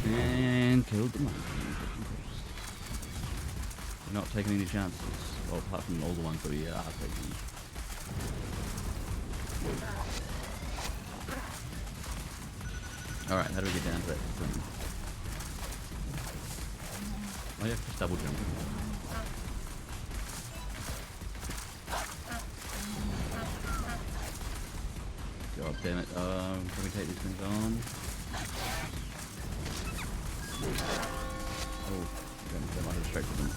A: And killed the monkey. We're not taking any chances. Well, apart from all the ones that we are taking. Alright, how do we get down to that thing? Oh yeah, just double jump. God damn it. Can we take these things on? Oh, okay, that might have distracted them.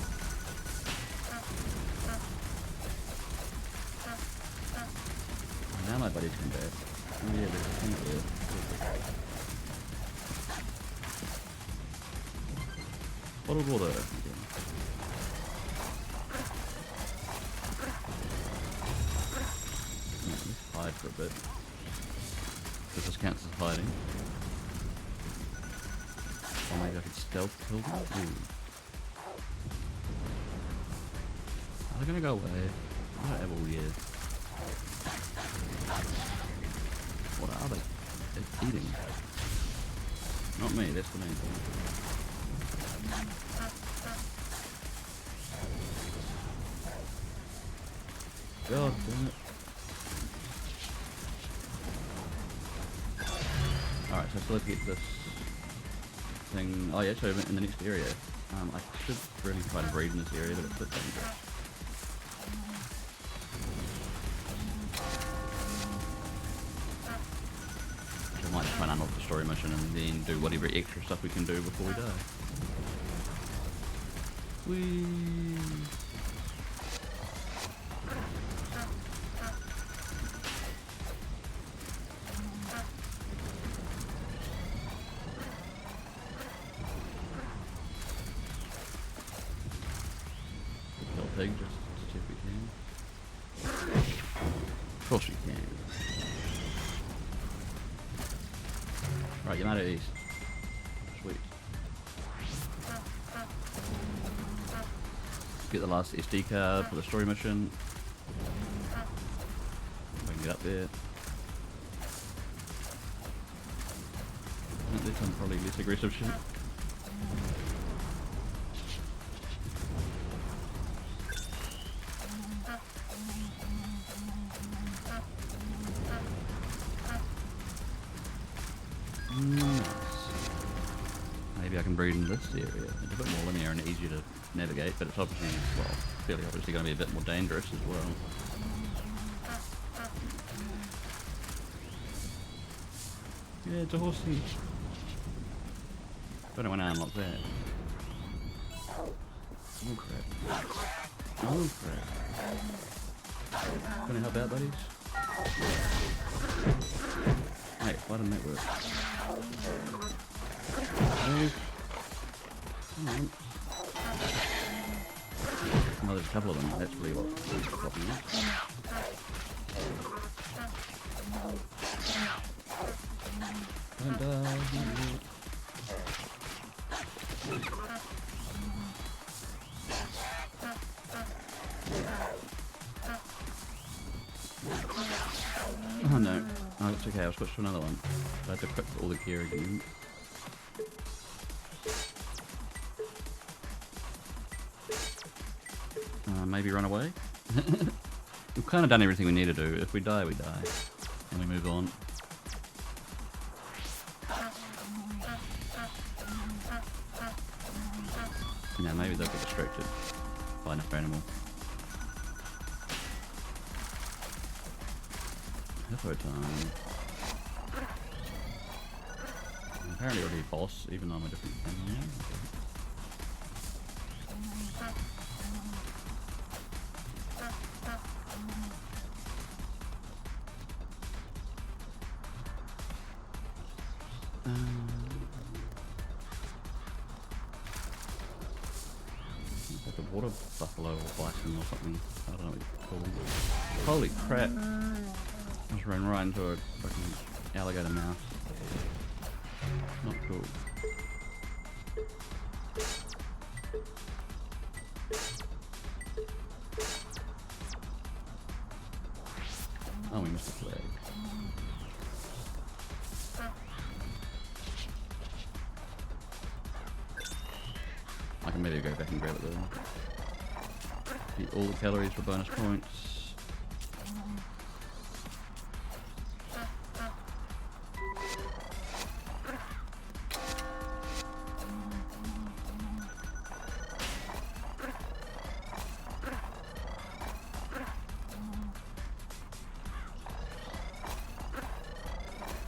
A: Now my buddies come back. Oh yeah, there's a thing there. Bottled water. Again. Yeah, let's hide for a bit. Because this counts as hiding. Or maybe I could stealth kill them? Ooh. Are they gonna go away? Whatever weird. What are they? They're eating. Not me, that's the main thing. God damn it. Alright, so I still have to get this thing. Oh yeah, so in the next area. I should really try to breed in this area, but it's a bit dangerous. I might try and unlock the story mission and then do whatever extra stuff we can do before we die. Whee! Right, Yamato East. Sweet. Get the last SD card for the story mission. We can get up there. There's some probably less aggressive shit. Nice. Maybe I can breed in this area. It's a bit more linear and easier to navigate, but it's obviously, well, fairly obviously going to be a bit more dangerous as well. Yeah, it's a horsey. Don't know when I unlock that. Oh crap. Oh crap. Gonna help out, buddies? Hey, why didn't that work? Move. Come on. Oh, there's a couple of them. That's really what is popping up. Don't die. Not yet. Oh no. Oh, it's okay. I'll switch to another one. I have to equip all the gear again. Maybe run away? We've kind of done everything we need to do. If we die, we die. And we move on. Yeah, maybe they'll get distracted by another animal. Hippo time. I'm apparently already a boss, even though I'm a different animal. Like a water buffalo or bison or something. I don't know what you call them. Holy crap. I just ran right into a fucking alligator mouth. Not cool. Oh, we missed the flag. I can maybe go back and grab it though. Get all the calories for bonus points.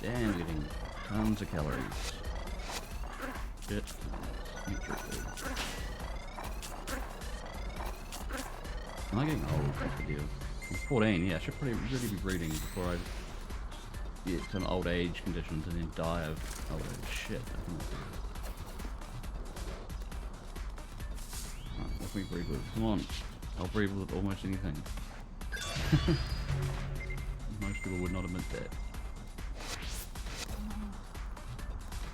A: Damn, getting tons of calories. Shit. Am I getting old? That's the deal. I'm 14, yeah, I should probably really be breeding before I get some old age conditions and then die of old age. Shit. Alright, let me breed with. Come on. I'll breed with almost anything. Most people would not admit that.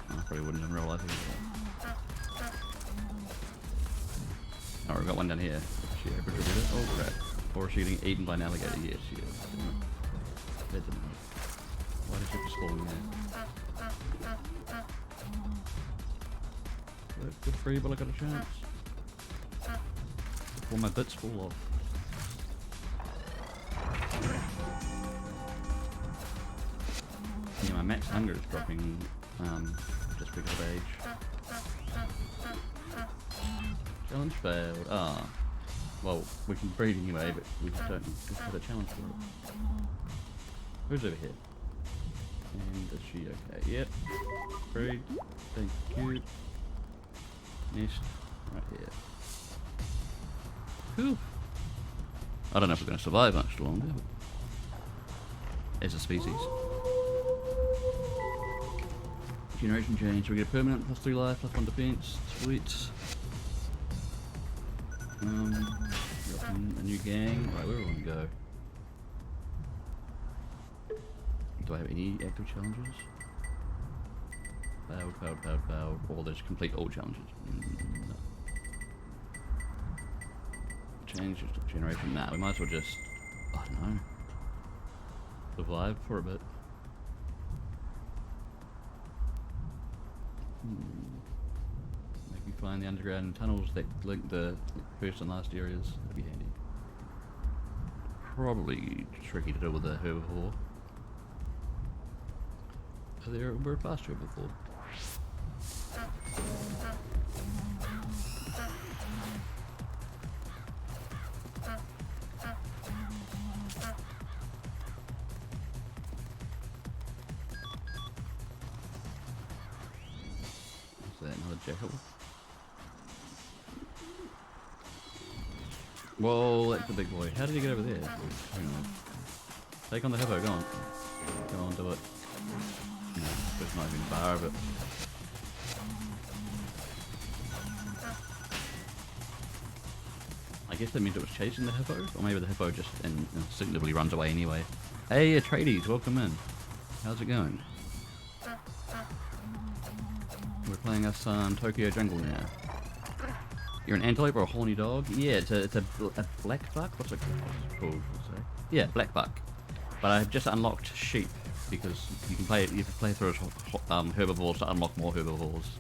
A: I probably wouldn't in real life either. Oh, we've got one down here. Is she able to get it? Oh crap. Or is she getting eaten by an alligator? Yes, she is. That didn't work. Why did she have to spawn there? Good free, but I got a chance. Before my bits fall off. Yeah, my max hunger is dropping just because of age. Challenge failed. Ah. Well, we can breed anyway, but we just don't have a challenge for it. Who's over here? And is she okay? Yep. Breed. Thank you. Nest. Right here. Whew. I don't know if we're going to survive much longer. As a species. Generation change. We get a permanent +3 life, +1 defense. Sweet. A new gang. Right, where do we want to go? Do I have any active challenges? Failed. Or there's complete all challenges. No. Change generation. Nah, we might as well just, I don't know, survive for a bit. Maybe find the underground tunnels that link the first and last areas. That'd be handy. Probably tricky to deal with a herbivore. We're a fast herbivore. Is that another jackal? Whoa, that's the big boy. How did he get over there? Take on the hippo, go on. Go on, do it. No, it's not even bar, but... I guess that means it was chasing the hippo? Or maybe the hippo just instinctively runs away anyway. Hey, Atreides, welcome in. How's it going? We're playing us Tokyo Jungle now. You're an antelope or a horny dog? Yeah, it's a black buck? What's it called? Yeah, black buck. But I've just unlocked sheep because you can play through as herbivores to unlock more herbivores.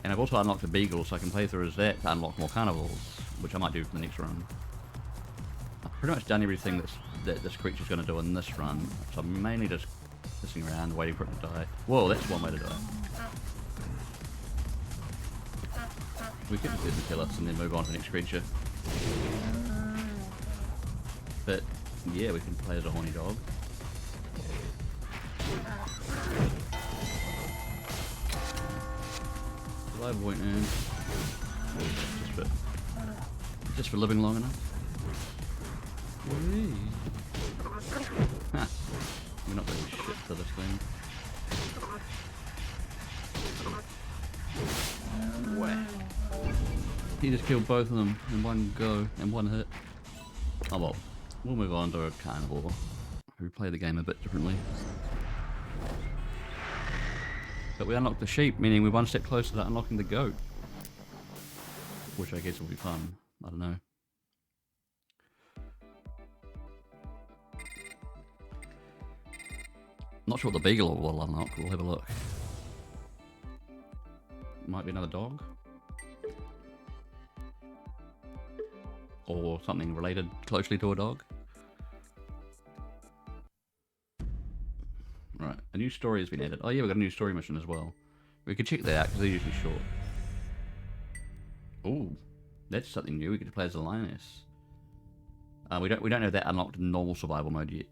A: And I've also unlocked a beagle, so I can play through as that to unlock more carnivores, which I might do for the next run. I've pretty much done everything that this creature's going to do in this run, so I'm mainly just pissing around waiting for it to die. Whoa, that's one way to die. We could just let them kill us and then move on to the next creature. But yeah, we can play as a horny dog. Survival point earned. Just for living long enough. Whee. Ha. We're not doing shit for this thing. Whack. He just killed both of them in one go, in one hit. Oh well, we'll move on to a carnivore who play the game a bit differently. But we unlocked the sheep, meaning we're one step closer to unlocking the goat. Which I guess will be fun. I don't know. Not sure what the beagle will unlock, we'll have a look. Might be another dog. Or something related closely to a dog. Right, a new story has been added. Oh yeah, we've got a new story mission as well. We could check that out because they're usually short. Ooh, that's something new. We get to play as a lioness. We don't have that unlocked in normal survival mode yet.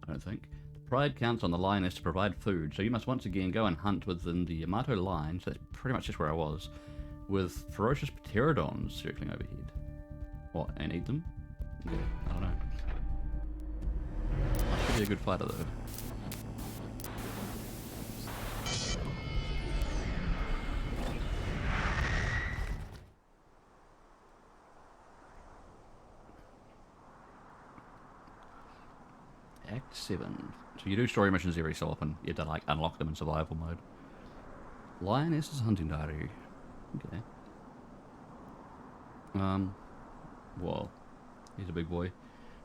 A: I don't think. The pride counts on the lioness to provide food, so you must once again go and hunt within the Yamato line. So that's pretty much just where I was, with ferocious pterodons circling overhead. What, and eat them? Yeah, I don't know. I should be a good fighter though. Act 7. So you do story missions every so often. You have to like unlock them in survival mode. Lioness's hunting diary. Okay. Whoa. He's a big boy.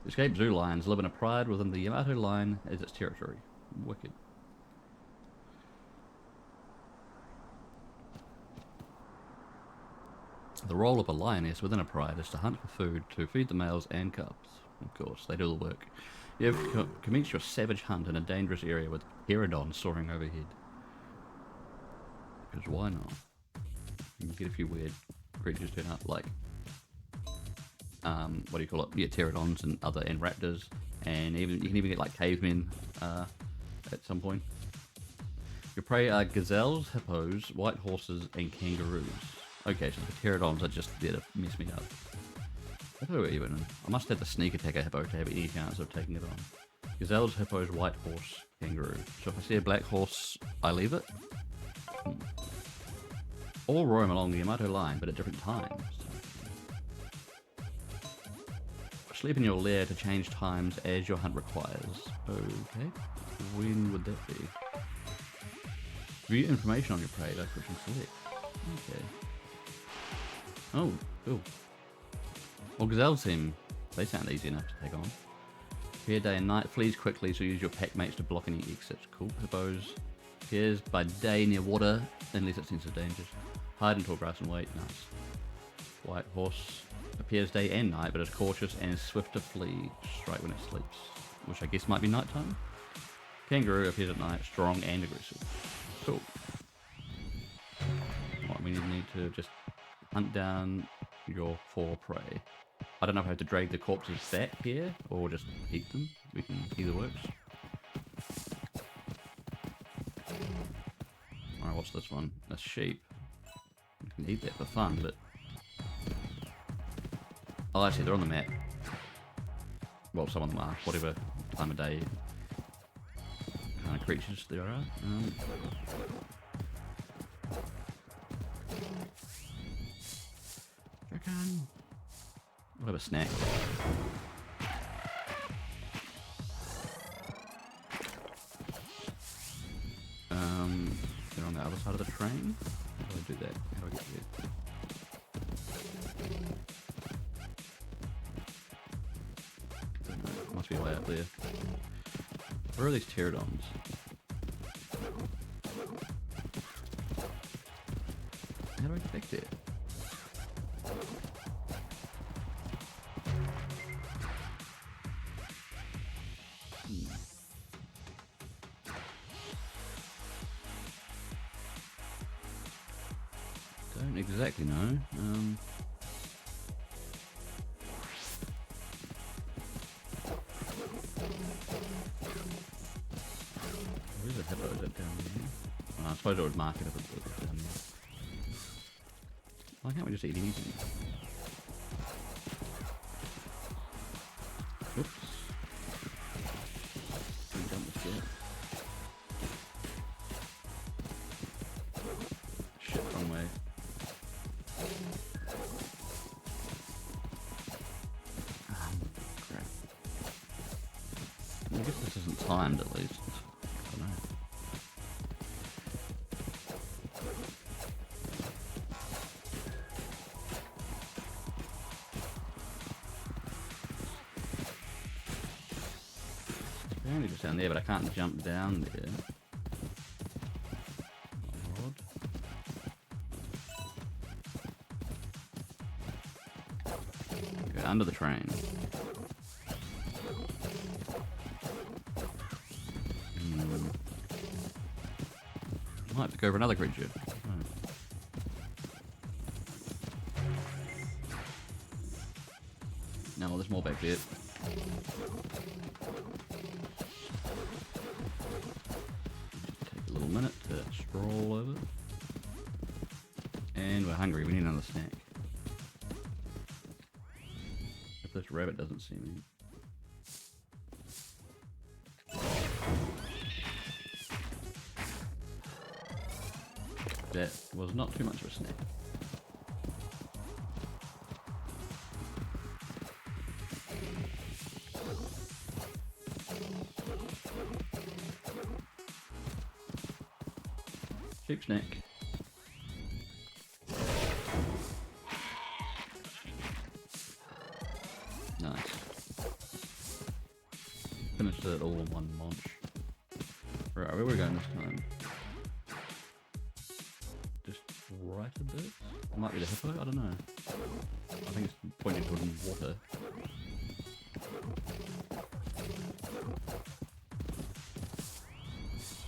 A: Escaped zoo lions live in a pride within the Yamato line as its territory. Wicked. The role of a lioness within a pride is to hunt for food to feed the males and cubs. Of course, they do the work. You have commenced your savage hunt in a dangerous area with pterodons soaring overhead. Because why not? You can get a few weird creatures turn up, like what do you call it? Yeah, pterodons and raptors, and you can even get like cavemen at some point. Your prey are gazelles, hippos, white horses, and kangaroos. Okay, so the pterodons are just there to mess me up. I must have the sneak attack a hippo to have any chance of taking it on. Gazelles, hippos, white horse, kangaroo. So if I see a black horse, I leave it? All roam along the Yamato line, but at different times. Sleep in your lair to change times as your hunt requires. Okay. When would that be? View information on your prey by pushing select. Okay. Oh, cool. Well, gazelles they sound easy enough to take on. Appear day and night, flees quickly, so use your pack mates to block any exits. Cool. Hippos appears by day near water, unless it senses dangers. Hide in tall grass and wait. Nice. White horse appears day and night, but is cautious and is swift to flee, strike when it sleeps, which I guess might be nighttime. Kangaroo appears at night, strong and aggressive. Cool. Right, we need to just hunt down your four prey. I don't know if I have to drag the corpses back here or just eat them. We can either works. Alright, what's this one? A sheep. We can eat that for fun, but oh, actually, they're on the map. Well, some of them are, whatever time of day kind of creatures there are. We'll have a snack. They're on the other side of the train. How do I do that? How do I get there? Must be way up there. Where are these pterodons? How do I get back there? Don't exactly know. Where's the hippo? Is it down there? Oh, I suppose it would mark it if it was down there. Why can't we just eat anything? Oops. Didn't jump this yet. Shit, wrong way. Crap. I guess this isn't timed at least. I don't know. Apparently just down there, but I can't jump down there. Odd. Go under the train. Might have to go over another creature. Oh. No, there's more back there. Take a little minute to stroll over. And we're hungry, we need another snack. If this rabbit doesn't see me. That was not too much of a snack. Sheep snack. Nice. Finished it all in one munch. Right, where are we going this time? Right a bit? It might be the hippo, I don't know. I think it's pointing toward water.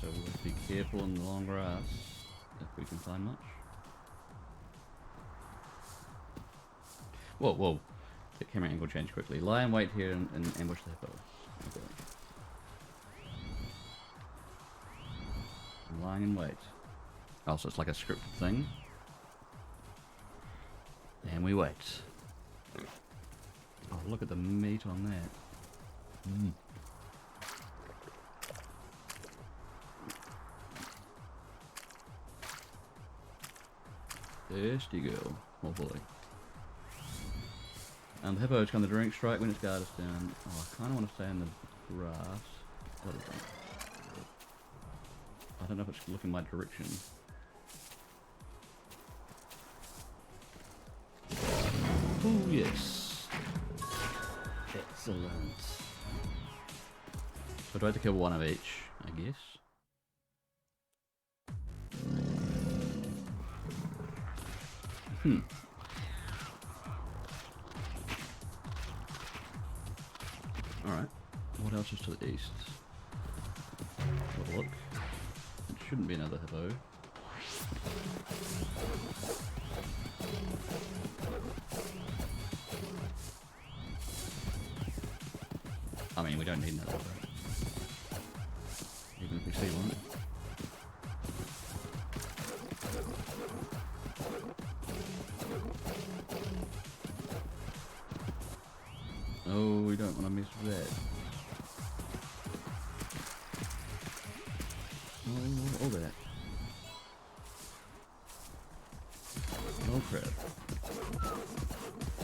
A: So we'll be careful in the long grass if we can find much. Whoa, whoa. The camera angle changed quickly. Lie in wait here and ambush the hippo. Okay. I'm lying in wait. Oh, so it's like a scripted thing. And we wait. Oh, look at the meat on that. Mm. Thirsty girl. Oh boy. And the hippo's come to drink, strike when its guard is down. Oh, I kind of want to stay in the grass. I don't know if it's looking my direction. Oh yes. Excellent. So do I have to kill one of each, I guess? Alright. What else is to the east? Have a look. It shouldn't be another hippo. I mean, we don't need another hippo. Even if we see one. Oh, we don't want to miss that. Oh, that. Oh crap.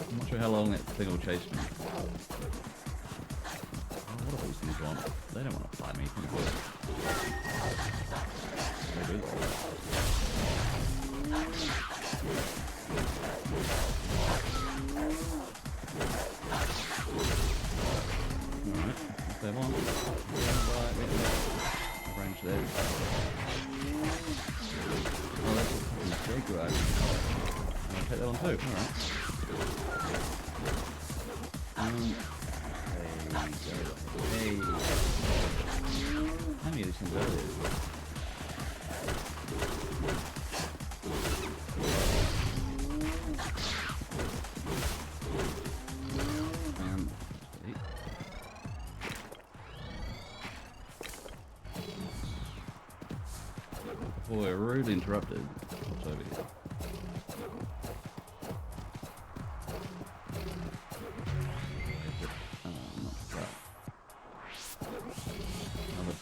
A: I'm not sure how long that thing will chase me. Oh, what do these things want? They don't want to fight me. They do. Alright, if they want. Range there. Oh, that's a fucking Jaguar. I'll take that one too, alright. Hey. How many of these things are there? Boy, we're rudely interrupted. What's over here? Not that. Another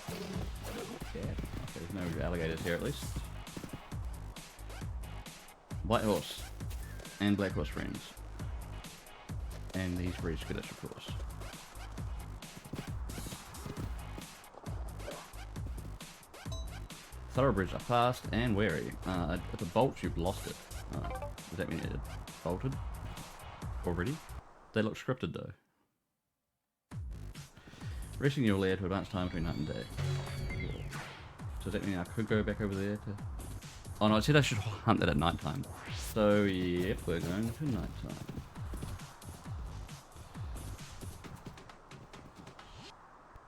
A: cat. Okay, there's no alligators here at least. White horse. And black horse friends. And these breed skittish, of course. Thoroughbreds are fast and wary. If it bolts, you've lost it. Does that mean it bolted already? They look scripted though. Resting your lair to advance time between night and day. Cool. So does that mean I could go back over there to... Oh no, it said I should hunt that at night time. So yep, we're going to night time.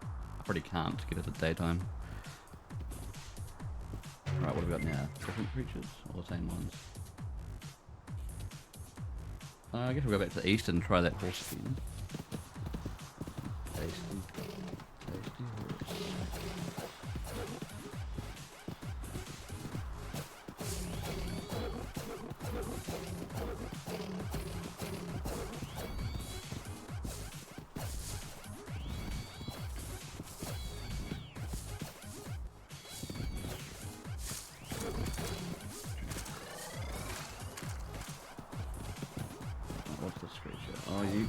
A: I already can't get it at daytime. Right, what have we got now? Different creatures? Or the same ones? I guess we'll go back to the east and try that horse again. Tasty horse. What's this creature? Oh, you.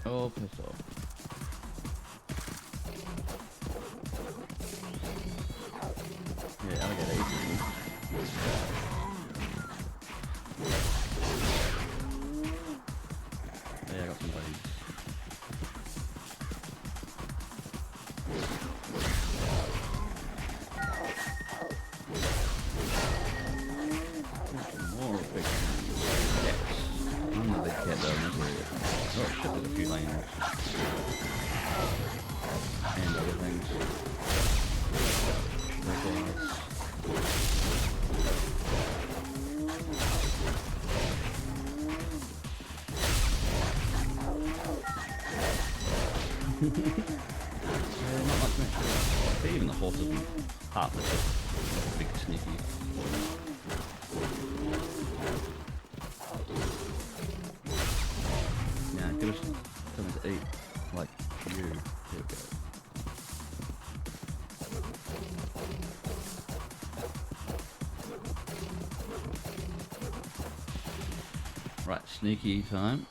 A: Oh, piss off. Yeah, alligator eating me. Yeah, I got some buddies. More big cats. I'm not a big cat though in this area. Oh shit, there's a few lanes. And other things. Yeah, not much mix. Even the horses and half of it. Big sneaky. Yeah, give us something to eat. Like you. Here we go. Right, sneaky time.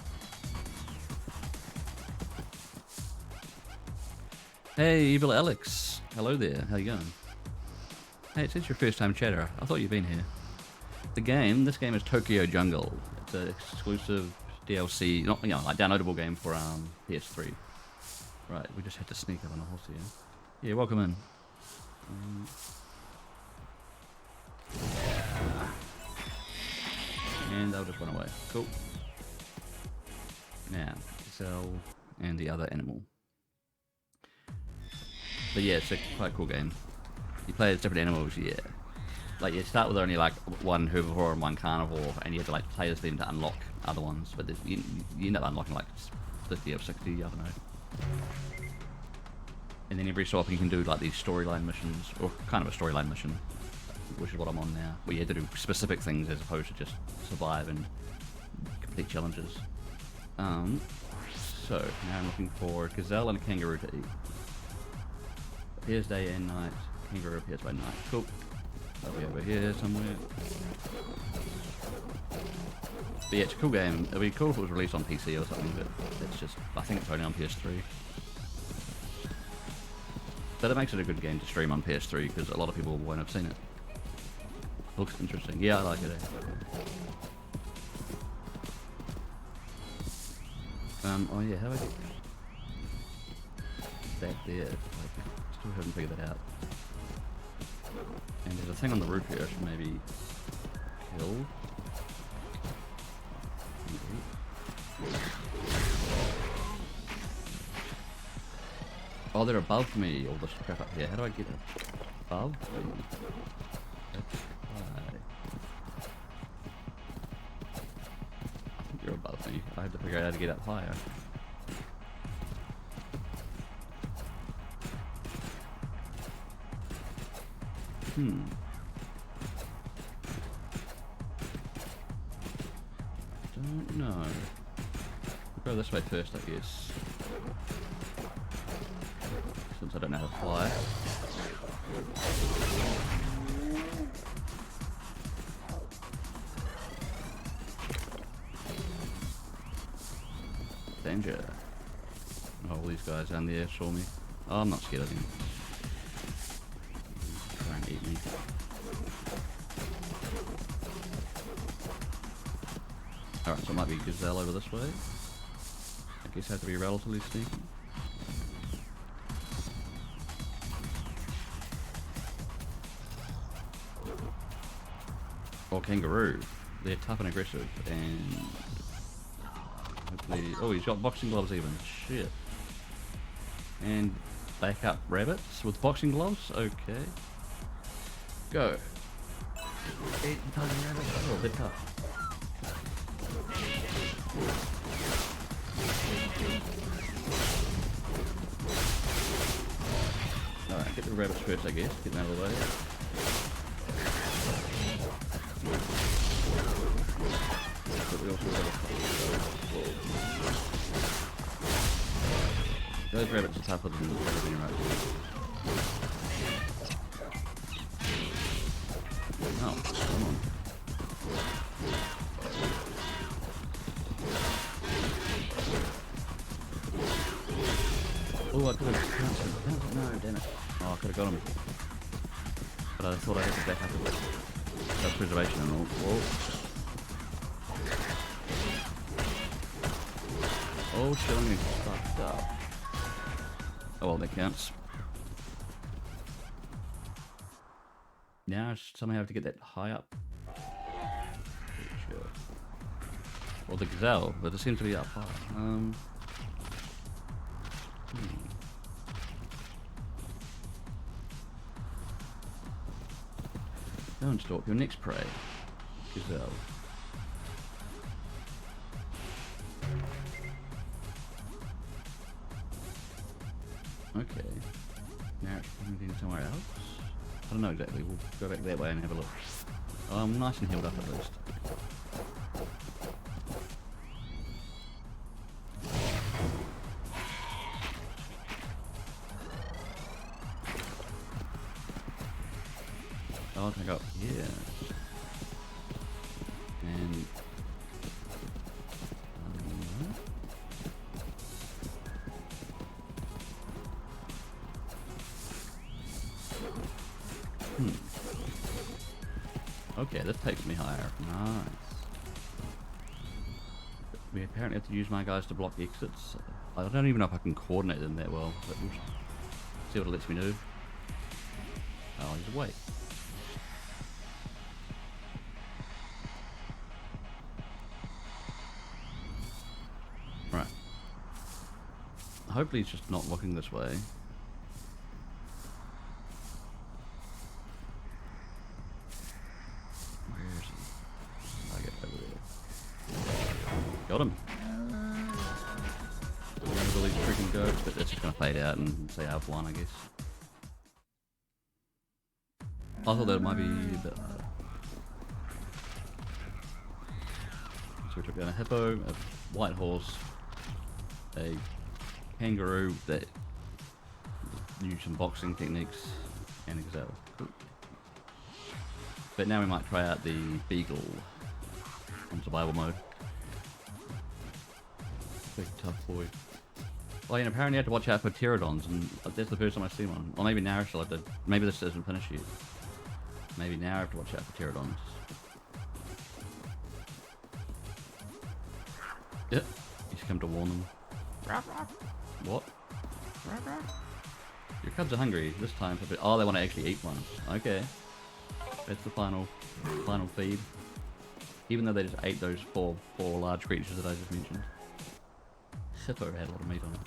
A: Hey, Evil Alex. Hello there. How you going? Hey, it says your first time chatter. I thought you'd been here. This game is Tokyo Jungle. It's an exclusive DLC, not like downloadable game for PS3. Right, we just had to sneak up on a horse here. Yeah, welcome in. And they'll just run away. Cool. Now, Cell and the other animal. But yeah, it's a quite cool game. You play as different animals, yeah. Like you start with only like one herbivore and one carnivore, and you have to like play as them to unlock other ones. But you end up unlocking like 50 or 60, I don't know. And then every so often you can do like these storyline missions, or kind of a storyline mission, which is what I'm on now, where you have to do specific things as opposed to just survive and complete challenges. So now I'm looking for a gazelle and a kangaroo to eat. Appears day and night. Kangaroo appears by night. Cool. I'll be over here somewhere. But yeah, it's a cool game. It'd be cool if it was released on PC or something, but it's just, I think it's only on PS3. But it makes it a good game to stream on PS3 because a lot of people won't have seen it. Looks interesting. Yeah, I like it. Oh yeah, how do I get back there? Still haven't figured that out. And there's a thing on the roof here I should maybe kill. Oh, they're above me, all this crap up here. How do I get above me? Let's try. I think you're above me. I have to figure out how to get up higher. Don't know. We'll go this way first, I guess. Since I don't know how to fly. Danger. Oh, all these guys down there saw me. Oh, I'm not scared of them. Try and eat me. Alright, so it might be gazelle over this way. I guess I have to be relatively sneaky. Or kangaroo. They're tough and aggressive, and hopefully, oh, he's got boxing gloves even. Shit. And back up rabbits with boxing gloves. Okay. Go. Eat the tiny rabbit. Oh, they're tough. Alright, get the rabbits first, I guess. Get them out of the way. But we also got those rabbits are tougher than everything right here. Oh, come on. Oh, I could have pounced him. No, damn it. Oh, I could have got him. But I thought I had to back up a bit. Self-preservation and all. Whoa. Oh shit, I'm getting fucked up. Oh well, that counts. Now I somehow have to get that high up. Sure. Well, the gazelle, but it seems to be up high. Don't stalk your next prey, gazelle. Okay. Now it's moving somewhere else. I don't know exactly. We'll go back that way and have a look. Oh, I'm nice and healed up at least. Oh, I can go up here. And Okay, this takes me higher. Nice. We apparently have to use my guys to block exits. I don't even know if I can coordinate them that well, but we'll see what it lets me do. Oh, he's awake. Right. Hopefully he's just not looking this way. Where is he? I get over there. Got him. Remember all these freaking goats, but that's just gonna fade out and say I've won, I guess. I thought that might be the... So we took down a hippo, a white horse, a kangaroo that used some boxing techniques, and a gazelle. Cool. But now we might try out the beagle on survival mode. Big tough boy. Oh, and apparently I had to watch out for pterodons, and that's the first time I see one. Or maybe now I did. Maybe this isn't finished yet. Maybe now I have to watch out for pterodons. Yep, he's come to warn them. What? Your cubs are hungry this time for oh, they want to actually eat one. Okay, that's the final feed. Even though they just ate those four large creatures that I just mentioned. Hippo had a lot of meat on it.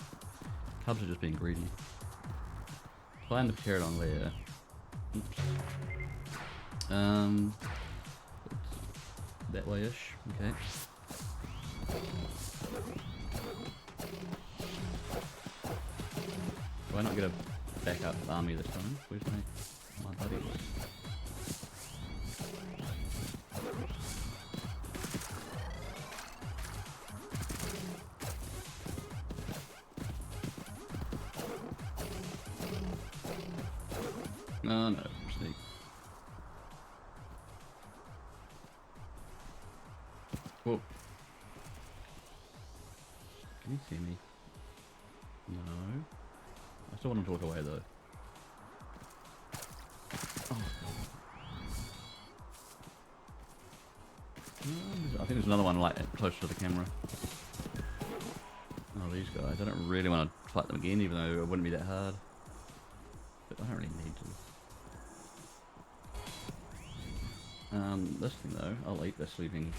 A: Cubs are just being greedy. Find the pterodon lair. Oops. That way-ish. Okay. Do I not get a backup army this time? Where's my buddies? No, no, sneak. Whoa. Can you see me? No. I still want him to walk away though. Oh. I think there's another one like closer to the camera. Oh, these guys. I don't really want to fight them again, even though it wouldn't be that hard. But I don't really need to. This thing though, I'll eat the sleeping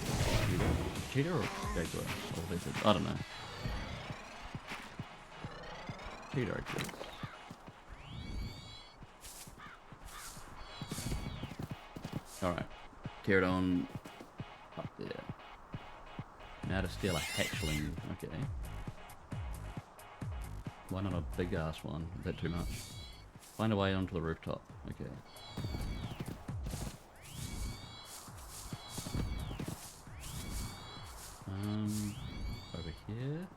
A: cheetah or jaguar or lizard. I don't know. Cheetah, I guess. Alright, pterodon up there. Now to steal a hatchling. Okay. Why not a big ass one? Is that too much? Find a way onto the rooftop. Okay. Over here.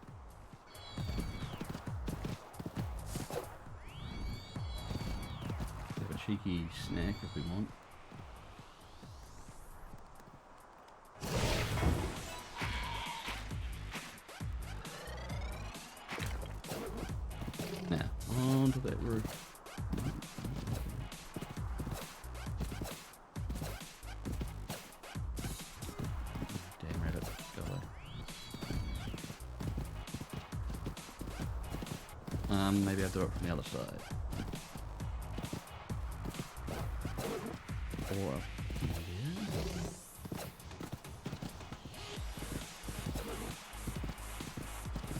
A: Have a cheeky snack if we want. Now, onto that roof. Damn rabbit, go away. Maybe I'll do it from the other side. Or up here.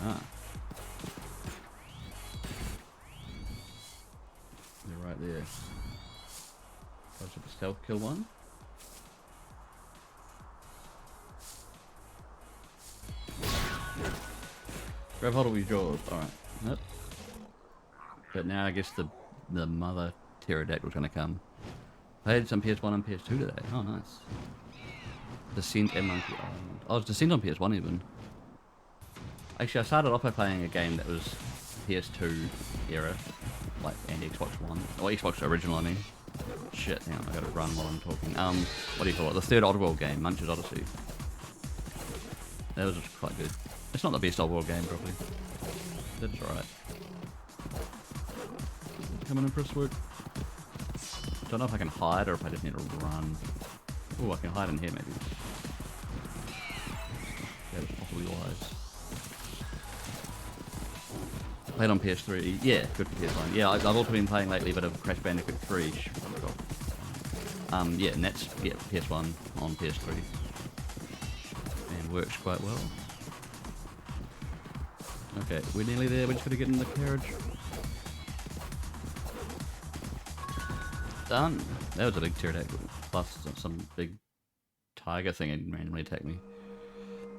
A: Ah. They're right there. Go to the stealth kill one. Grab hold of your jaws. Alright. Nope. But now I guess the mother pterodactyl's gonna come. I had some PS1 and PS2 today. Oh, nice. Descent and Monkey Island. Oh, it's Descent on PS1 even. Actually, I started off by playing a game that was PS2 era, like, and Xbox One. Or Xbox original, I mean. Shit, hang on, I gotta run while I'm talking. What do you call it? The third Oddworld game, Munch's Odyssey. That was quite good. It's not the best Oddworld game, probably. That's alright. Coming in for a swoop. Don't know if I can hide or if I just need to run. Oh, I can hide in here maybe. That was possibly wise. Played on PS3. Yeah, good for PS1. Yeah, I've also been playing lately a bit of Crash Bandicoot 3. Yeah, and that's PS1 on PS3. And works quite well. Okay, we're nearly there. We're just gonna get in the carriage. Done. That was a big pterodactyl. Plus some big tiger thing that randomly attacked me.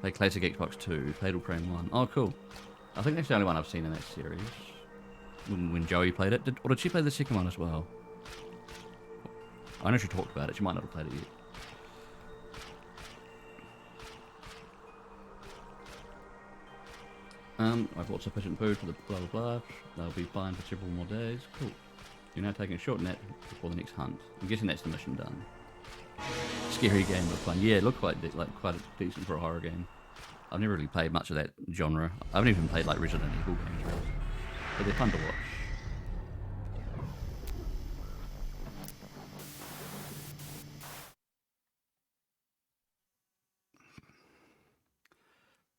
A: Played Classic Xbox 2. Fatal Frame 1. Oh, cool. I think that's the only one I've seen in that series. When Joey played it. Or did she play the second one as well? I know she talked about it. She might not have played it yet. I've bought sufficient food for the blah blah blah. They'll be fine for several more days. Cool. You're now taking a short nap before the next hunt. I'm guessing that's the mission done. Scary game, but fun. Yeah, it looked quite decent for a horror game. I've never really played much of that genre. I haven't even played like Resident Evil games really. But they're fun to watch.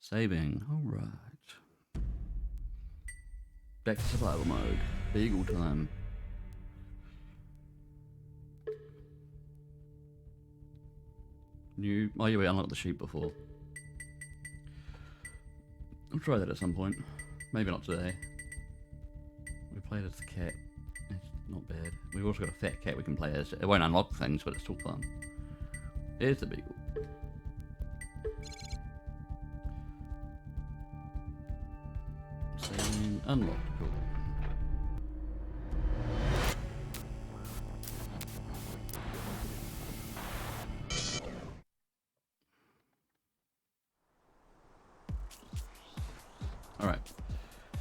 A: Saving. Alright. Back to survival mode. Beagle time. New. Oh yeah, we unlocked the sheep before. I'll try that at some point. Maybe not today. We played as the cat. It's not bad. We've also got a fat cat we can play as. It won't unlock things, but it's still fun. There's the beagle. Saving unlocked. Cool. Alright.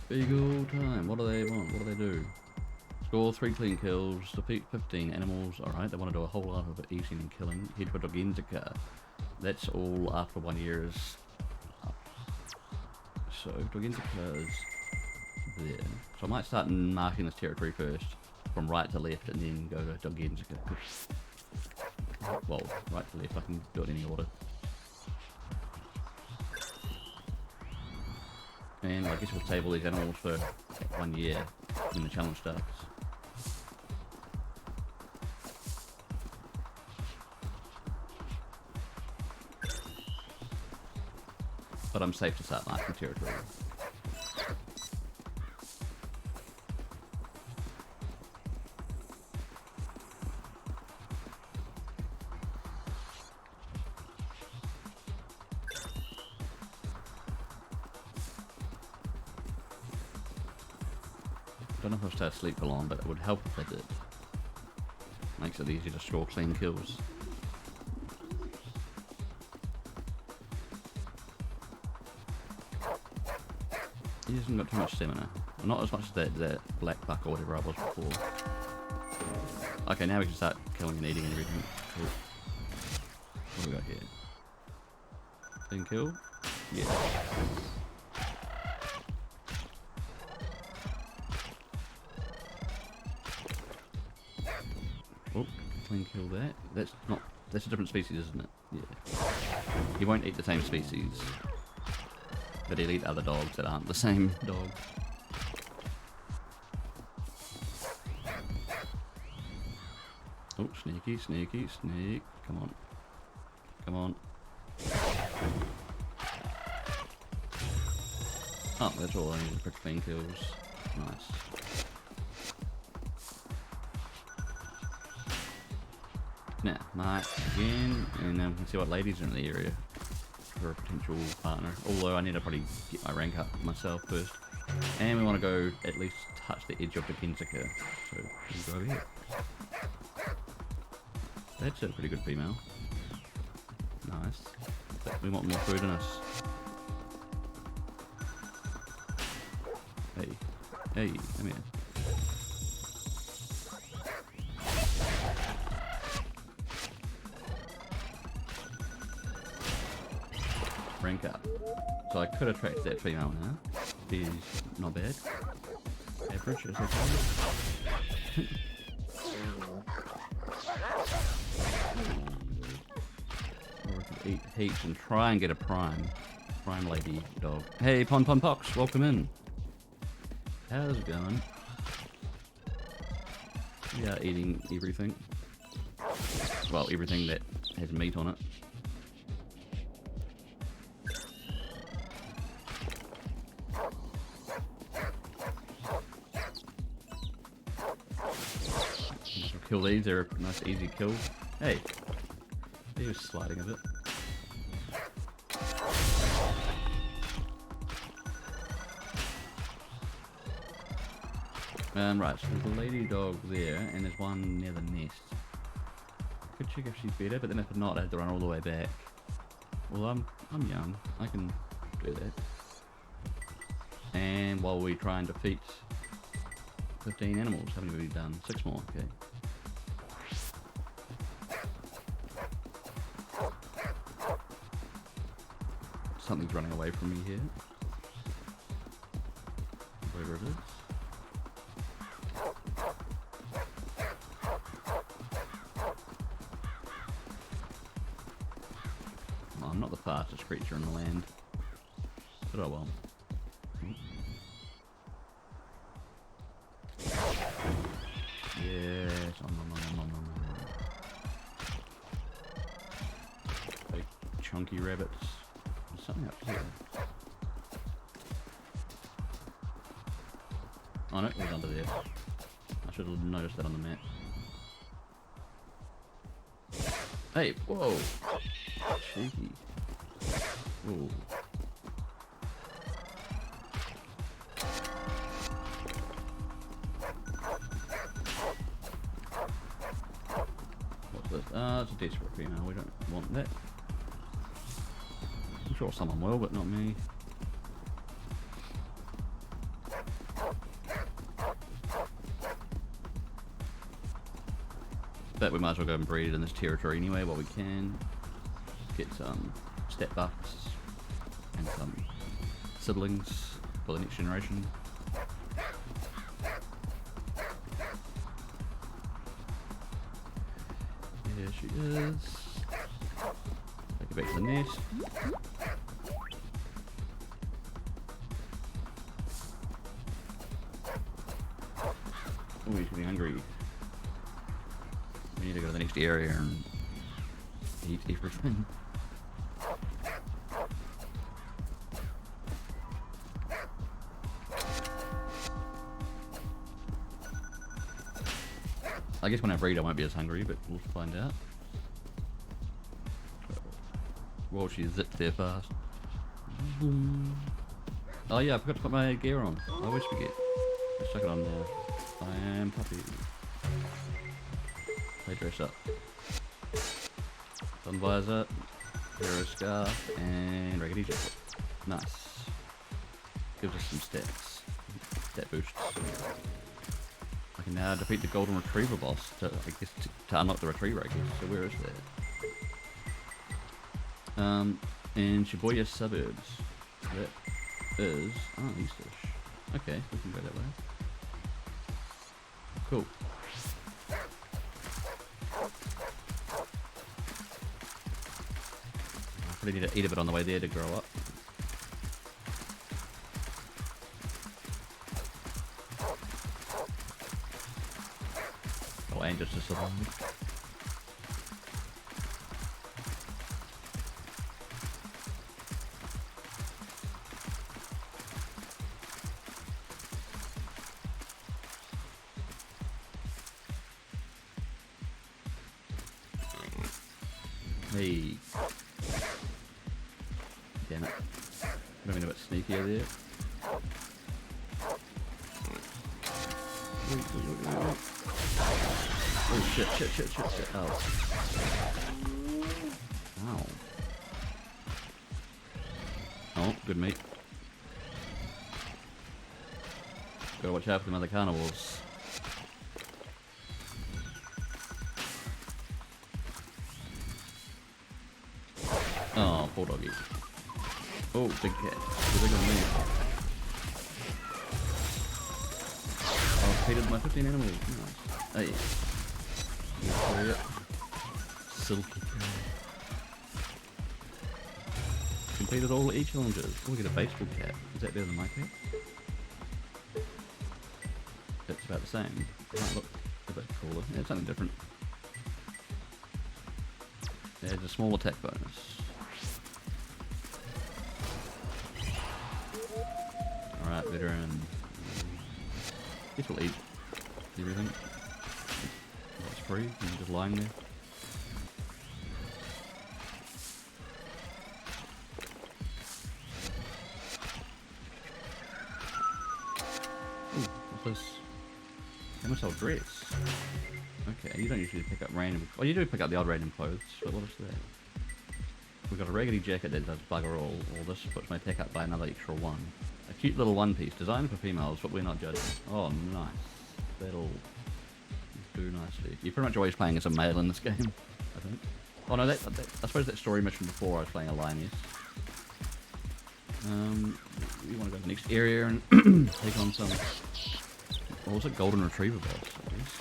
A: Beagle time. What do they want? What do they do? Score 3 clean kills, defeat 15 animals. Alright, they want to do a whole lot of eating and killing. Head for Dogenzika. That's all after 1 year is up. So, Dogenzika is there. So I might start marking this territory first, from right to left, and then go to Dogenzika. Well, right to left, I can do it in any order. And I guess we'll table these animals for 1 year when the challenge starts. But I'm safe to start marking territory. I don't know if I'll stay asleep for long, but it would help if I did. Makes it easier to score clean kills. He hasn't got too much stamina. Well, not as much as that black buck or whatever I was before. Okay, now we can start killing and eating and everything. Cool. What do we got here? Clean kill? Yeah. Oh, clean kill that. That's a different species, isn't it? Yeah. He won't eat the same species. But he'll eat other dogs that aren't the same dog. Oh, sneaky, sneaky, sneak. Come on. Come on. Oh, that's all I need for clean kills. Nice. Now, mark again, and then we can see what ladies are in the area for a potential partner. Although I need to probably get my rank up myself first. And we want to go at least touch the edge of the Dogenzika. So we'll go over here. That's a pretty good female. Nice. But we want more food in us. Hey. Hey, come here. Rank up. So I could attract that female now. She's not bad. Average is okay. eat heaps and try and get a prime lady dog. Hey, Pon Pon Pox, welcome in. How's it going? Yeah, eating everything. Well, everything that has meat on it. Kill these, they're a nice easy kill. Hey, they're just sliding a bit. Right, so there's a lady dog there, and there's one near the nest. Could check if she's better, but then if not, I have to run all the way back. Well, I'm young, I can do that. And while we try and defeat 15 animals, how many have we done? 6 more, okay. Something's running away from me here. Wherever it is. Oh, I'm not the fastest creature in the land. But oh well. Yes, big chunky rabbits. There's something up here. Oh no, it was under there. I should have noticed that on the map. Hey, whoa! Cheeky. Ooh. What's this? It's a desperate female. We don't want that. I'm sure someone will, but not me. But we might as well go and breed it in this territory anyway while we can. Get some stat buffs and some siblings for the next generation. Here she is. Take her back to the nest. Oh, he's getting hungry. We need to go to the next area and eat everything. I guess when I breed I won't be as hungry, but we'll find out. Well, she zipped there fast. Oh yeah, I forgot to put my gear on. I always forget. Let's chuck it on now. I am puppy. They dress up. Sun visor, hero scarf, and raggedy jacket. Nice. Gives us some stats. Stat boosts. I can now defeat the golden retriever boss to, I guess, to unlock the retriever, I guess. So where is that? In Shibuya suburbs. That is eastish. Okay, we can go that way. Cool. I need to eat a bit on the way there to grow up. Oh, and just to survive. Hey. Damn it. Could have been a bit sneakier there. Oh shit. Oh. Ow. Oh, good meat. Gotta watch out for them other carnivores. Oh, poor doggy. Oh, big cat. They're bigger than me. Oh, I've defeated my 15 animals. Nice. Hey. You carry it. Silky cow. completed all E-challenges. Oh, we get a baseball cap. Is that better than my cap? It's about the same. It might look a bit cooler. Yeah, it's something different. Yeah, it's a small attack bonus. Alright, veteran. Guess we'll eat everything. That's free, and just lying there. Ooh, what's this? Camisole dress. Okay, you don't usually pick up random. Oh, you do pick up the odd random clothes, but what is that? We've got a raggedy jacket that does bugger all. Or this puts my attack up by another extra 1. A cute little one piece, designed for females, but we're not judging. Oh, nice. That'll do nicely. You're pretty much always playing as a male in this game, I think. Oh no, that I suppose that story mission before I was playing a lioness. We want to go to the next area and take on some. What was it? Golden Retriever boss, I guess.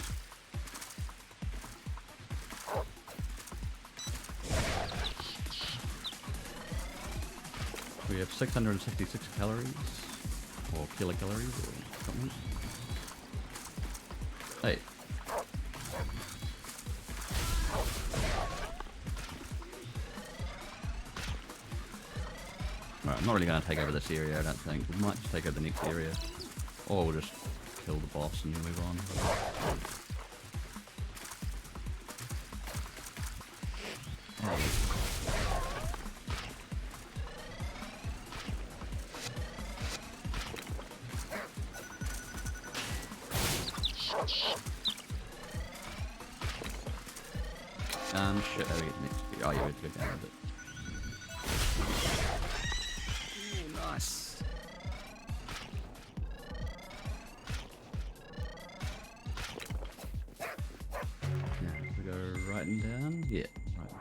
A: We have 666 calories, or kilocalories, or something. Hey. Alright, I'm not really going to take over this area, I don't think. We might just take over the next area. Or we'll just kill the boss and move on. Shit, how do we get next? Oh, you have to go down with it. Ooh, nice. Now, we go right and down? Yeah, right.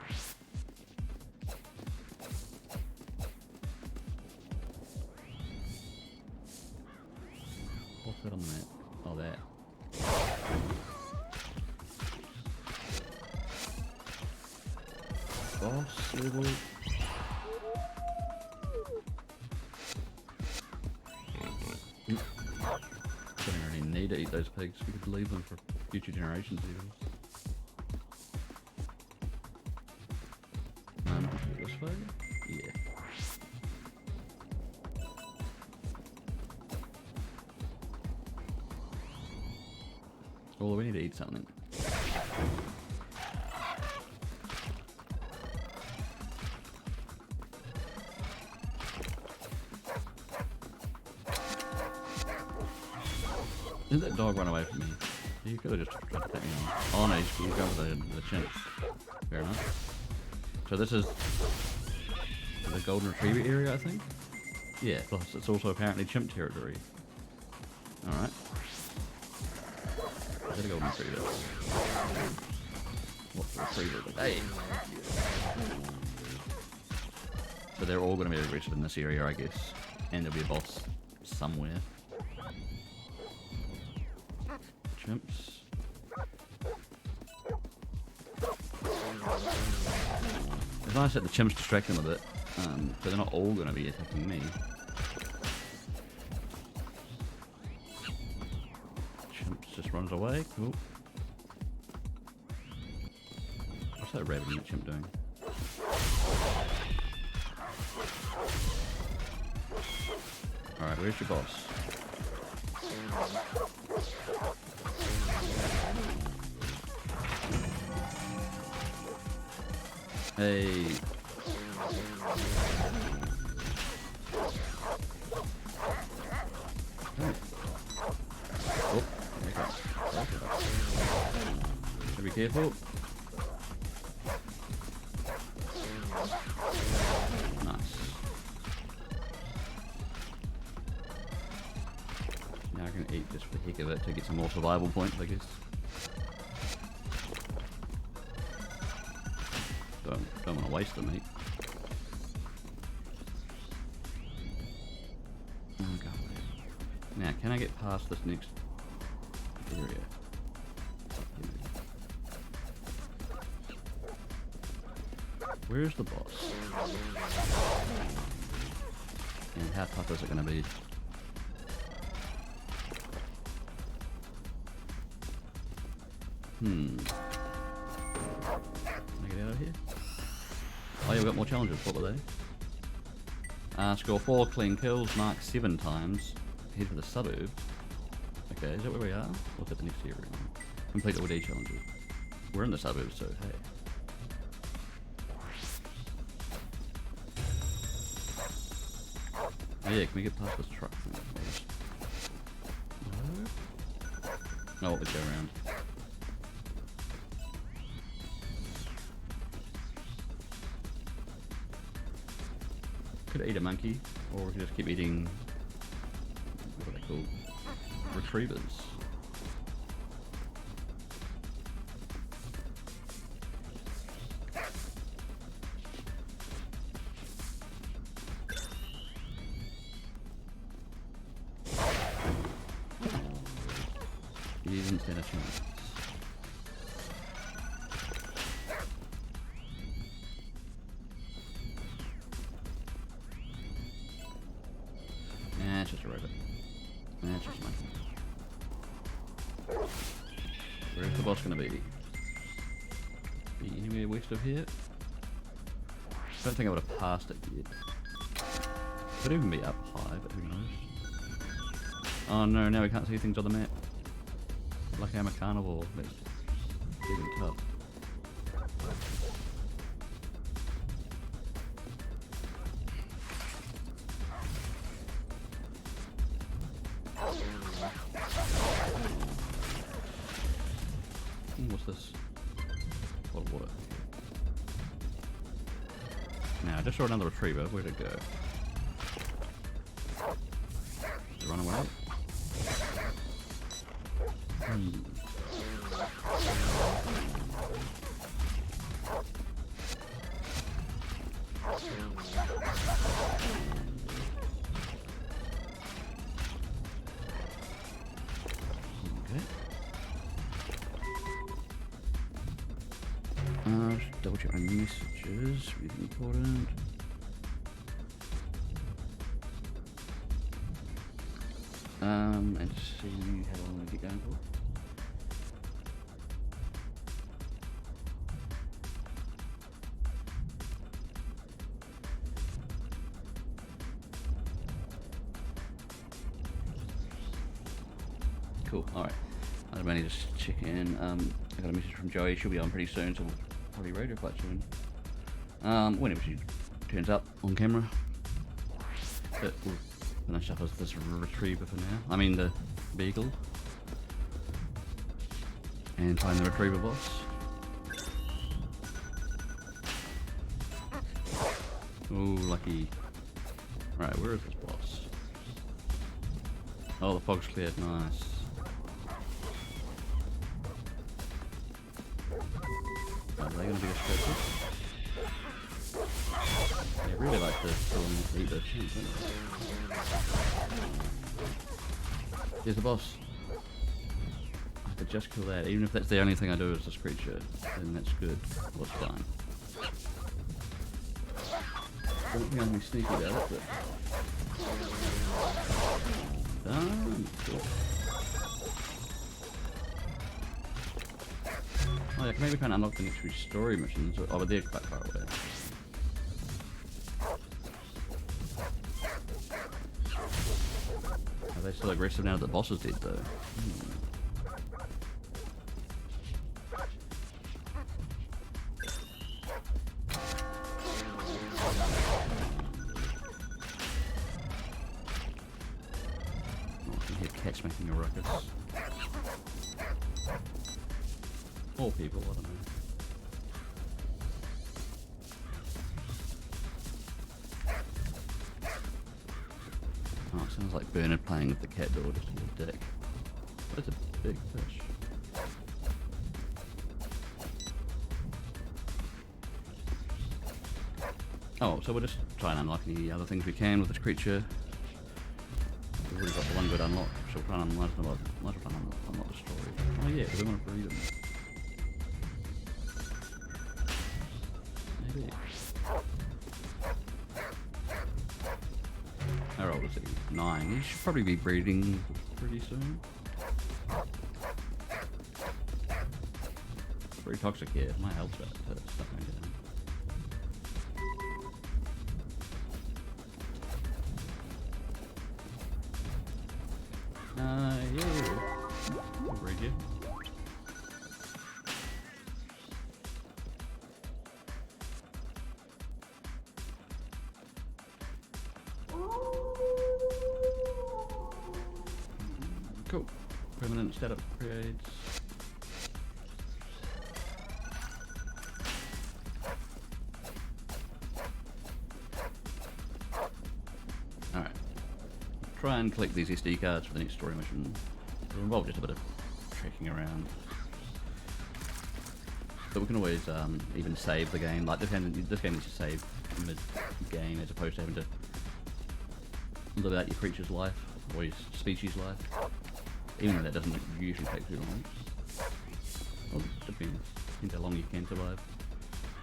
A: What's that on the map? Oh, that. Boss level. Don't really need to eat those pigs. We could leave them for future generations even. This way? Yeah. Well, we need to eat something. Did that dog run away from me? You could have just tried to take me on. Oh no, he's going for the chimps. Fair enough. So this is the Golden Retriever area, I think? Yeah, plus it's also apparently chimp territory. Alright. Is that a Golden Retriever? What's the Retriever? Hey! So they're all going to be aggressive in this area, I guess. And there'll be a boss somewhere. Chimps. It's nice that the chimps distract them a bit, but they're not all going to be attacking me. Chimps just runs away, cool. What's that rabbit chimp doing? Alright, where's your boss? Hey. Oh, okay. Be careful. Nice. Now I can eat just for the heck of it to get some more survival points, I guess. Don't want to waste them, mate. Okay. Now, can I get past this next area? Where's the boss? And how tough is it going to be? Can I get out of here? Oh yeah, we've got more challenges. What were they? Score 4 clean kills, mark 7 times. Head for the suburb. Okay, is that where we are? Or is that the next area? Complete all D challenges. We're in the suburbs, so hey. Oh yeah, can we get past this truck thing, please? No? Oh, let's go around. Could eat a monkey, or we could just keep eating, what are they called? Retrievers. He didn't stand a chance. Nah, it's just a robot. Nah, it's just a monkey. Where's the boss gonna be? Be anywhere west of here? Don't think I would have passed it yet. Could even be up high, but who knows? Oh no, now we can't see things on the map. Like I'm a carnivore. That's even tough. What's this? Bottle of water. Now, I just saw another retriever. Where'd it go? Did it run away? Just double check my messages, really important. And see how long we get going for. Cool, alright. I'm only just checking. I got a message from Joey, she'll be on pretty soon, so we'll probably radio quite soon. Whenever she turns up on camera. But we'll finish up with this retriever for now. I mean the beagle. And find the retriever boss. Ooh, lucky. Right, where is this boss? Oh, the fog's cleared, nice. Are they going to be distracted? They really like to kill and eat their cheese, don't they? Here's the boss. I could just kill that. Even if that's the only thing I do is this creature, then that's good. Well, it's fine. I don't think I'm going to be sneaky about it, but... Done. Cool. Oh yeah, maybe we can't unlock the next few story missions. Oh, but they're quite far away. Are they still aggressive now that the boss is dead though? Oh, I can hear cats making a ruckus. Or people, I don't know. Oh, it sounds like Bernard playing with the cat door, just a little dick. That's a big fish. Oh, so we'll just try and unlock any other things we can with this creature. We've already got the one good unlock, so we'll try and unlock the story. Oh yeah, because we want to breed them. old is he? 9. He should probably be breeding pretty soon. Pretty toxic here. My health's stuff going down. Yeah. I'll breed you. Cool. Permanent stat upgrades. Alright. Try and collect these SD cards for the next story mission. It'll involve just a bit of trekking around. But we can always even save the game. Like this game needs to save mid-game as opposed to having to live out your creature's life or your species' life. Even though that doesn't usually take too long. Well, it depends. Depends how long you can survive.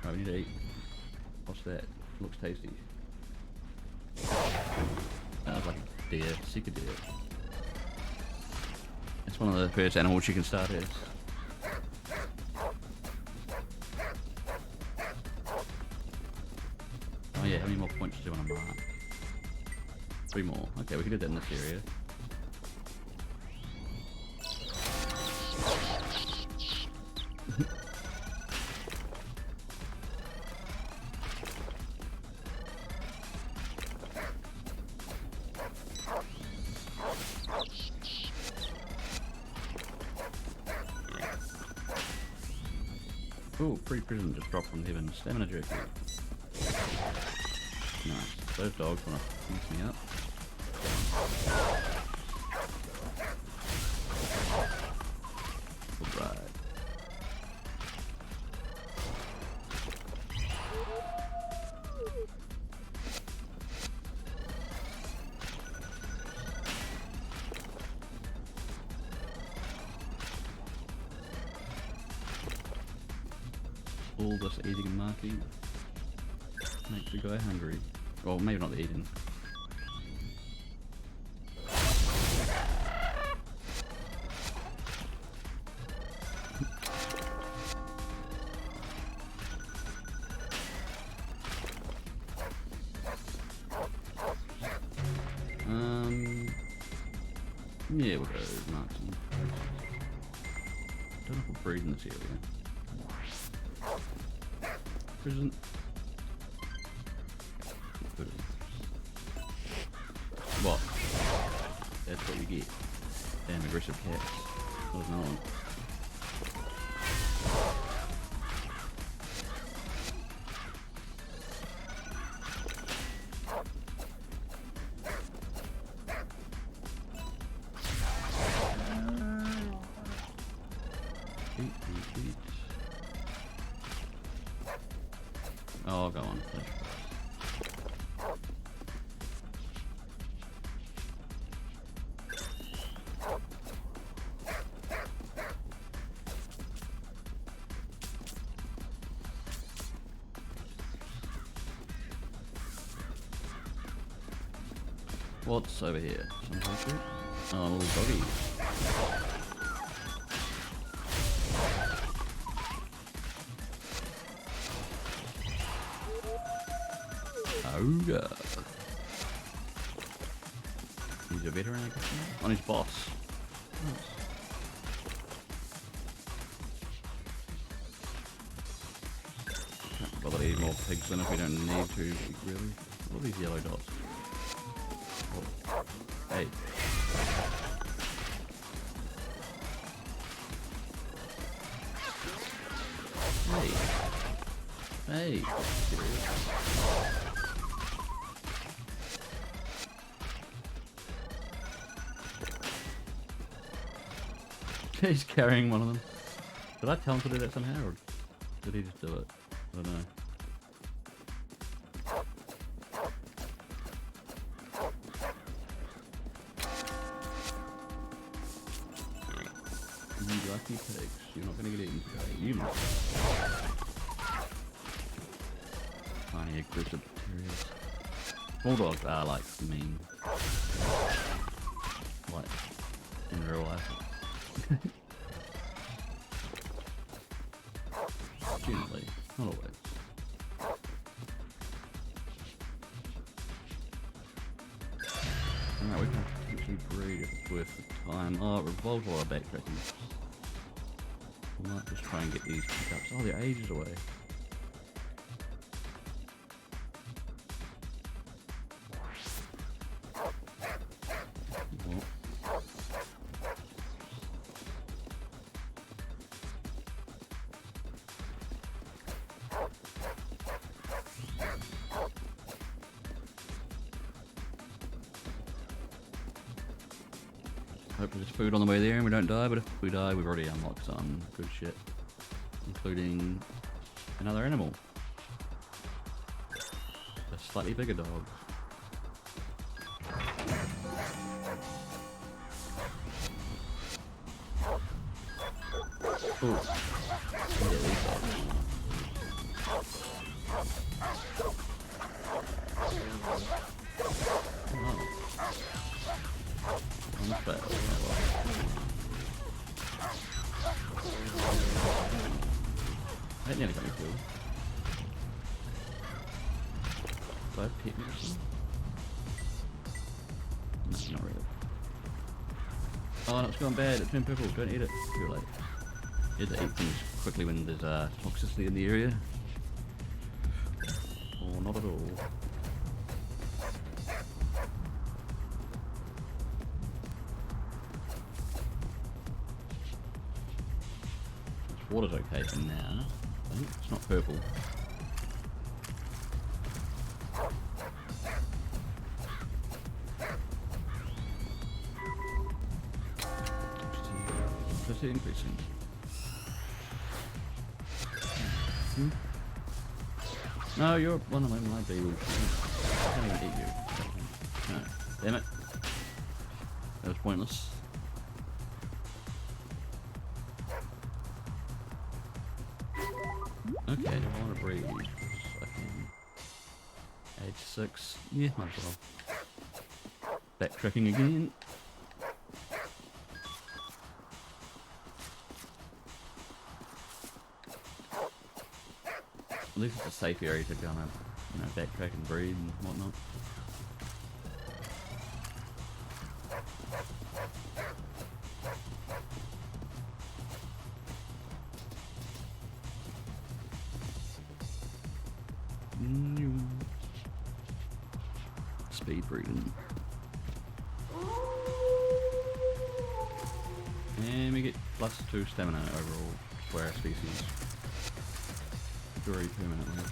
A: Right, we need to eat. What's that? Looks tasty. That was like a deer. Seek a deer. It's one of the first animals you can start as. Oh yeah, how many more points do you want to mark? 3 more. Okay, we can do that in this area. Ooh, free prison just dropped from heaven. Stamina jerky. Nice. Those dogs want to piece me up. Alright. All this eating and marking makes the guy hungry. Well, maybe not the eating. Yeah, we'll go Martin. Don't know if we'll breed in this area. Prison. What? That's what you get. Damn aggressive cats. That was another one. Eat. Oh, go on. What's over here? Some country? Oh, a little doggy. Ogre. He's a veteran, I guess. On his boss. Nice. Can't bother to eat more pigs than if we don't need to, really. What are these yellow dots? Oh. Hey. Hey. Hey. He's carrying one of them. Did I tell him to do that somehow, or did he just do it? I don't know. You lucky pigs. You're not going to get eaten today. You must. Tiny aggressive terriers. Small dogs are like mean. Like in real life. Generally, not always. Alright, we can actually breed if it's worth the time. Oh, it revolves a lot of backtracking. I might just try and get these pickups. Oh, they're ages away. Hope there's food on the way there and we don't die, but if we die, we've already unlocked some good shit. Including another animal. A slightly bigger dog. Ooh. Yeah, these dogs. Not bad. That nearly got me killed. Do I have pet medicine? No, not really. Oh, no, it's gone bad. It's turned purple. Don't eat it. Too late. You have to eat things quickly when there's toxicity in the area. Or not at all. Water's okay for now. I think it's not purple. Just increasing. No, you're one of my baby. I can't even eat you. No. Damn it. That was pointless. Okay, I want to breed. I can. Age 6. Yeah, might as well. Backtracking again. At least it's a safe area to kind of, backtrack and breed and whatnot. Speed breeding. And we get +2 stamina overall for our species. Very permanently.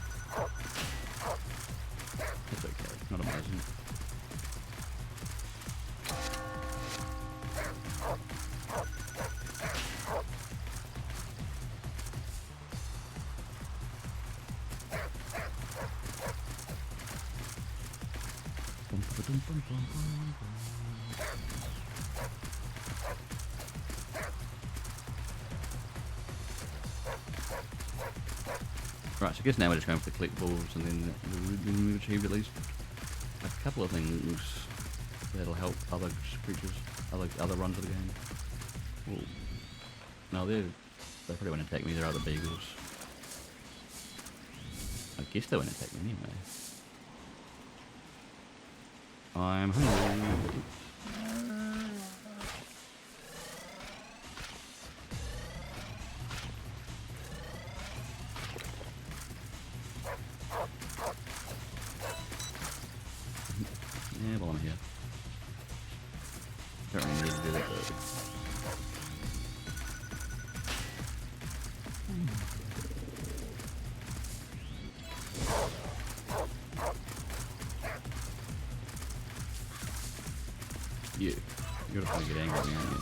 A: It's okay, it's not amazing. Right, so I guess now we're just going for the collectibles, and then we've achieved at least a couple of things that'll help other creatures, other runs of the game. Ooh. No, they probably won't attack me, they're other beagles. I guess they won't attack me anyway. I'm hungry. Yeah, while I'm here. Don't really need to do that though. You. You're gonna get angry at me, aren't you?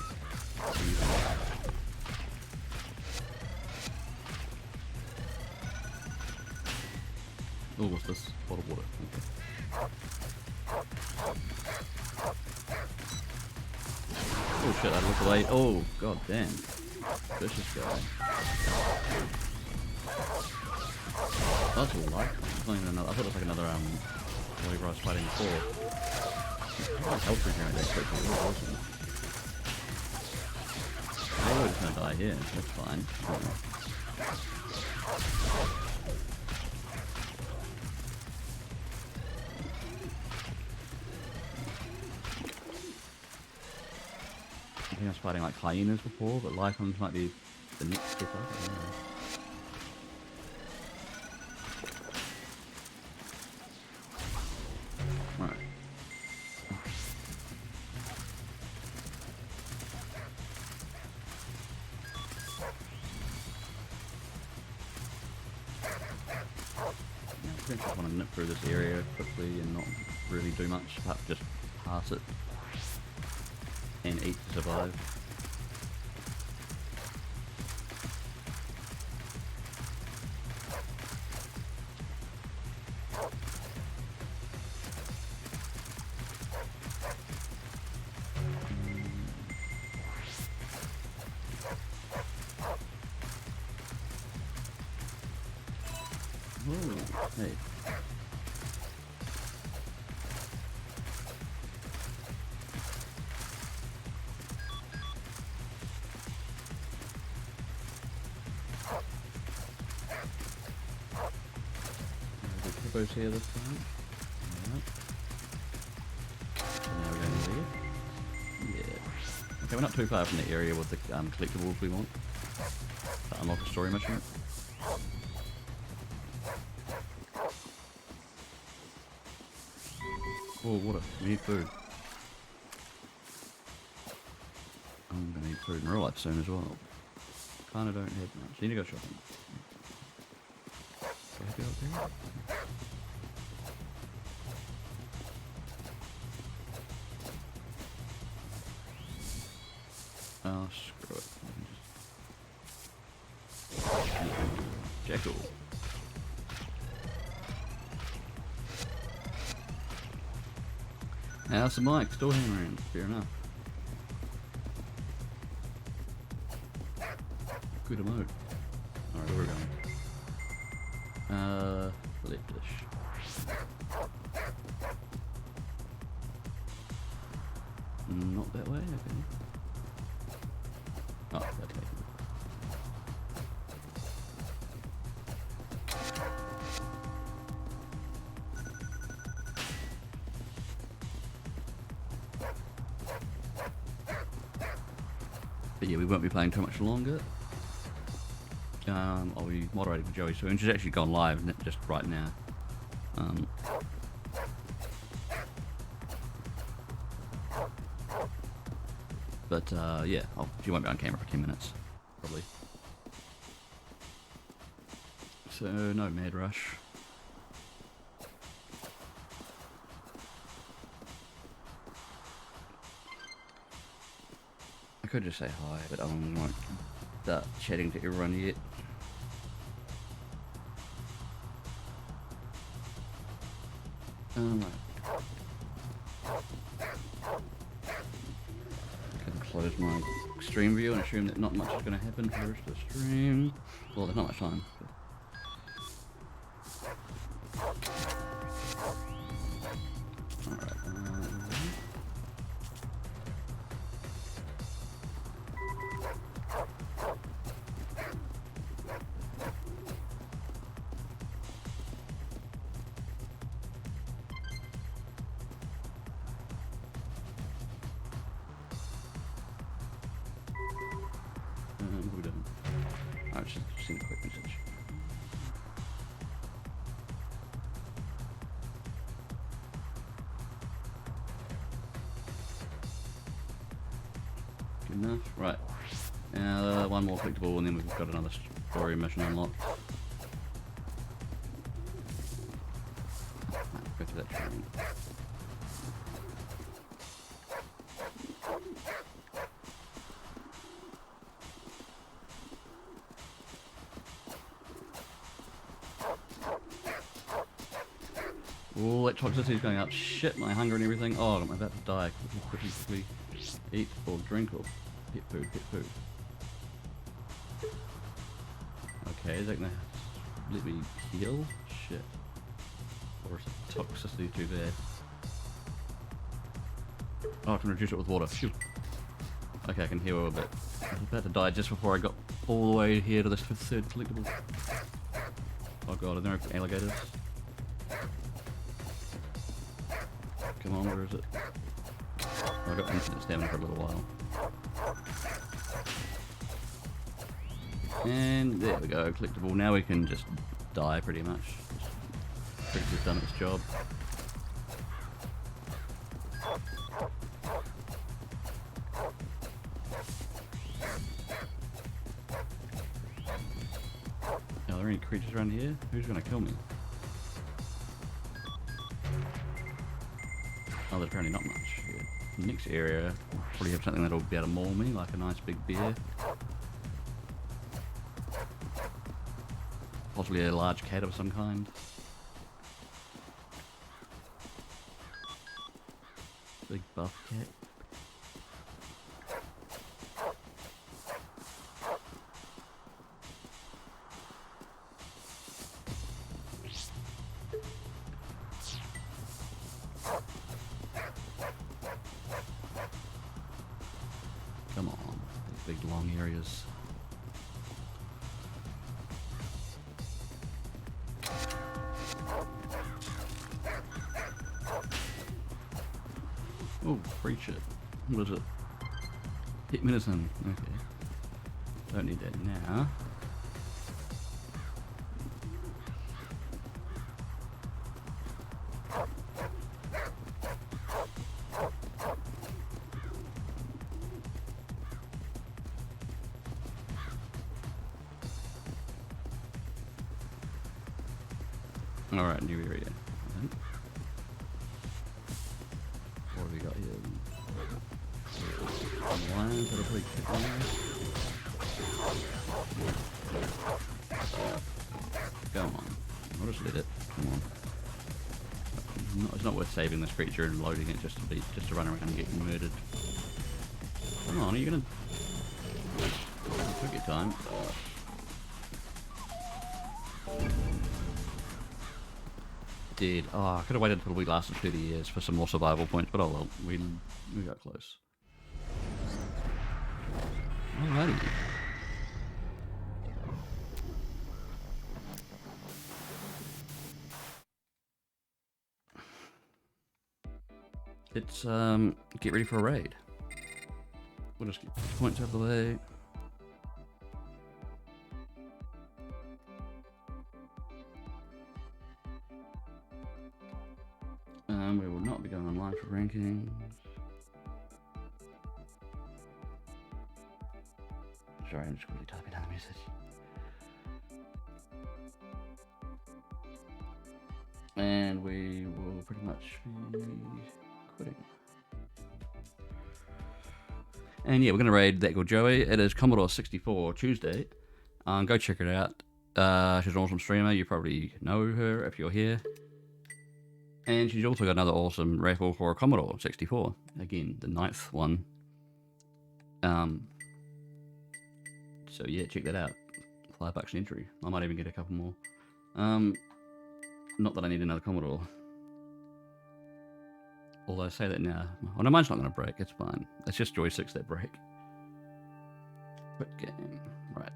A: Oh, what's this? Bottle of water. Okay. Oh shit, I looked away. Oh, god damn. Vicious guy. That's all like. It's not even another. I thought it was like another whatever I was fighting before. Oh, health regeneration is pretty awesome. Oh, we're just gonna die here, that's fine. I think I was fighting like hyenas before, but Lycons might be the next step up. I don't know. Right. I think I want to nip through this area quickly and not really do much, but just pass it and eat to survive. Ooh, hey. Hippos here this time. Alright. So now we're going over here. Yeah. Okay, we're not too far from the area with the collectibles we want to unlock a story mission. Oh, water. We need food. I'm gonna need food in real life soon as well. Kinda don't have much. Need to go shopping. Do I have to go up there? Oh, screw it. Jekyll. How's the mic? Still hammering. Fair enough. Good emote. Alright, where are we going? Leftish. Not that way, okay. Oh, okay. But yeah, we won't be playing too much longer. I'll be moderating for Joey soon. She's actually gone live just right now. But yeah, she won't be on camera for 10 minutes, probably. So no mad rush. I could just say hi, but I won't start chatting to everyone yet. Right. Can close my stream view and assume that not much is going to happen for the rest of the stream. Well, there's not much time. Alright. What are we doing? I was just seen a quick message. Good enough. Right. Now one more collectible and then we've got another story mission unlocked. Right, go through that training. Oh, that toxicity's going up. Shit, my hunger and everything. Oh, I'm about to die. Quickly eat or drink or pet food. Okay, is that gonna let me heal? Shit. Or is the toxicity too bad? Oh, I can reduce it with water. Phew. Okay, I can heal a bit. I was about to die just before I got all the way here to this third collectible. Oh god, are there alligators? Come on, where is it? Oh, I got infinite stamina for a little while. And there we go, collectible. Now we can just die pretty much. Creature's done its job. Are there any creatures around here? Who's gonna kill me? Oh, there's apparently not much here. The next area will probably have something that'll be able to maul me, like a nice big bear. Possibly a large cat of some kind. Big buff cat. Come on, these big long areas. Oh, free shit. What is it? Hit medicine. Okay. Don't need that now. Alright, new area. What have we got here? Lions that are pretty quick Come on. I'll just let it. Come on. No, it's not worth saving this creature and loading it just to run around and get murdered. Come on, are you gonna... Took your time. Dead. Oh, I could have waited until we lasted 30 years for some more survival points, but oh well, we got close. Alrighty. Let's get ready for a raid. We'll just get these points out of the way. We will not be going online for rankings. Sorry, I'm just quickly typing out a message. And we will pretty much be quitting. And yeah, we're going to raid that girl Joey. It is Commodore 64 Tuesday. Go check it out. She's an awesome streamer. You probably know her if you're here. And she's also got another awesome raffle for a Commodore 64. Again, the 9th one. So yeah, check that out. $5 an entry. I might even get a couple more. Not that I need another Commodore. Although I say that now. Oh no, mine's not going to break. It's fine. It's just joysticks that break. Quit game. Right.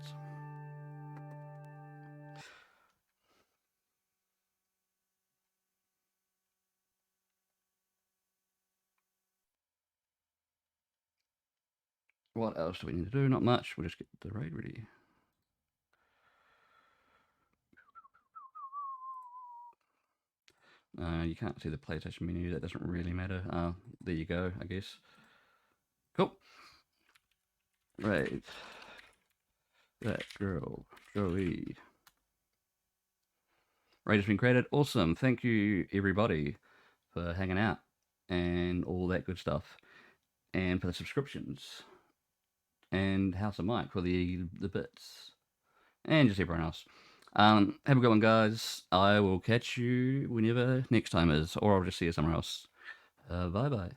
A: What else do we need to do? Not much. We'll just get the raid ready. You can't see the PlayStation menu. That doesn't really matter. There you go, I guess. Cool. Right. That girl, Joey. Raid has been created. Awesome. Thank you, everybody, for hanging out and all that good stuff. And for the subscriptions. And House of Mike for the bits. And just everyone else. Have a good one, guys. I will catch you whenever next time is. Or I'll just see you somewhere else. Bye-bye.